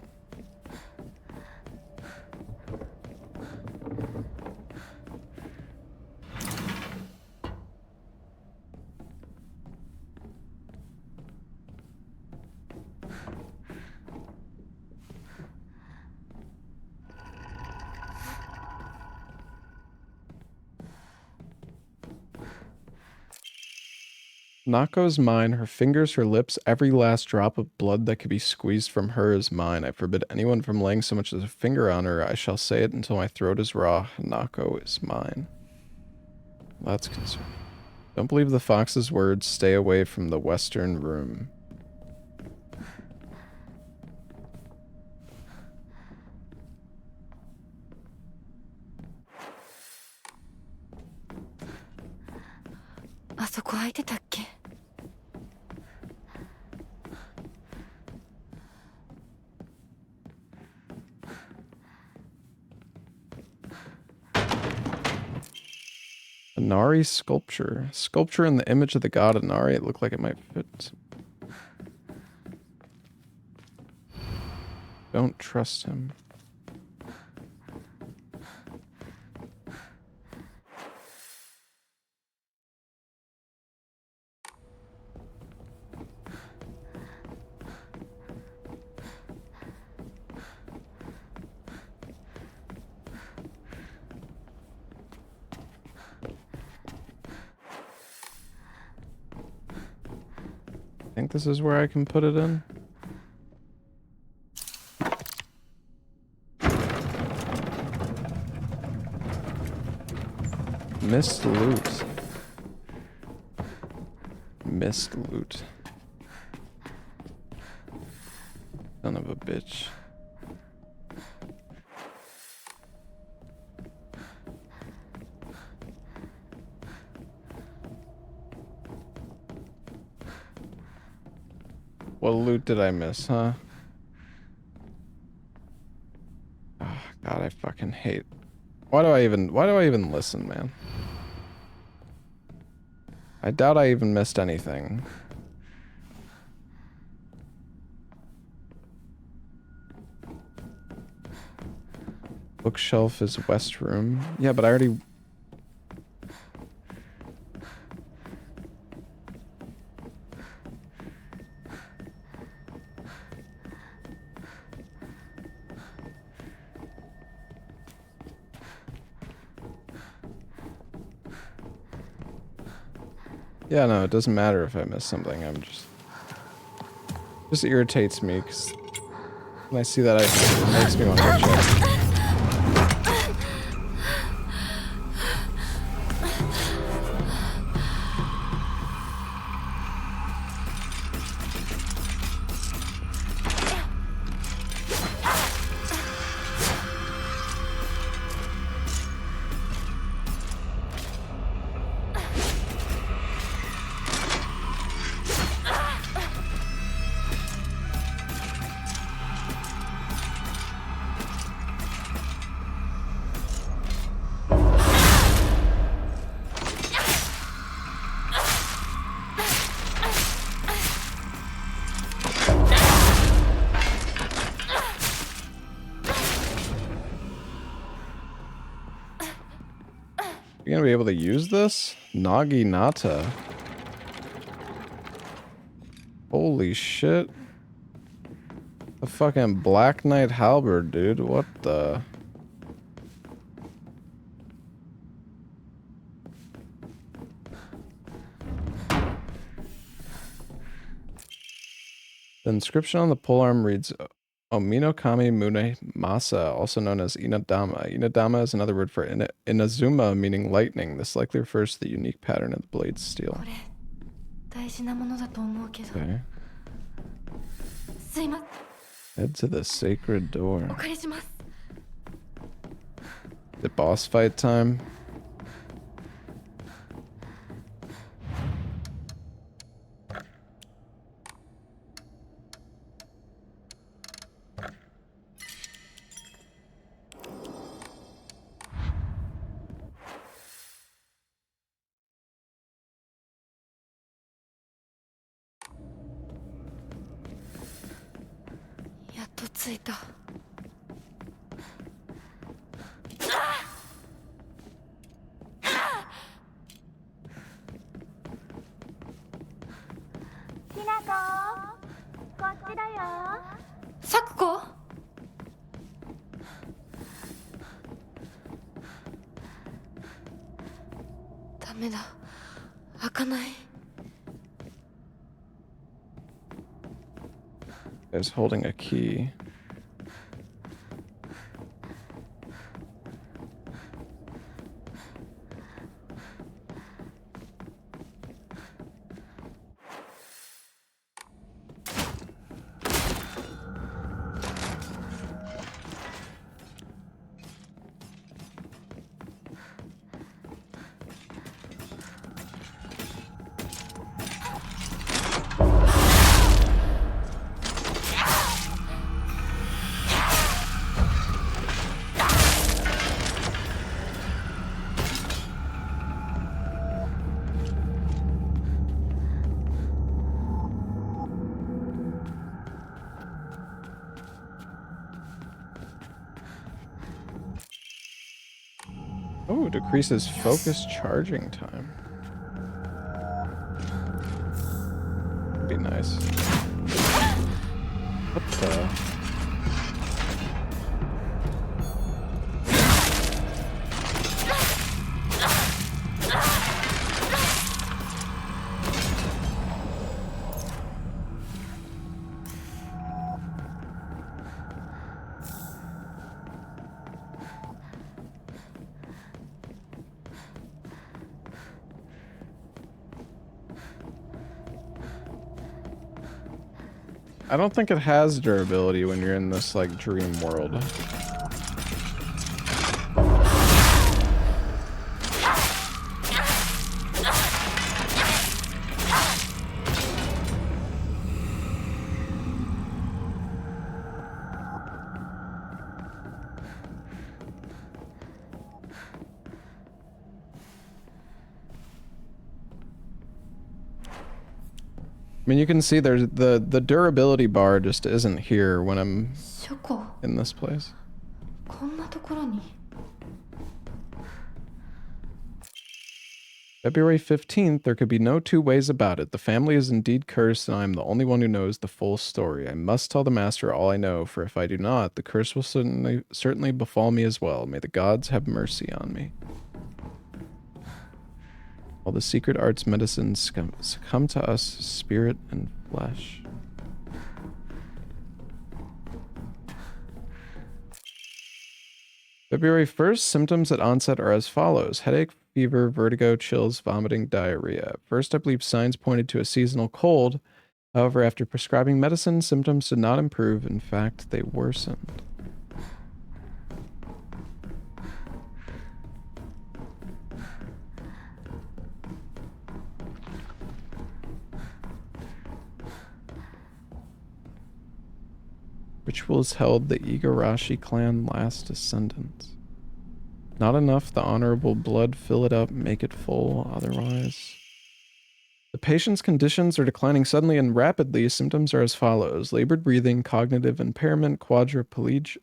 Nako's mine, her fingers, her lips, every last drop of blood that could be squeezed from her is mine. I forbid anyone from laying so much as a finger on her. I shall say it until my throat is raw. Nako is mine. That's concerning. Don't believe the fox's words. Stay away from the western room. Inari sculpture. Sculpture in the image of the god Inari. It looked like it might fit. Don't trust him. I think this is where I can put it in. Missed loot. Missed loot. Son of a bitch. What loot did I miss, huh? Oh, God, I fucking hate. Why do I even listen, man? I doubt I even missed anything. Bookshelf is west room. Yeah, but I already... Yeah, no, it doesn't matter if I miss something. I'm just irritates me because when I see that, it makes me want to check. You gonna be able to use this? Naginata. Holy shit. The fucking Black Knight halberd, dude. What the? The inscription on the polearm reads Omino Kami Mune Masa, also known as Inadama. Inadama is another word for Inazuma, meaning lightning. This likely refers to the unique pattern of the blade's steel. これ大事なものだと思うけど。 Okay. すいま Head to the sacred door. お借りします。 Is it boss fight time? Is holding a key. Oh, decreases focus charging time. Be nice. What the? I don't think it has durability when you're in this, like, dream world. I mean, you can see there's the durability bar just isn't here when I'm in this place. February 15th, there could be no two ways about it. The family is indeed cursed, and I am the only one who knows the full story. I must tell the master all I know, for if I do not, the curse will certainly befall me as well. May the gods have mercy on me. All the secret arts medicines succumb to us, spirit and flesh. February 1st, symptoms at onset are as follows. Headache, fever, vertigo, chills, vomiting, diarrhea. First, I believe signs pointed to a seasonal cold. However, after prescribing medicine, symptoms did not improve. In fact, they worsened. Rituals held the Igarashi clan last descendants. Not enough, the honorable blood fill it up, make it full, otherwise. The patient's conditions are declining suddenly and rapidly. Symptoms are as follows. Labored breathing, cognitive impairment, quadriplegia,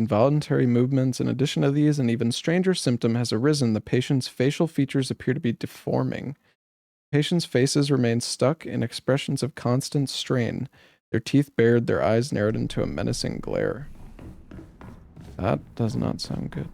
Involuntary movements. In addition to these, an even stranger symptom has arisen. The patient's facial features appear to be deforming. Patients' faces remain stuck in expressions of constant strain. Their teeth bared, their eyes narrowed into a menacing glare. That does not sound good.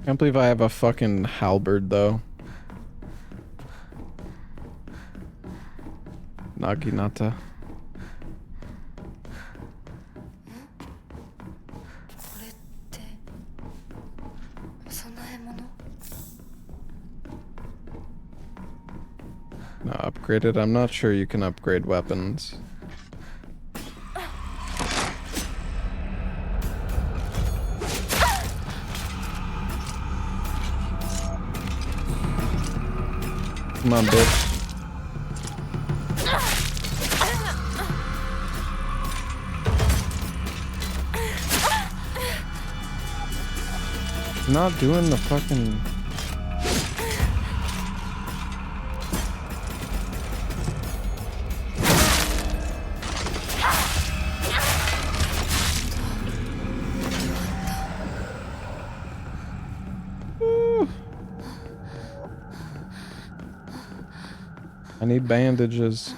Can't believe I have a fucking halberd though. Naginata. No, upgraded. I'm not sure you can upgrade weapons. Come on, bitch. Not doing the fucking... I need bandages.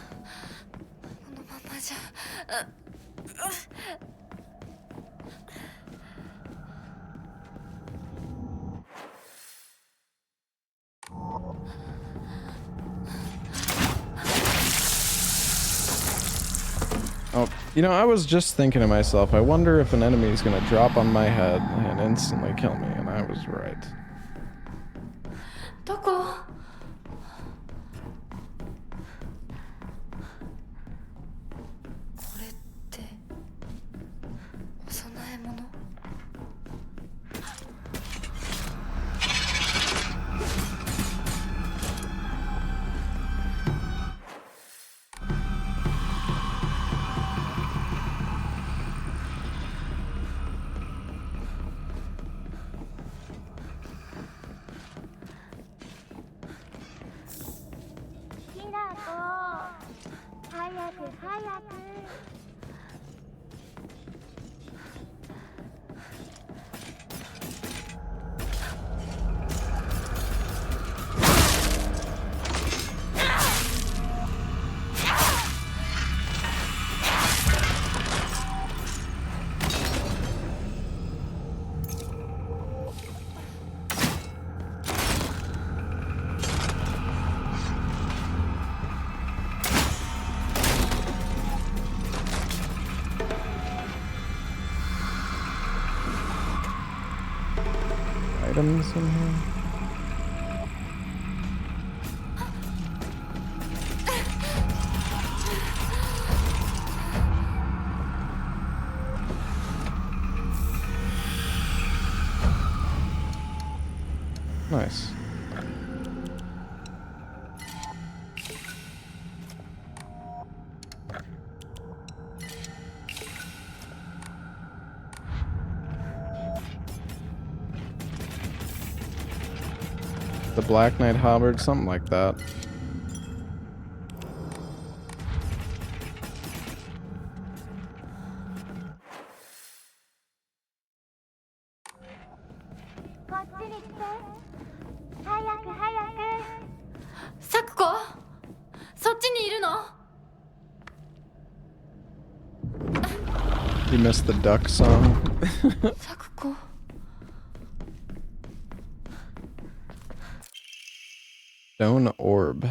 Oh, you know, I was just thinking to myself, I wonder if an enemy is gonna drop on my head and instantly kill me, and I was right. Items in here. Nice. The Black Knight halberd, something like that. You missed the duck song. Stone orb.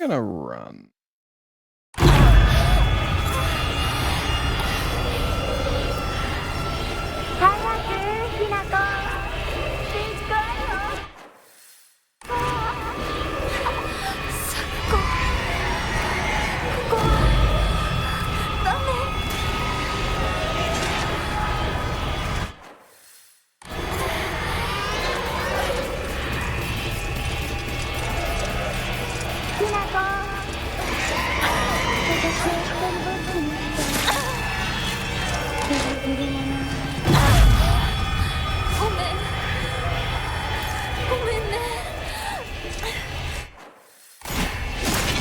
gonna run.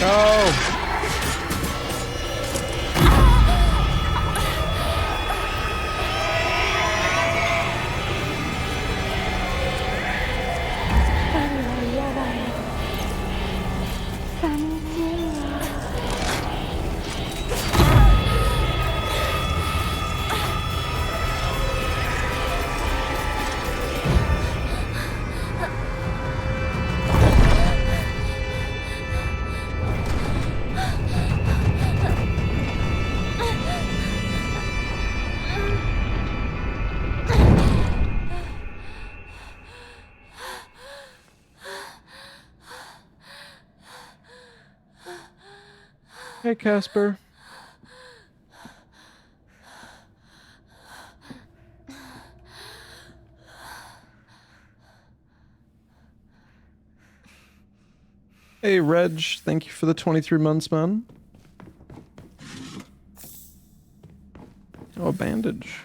No! Hey, Casper. Hey, Reg. Thank you for the 23 months, man. Oh, a bandage.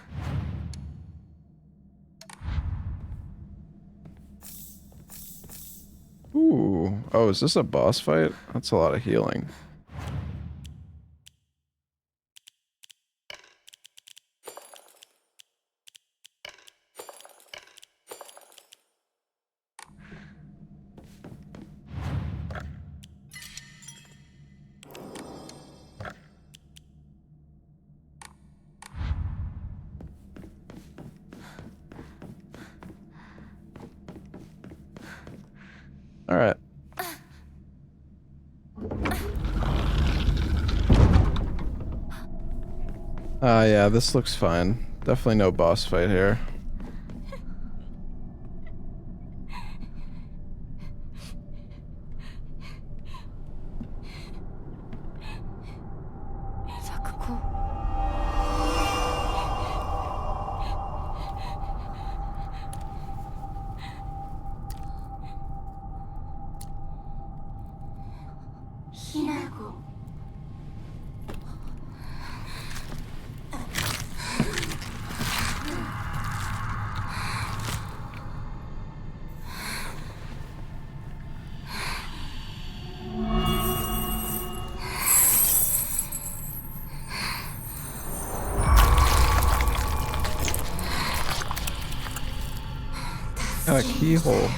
Ooh. Oh, is this a boss fight? That's a lot of healing. All right. Yeah, this looks fine. Definitely no boss fight here. A keyhole.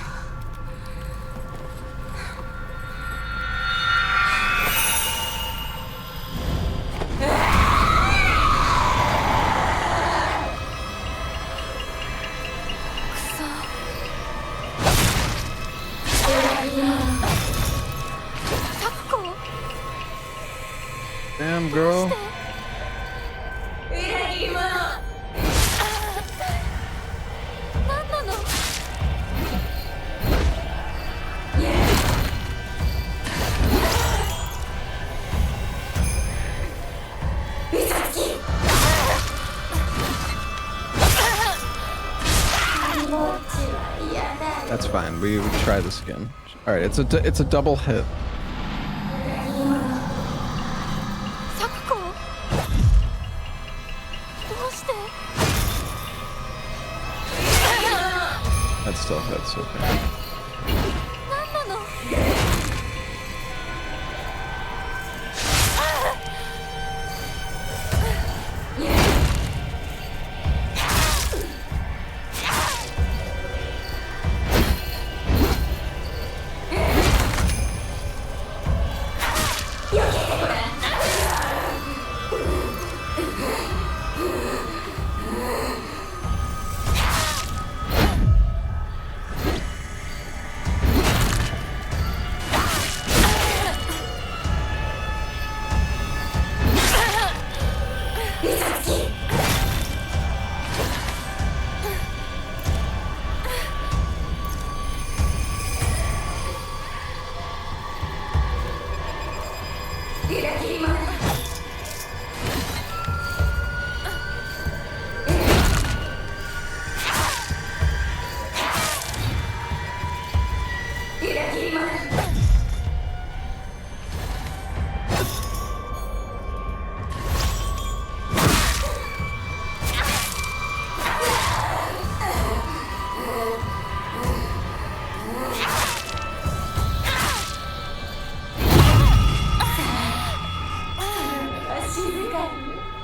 Damn, girl. That's fine. We try this again. All right, it's a double hit. That still hits. Okay.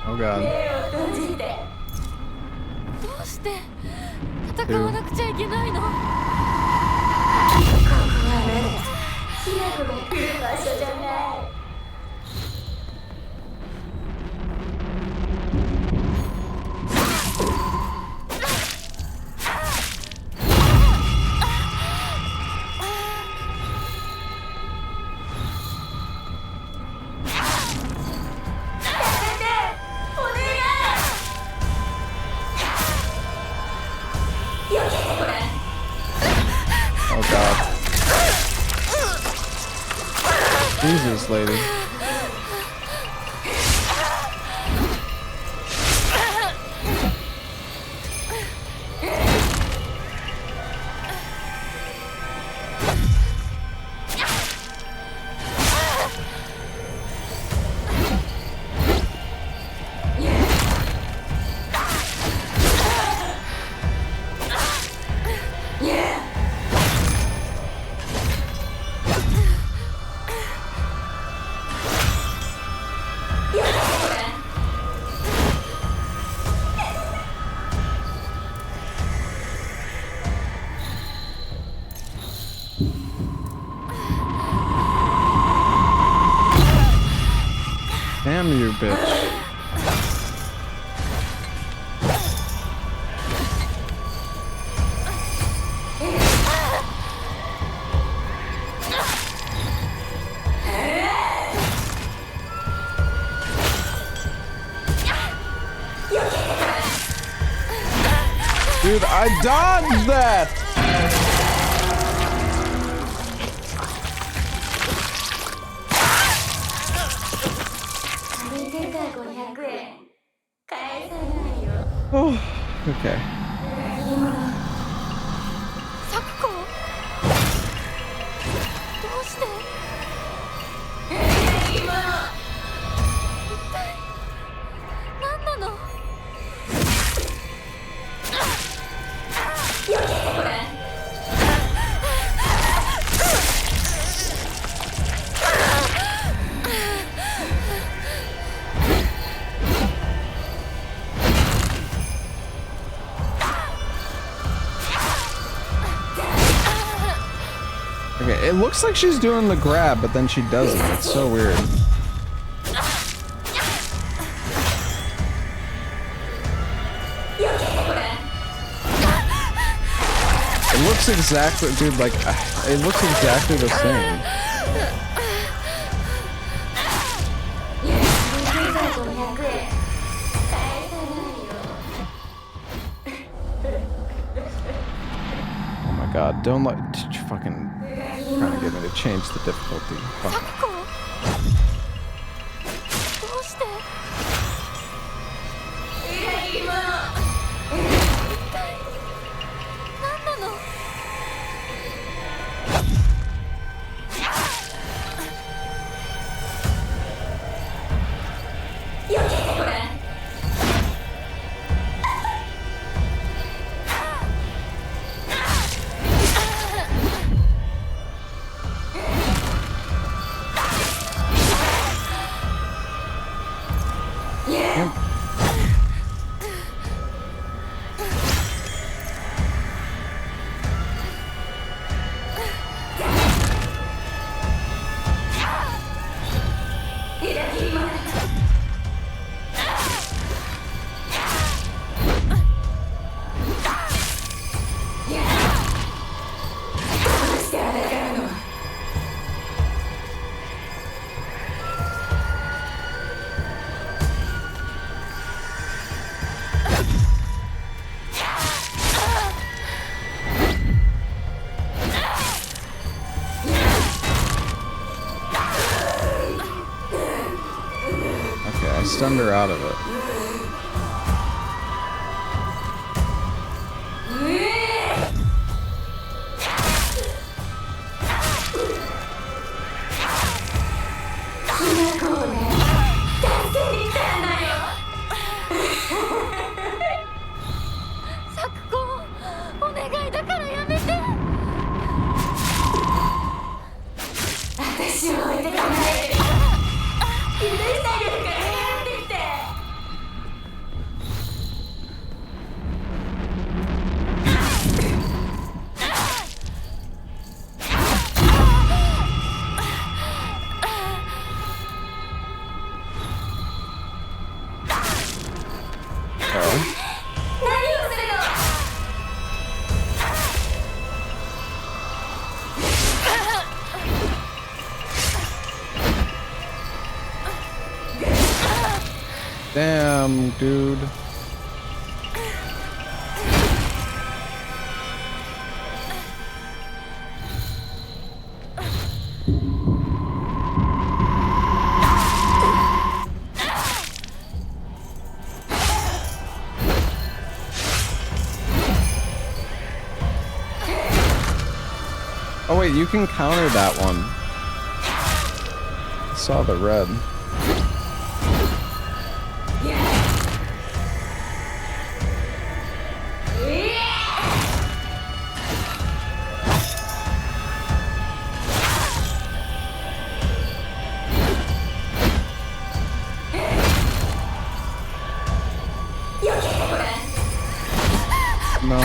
Oh god. どうして戦わなくちゃいけないの？Oh god. Jesus, lady. Damn you, bitch. Dude, I dodged that! Oh, okay. サクコ？どうして？一体何なの？Okay, it looks like she's doing the grab, but then she doesn't. It's so weird. It looks exactly, dude, like, it looks exactly the same. Oh my god, don't let, fucking trying to get me to change the difficulty. Fuck. どうして？何なの？Okay, I stunned her out of it. hell? Damn, dude. Oh wait, you can counter that one. I saw the red. No.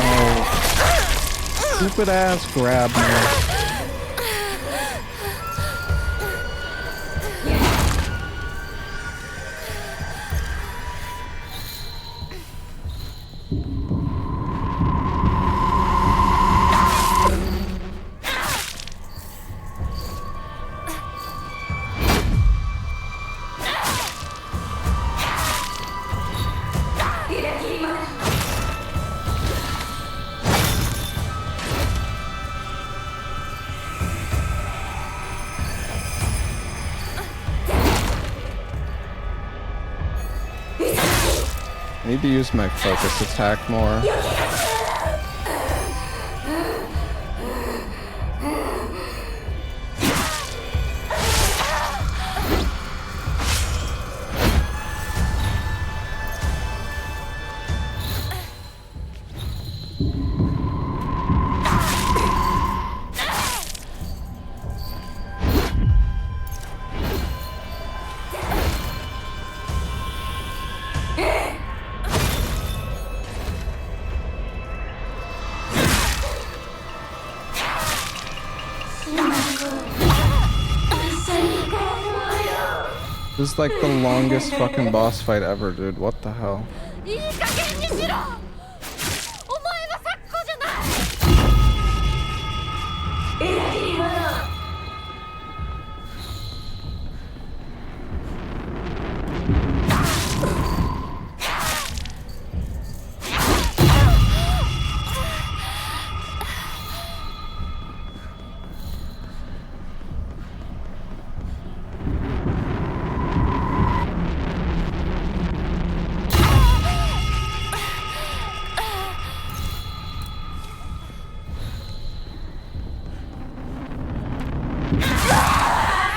Stupid ass grab me. I need to use my focus attack more. This is like the longest fucking boss fight ever, dude. What the hell?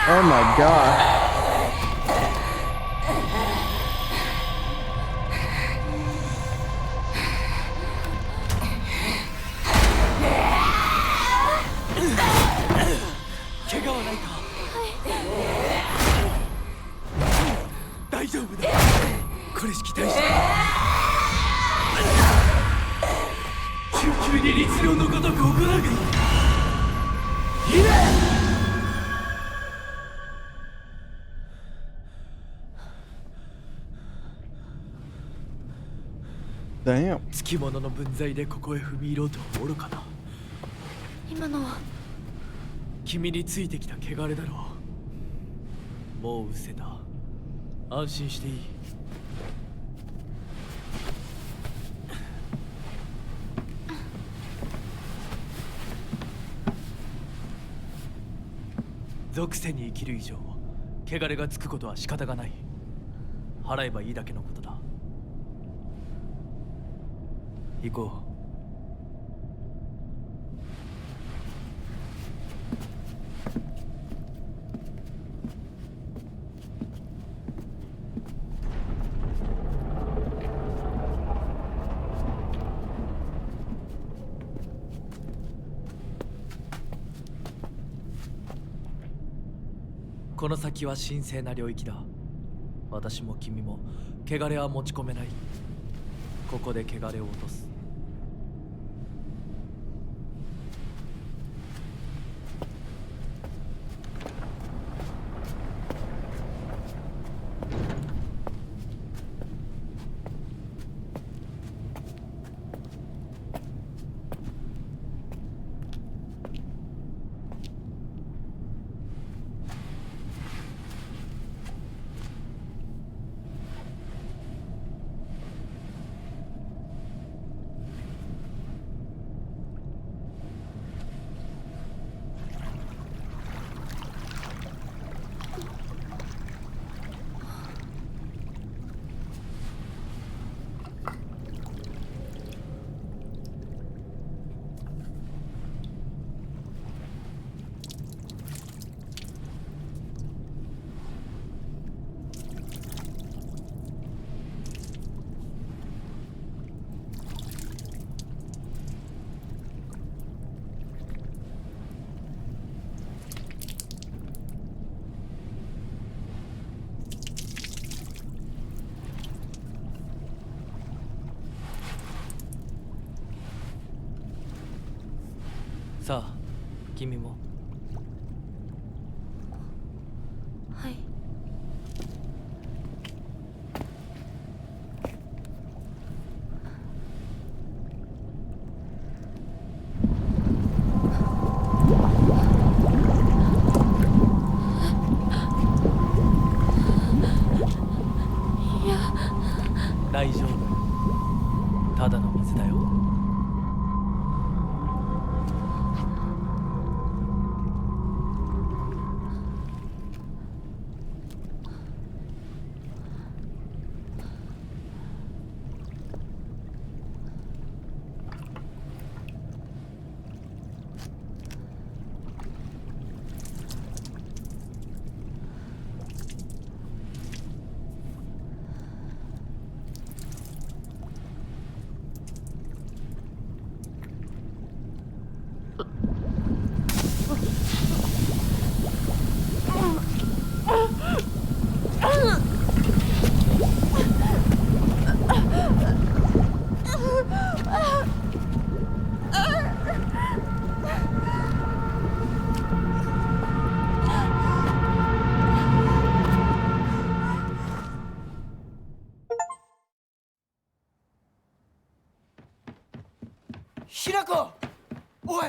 Oh my god. Damn. つきものの分際でここへ踏み入ろうとは愚かな。今のは君についてきた汚れだろう。もう失せた。安心していい。属性に生きる以上、汚れがつくことは仕方がない。払えばいいだけのことだ。行こう。この先は神聖な領域だ。私も君も汚れは持ち込めない。ここで汚れを落とす。さあ君も。はい。大丈夫。ただの水だよ。ひなこ、おい、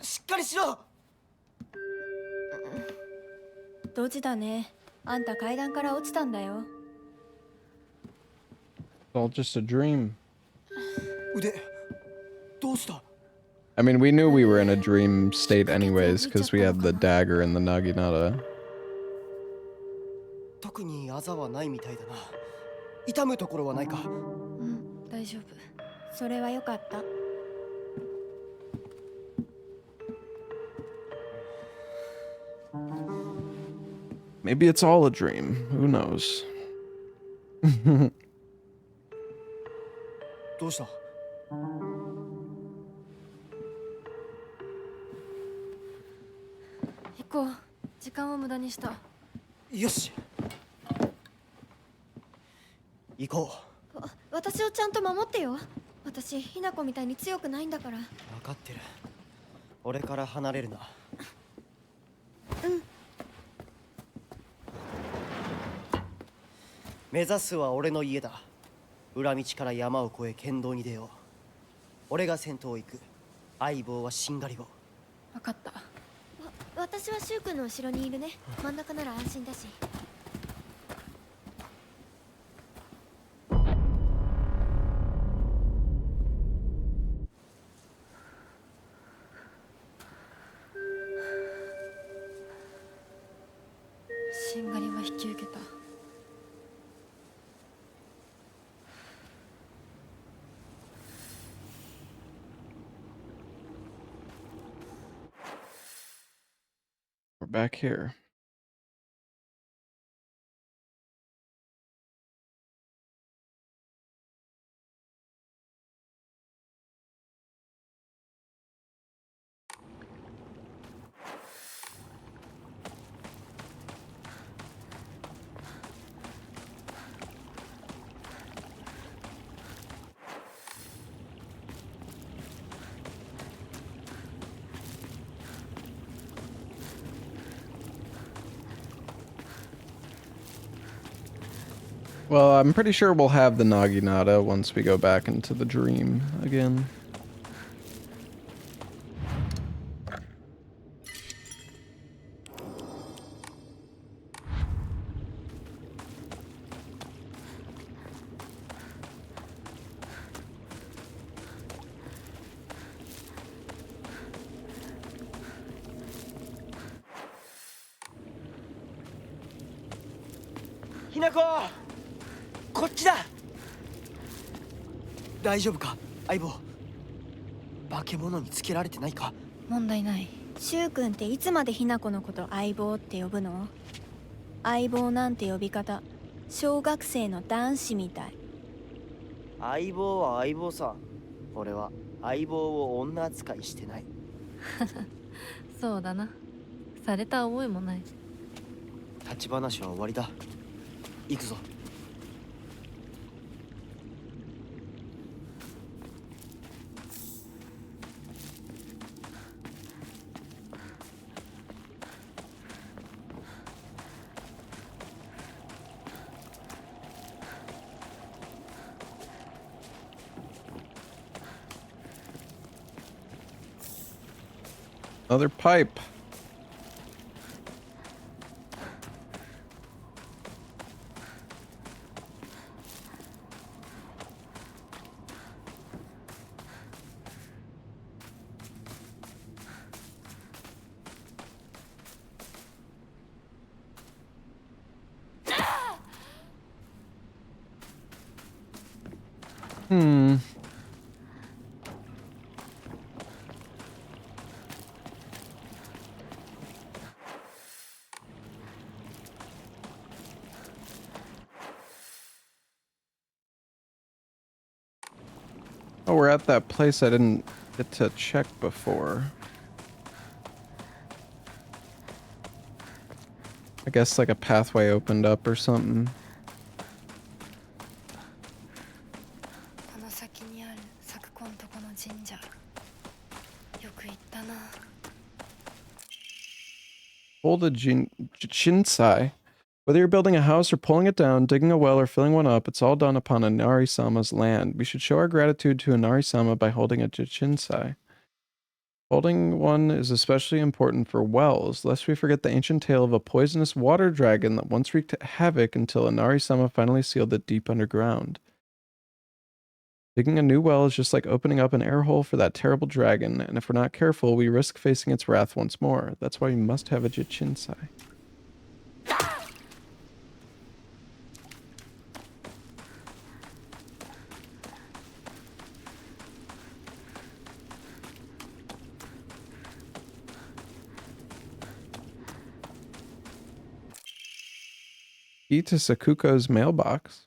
しっかりしろ。ドジだね。あんた階段から落ちたんだよ。 It's all just a dream. 腕、どうした？ I mean, we knew we were in a dream state anyways, because we had the dagger and the naginata. 特にあざはないみたいだな。痛むところはないか？うん、大丈夫。それはよかった。 Maybe it's all a dream. Who knows? どうした？行こう。時間を無駄にした。よし、行こう。私をちゃんと守ってよ。私ひなこみたいに強くないんだから。分かってる。俺から離れるな。うん。目指すは俺の家だ。裏道から山を越え県道に出よう。俺が先頭を行く。相棒はしんがりを。分かった。私はシュウ君の後ろにいるね。真ん中なら安心だし。しんがりは引き受けた。We're back here. Well, I'm pretty sure we'll have the naginata once we go back into the dream again. Hinako! こっちだ。大丈夫か、相棒。化け物につけられてないか？問題ない。シュウ君っていつまでひなこのこと相棒って呼ぶの？相棒なんて呼び方、小学生の男子みたい。相棒は相棒さ。俺は相棒を女扱いしてない。そうだな。された覚えもない。立ち話は終わりだ。行くぞ。Another pipe. Hmm. Oh, we're at that place I didn't get to check before. I guess like a pathway opened up or something. この先にある昨今とこの神社。よく行ったな。Pull the Jinsai. Whether you're building a house or pulling it down, digging a well or filling one up, it's all done upon Inari-sama's land. We should show our gratitude to Inari-sama by holding a Jinsai. Holding one is especially important for wells, lest we forget the ancient tale of a poisonous water dragon that once wreaked havoc until Inari-sama finally sealed it deep underground. Digging a new well is just like opening up an air hole for that terrible dragon, and if we're not careful, we risk facing its wrath once more. That's why we must have a Jinsai. Key to Sakuko's mailbox.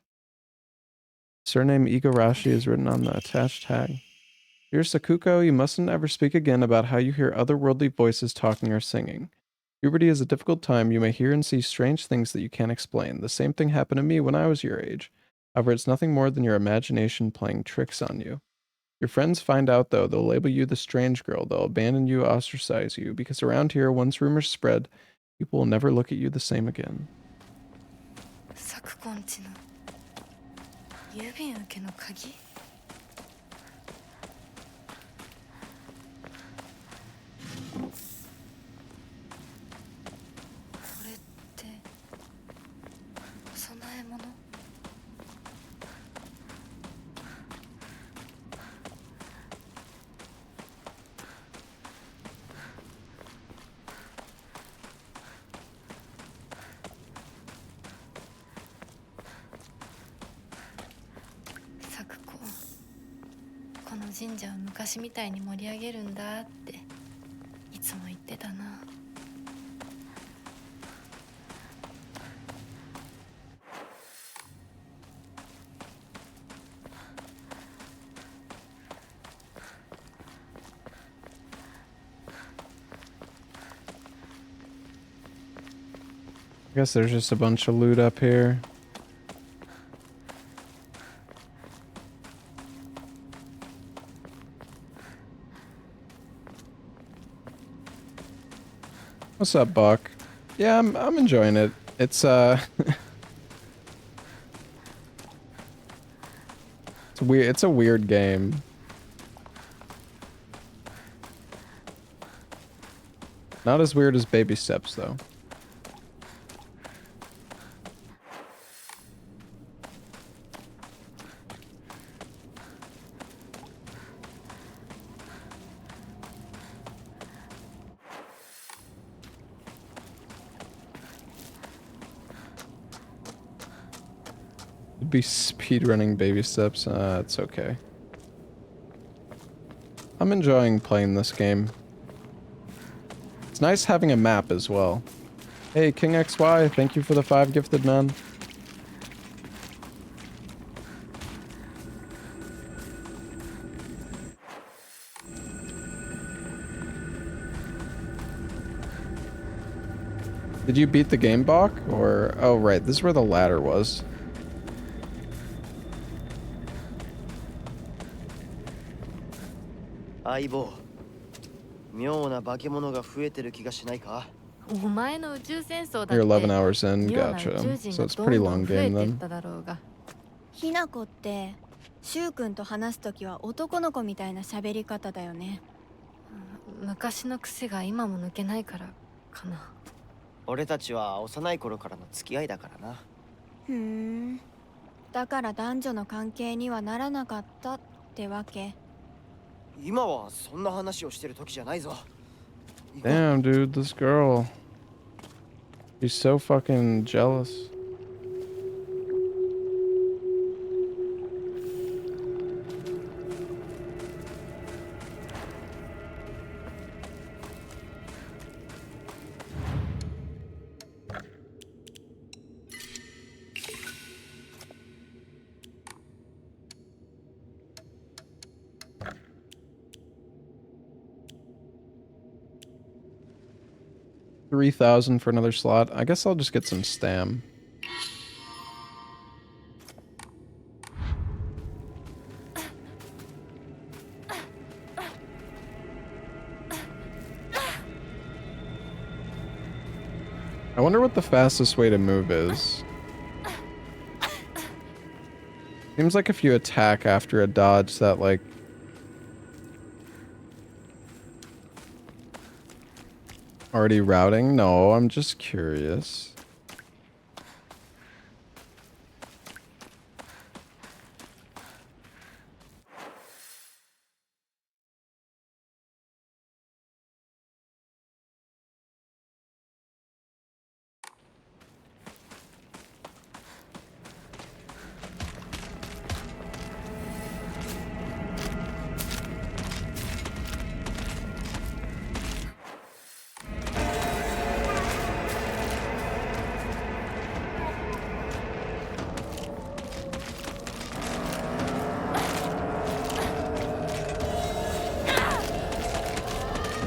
Surname Igarashi is written on the attached tag. Dear Sakuko, you mustn't ever speak again about how you hear otherworldly voices talking or singing. Puberty is a difficult time. You may hear and see strange things that you can't explain. The same thing happened to me when I was your age. However, it's nothing more than your imagination playing tricks on you. Your friends find out, though, they'll label you the strange girl. They'll abandon you, ostracize you, because around here, once rumors spread, people will never look at you the same again. 昨今地の郵便受けの鍵。これって供え物？この神社を昔みたいに盛り上げるんだっていつも言ってたな。I guess there's just a bunch of loot up here. What's up, Buck? Yeah, I'm enjoying it. It's it's weird. It's a weird game. Not as weird as Baby Steps, though. Be speedrunning Baby Steps. It's okay. I'm enjoying playing this game. It's nice having a map as well. Hey, King XY, thank you for the 5 gifted, man. Did you beat the game, Bach? Or, oh right, this is where the ladder was. Aibo, 妙な化け物が増えてる気がしないか? お前の宇宙戦争だって You're 11 hours in, 妙な宇 gotcha. 宙人 So が it's a ど pretty んどん long 増え game てっ then. ただろうが。ひなこってシュウ君と話すときは男の子みたいな喋り方だよね。昔の癖が今も抜けないからかな。俺たちは幼い頃からの付き合いだからな。ふん。だから男女の関係にはならなかったってわけ。今はそんな話をしてる時じゃないぞ。 Damn, dude, this girl. She's so fucking jealous. $3,000 for another slot. I guess I'll just get some stam. I wonder what the fastest way to move is. Seems like if you attack after a dodge that like already routing? No, I'm just curious.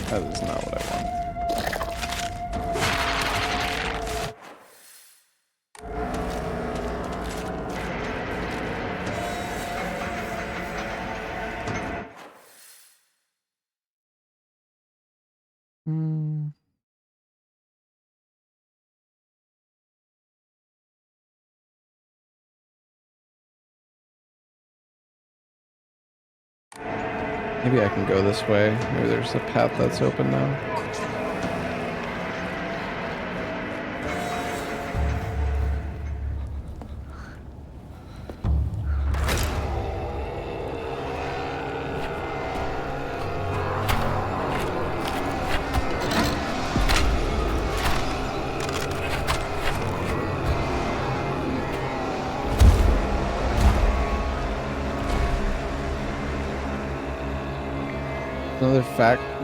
That is not what I want. Maybe I can go this way. Maybe there's a path that's open now.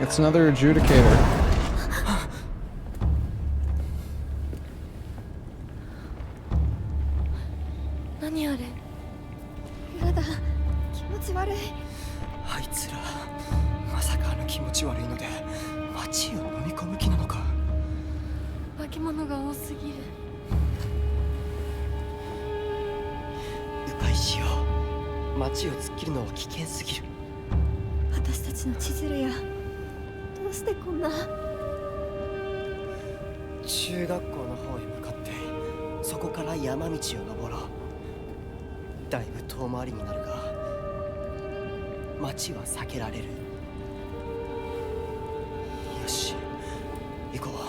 It's another adjudicator. 何あれ。やだ、気持ち悪い。あいつらまさかあの気持ち悪いので街を飲み込む気なのか。化け物が多すぎる。迂回しよう。街を突っ切るのは危険すぎる。私たちの千鶴や、どうしてこんな。中学校の方へ向かってそこから山道を登ろう。だいぶ遠回りになるが街は避けられる。よし、行こう。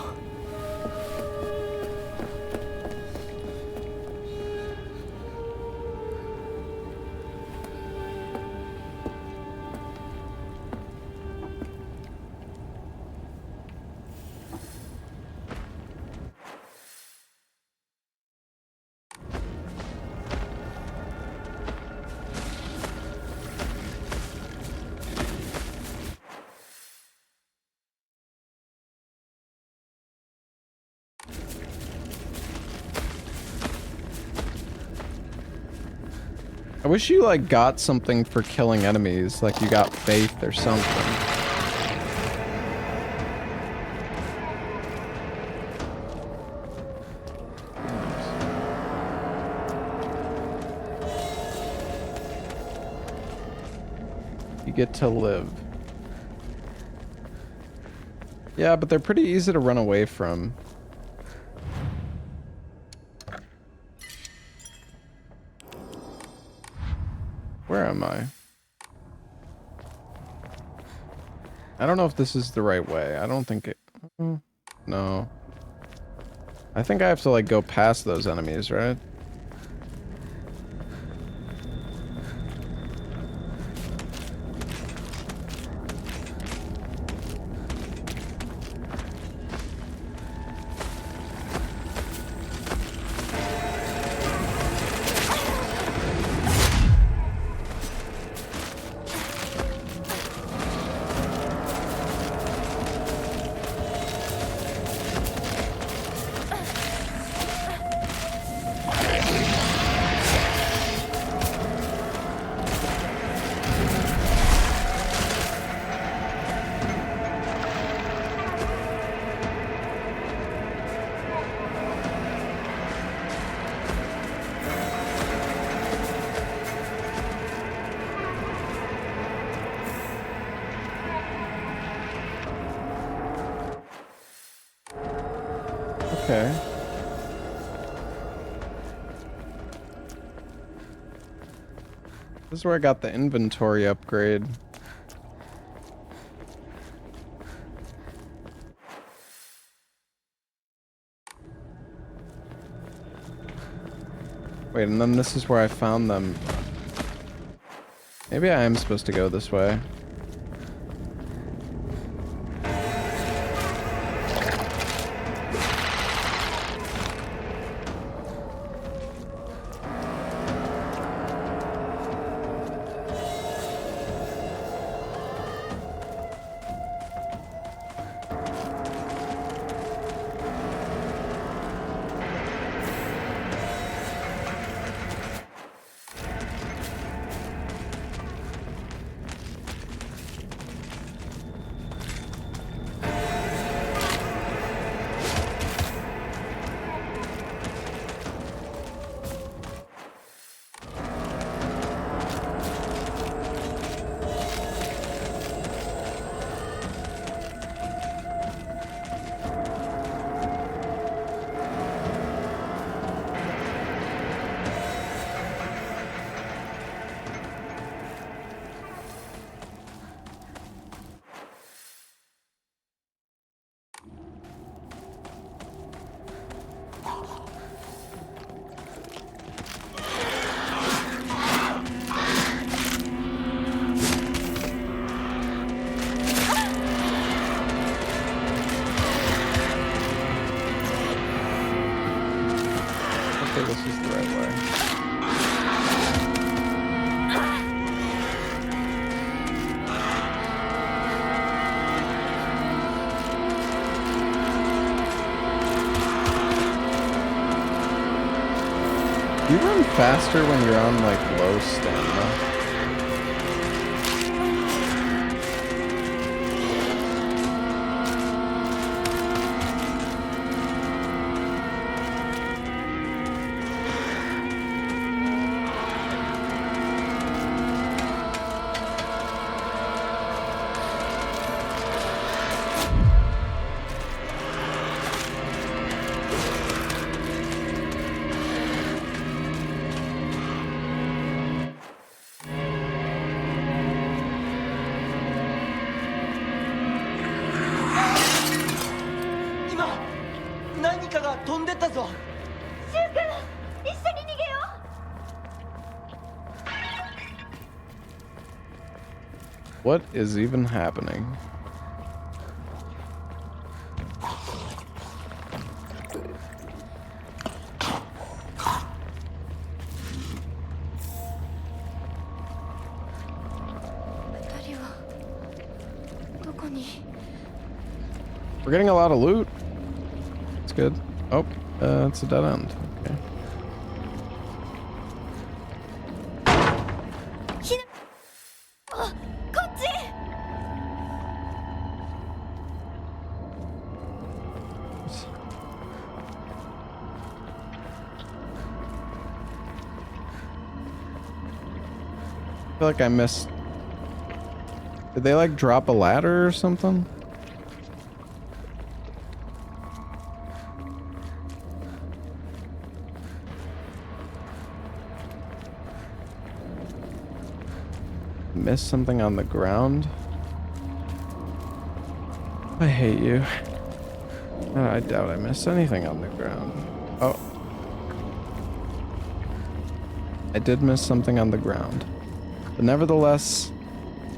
I wish you like got something for killing enemies, like you got faith or something. You get to live. Yeah, but they're pretty easy to run away from. Where am I? I don't know if this is the right way. I don't think it... No. I think I have to, like, go past those enemies, right? Okay. This is where I got the inventory upgrade. Wait, and then this is where I found them. Maybe I am supposed to go this way. Okay, this is the right way. You run faster when you're on, like, low stamina. What is even happening? We're getting a lot of loot. It's good. Oh, it's a dead end. Okay. I feel like I missed. Did they like drop a ladder or something? Missed something on the ground? I hate you. I doubt I missed anything on the ground. Oh. I did miss something on the ground. But nevertheless,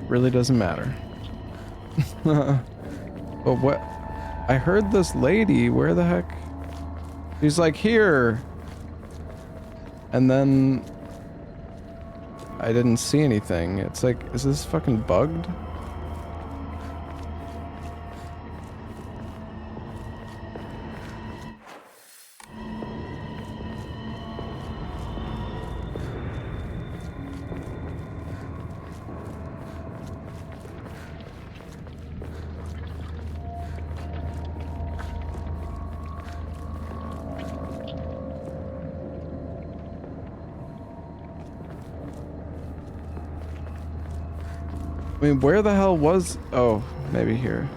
really doesn't matter. But what? I heard this lady. Where the heck? She's like, here. And then I didn't see anything. It's like, is this fucking bugged? I mean, where the hell was... Oh, maybe here.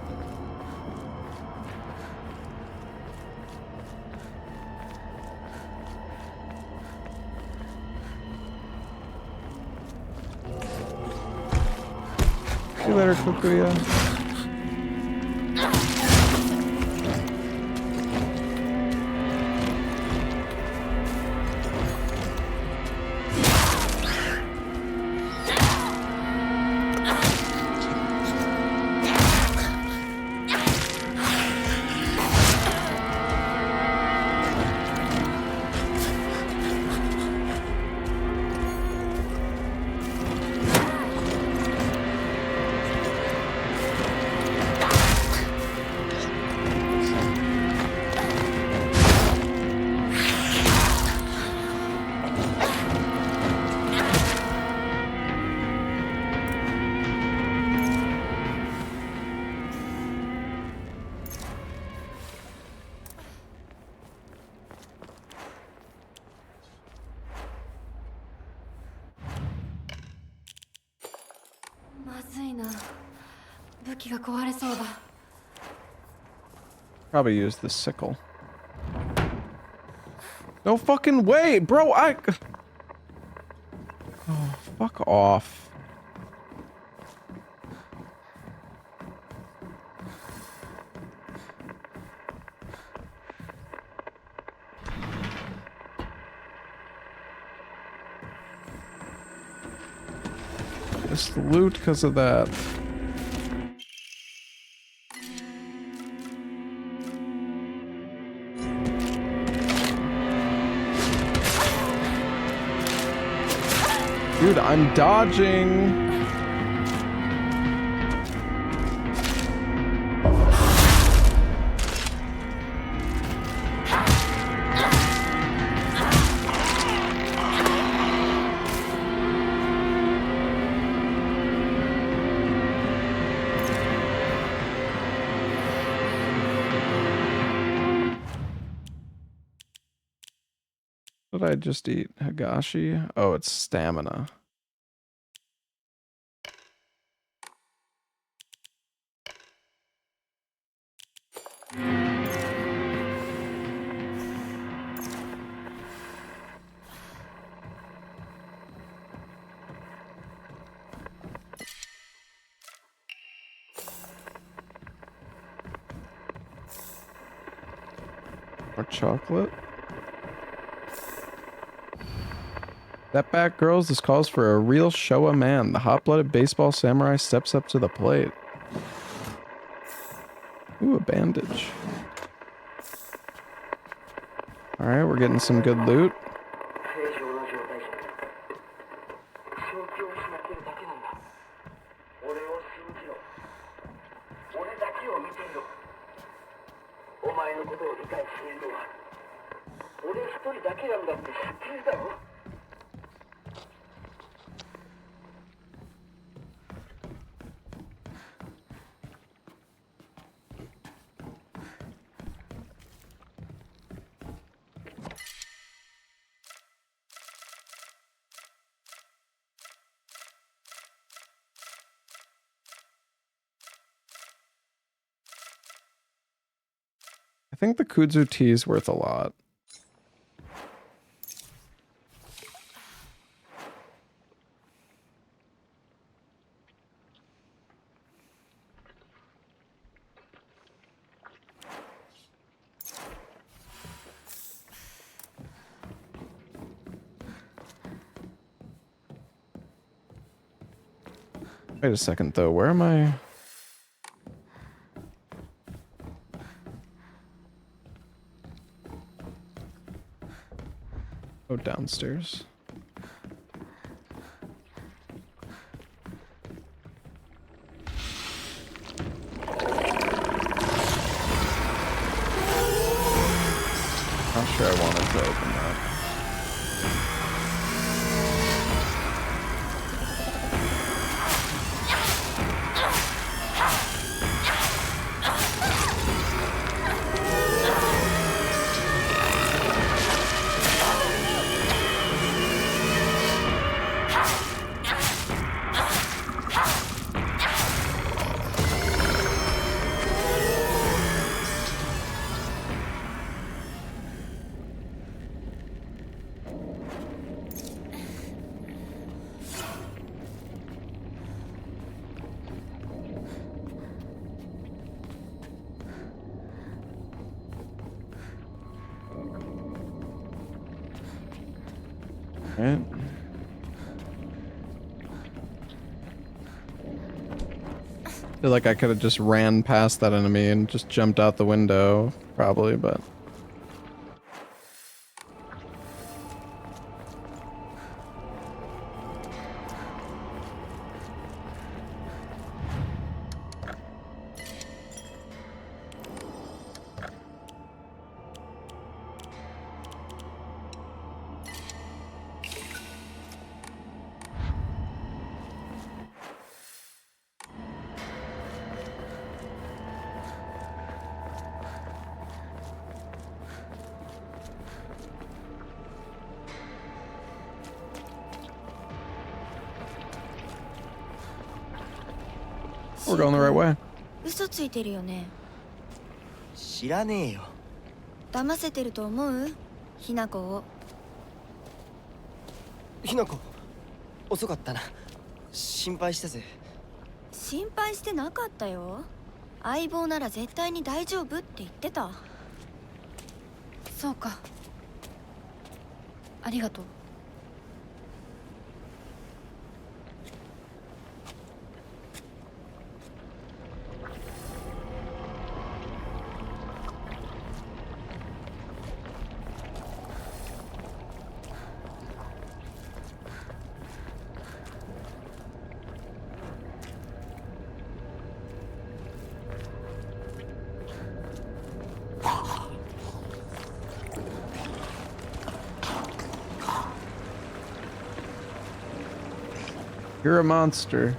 See you later, Kukuya. Probably use the sickle. No fucking way, bro. Oh, fuck off. Just loot because of that. Dude, I'm dodging. What did I just eat? Hagashi? Oh, it's stamina. More chocolate. Step back, girls. This calls for a real Showa man. The hot-blooded baseball samurai steps up to the plate. Ooh, a bandage. Alright, we're getting some good loot. I think the kudzu tea is worth a lot. Wait a second, though. Where am I? Oh, downstairs. Not sure I wanted to open that. Right. Feel like I could have just ran past that enemy and just jumped out the window, probably, but... We're going the right way. 嘘ついてるよね。知らねえよ。騙せてると思う？ひなこを。ひなこ、遅かったな。心配したぜ。心配してなかったよ。相棒なら絶対に大丈夫って言ってた。そうか。ありがとう。You're a monster.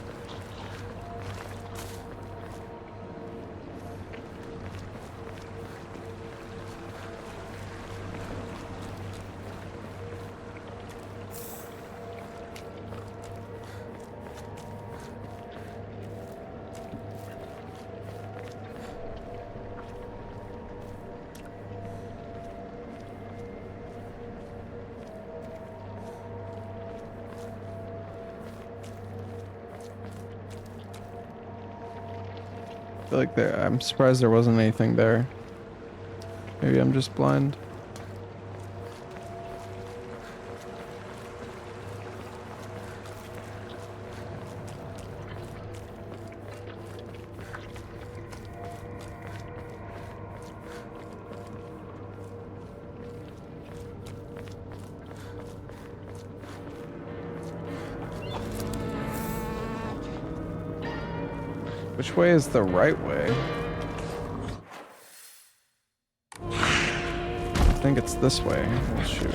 I feel like I'm surprised there wasn't anything there. Maybe I'm just blind. Which way is the right way? I think it's this way. Oh, shoot.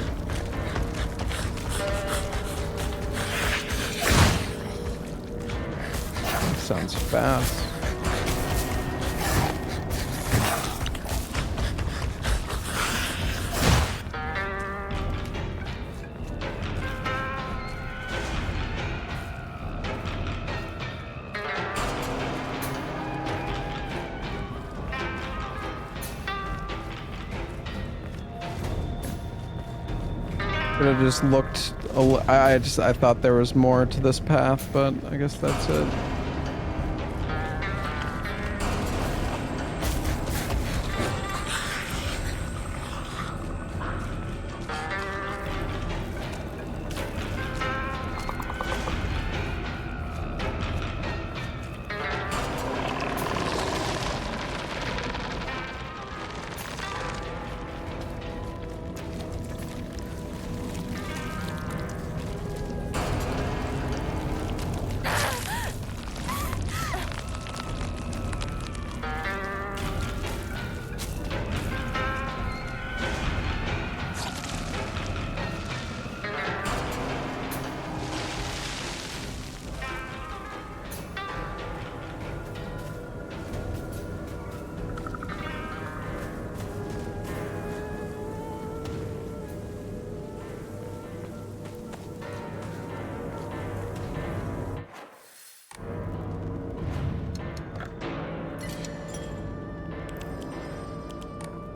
Sounds fast. Could have just looked. I thought there was more to this path, but I guess that's it.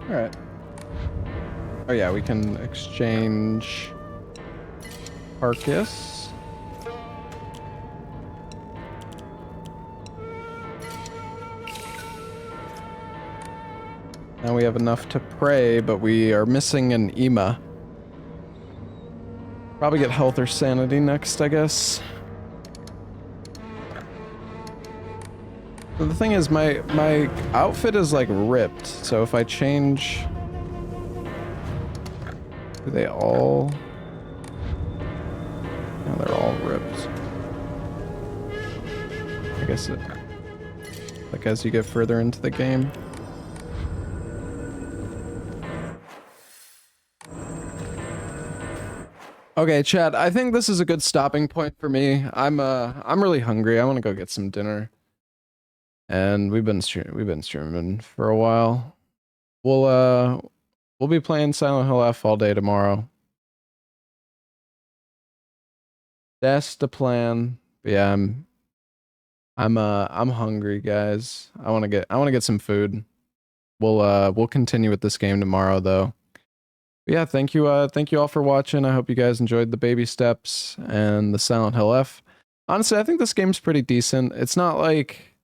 Alright. Oh yeah, we can exchange carcass. Now we have enough to pray, but we are missing an Ema. Probably get health or sanity next, I guess. The thing is, my outfit is like ripped, so if I change... Do they all... No, they're all ripped. I guess it... Like as you get further into the game. Okay, Chad, I think this is a good stopping point for me. I'm really hungry. I want to go get some dinner. And we've been streaming for a while. We'll be playing Silent Hill F all day tomorrow. That's the plan. But yeah, I'm hungry, guys. I want to get some food. We'll continue with this game tomorrow though. But yeah, thank you all for watching. I hope you guys enjoyed the baby steps and the Silent Hill F. Honestly, I think this game's pretty decent. It's not like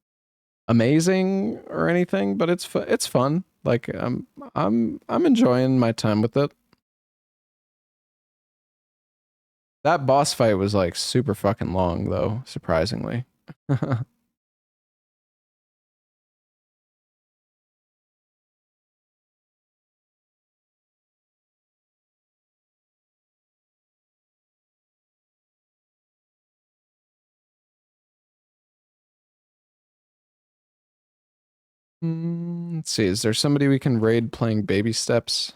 amazing or anything, but it's fun. Like I'm enjoying my time with it. That boss fight was like super fucking long though, surprisingly. Let's see, is there somebody we can raid playing baby steps?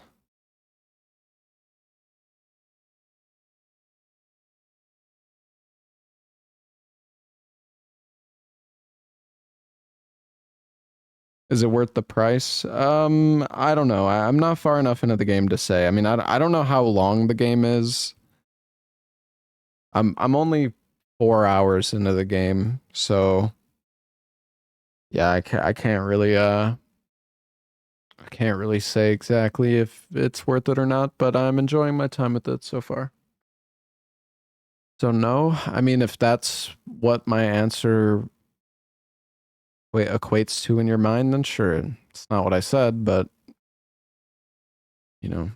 Is it worth the price? I don't know. I'm not far enough into the game to say. I mean, I don't know how long the game is. I'm only 4 hours into the game, so yeah, I can't really say exactly if it's worth it or not, but I'm enjoying my time with it so far. So no, I mean, if that's what my answer equates to in your mind, then sure. It's not what I said, but you know,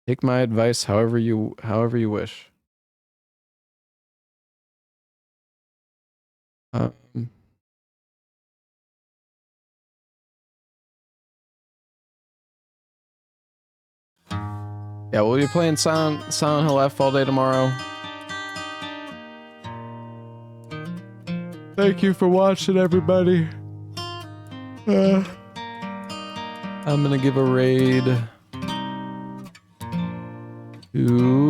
take my advice however you wish. Yeah, we'll be playing Silent Hill F all day tomorrow. Thank you for watching, everybody. I'm gonna give a raid to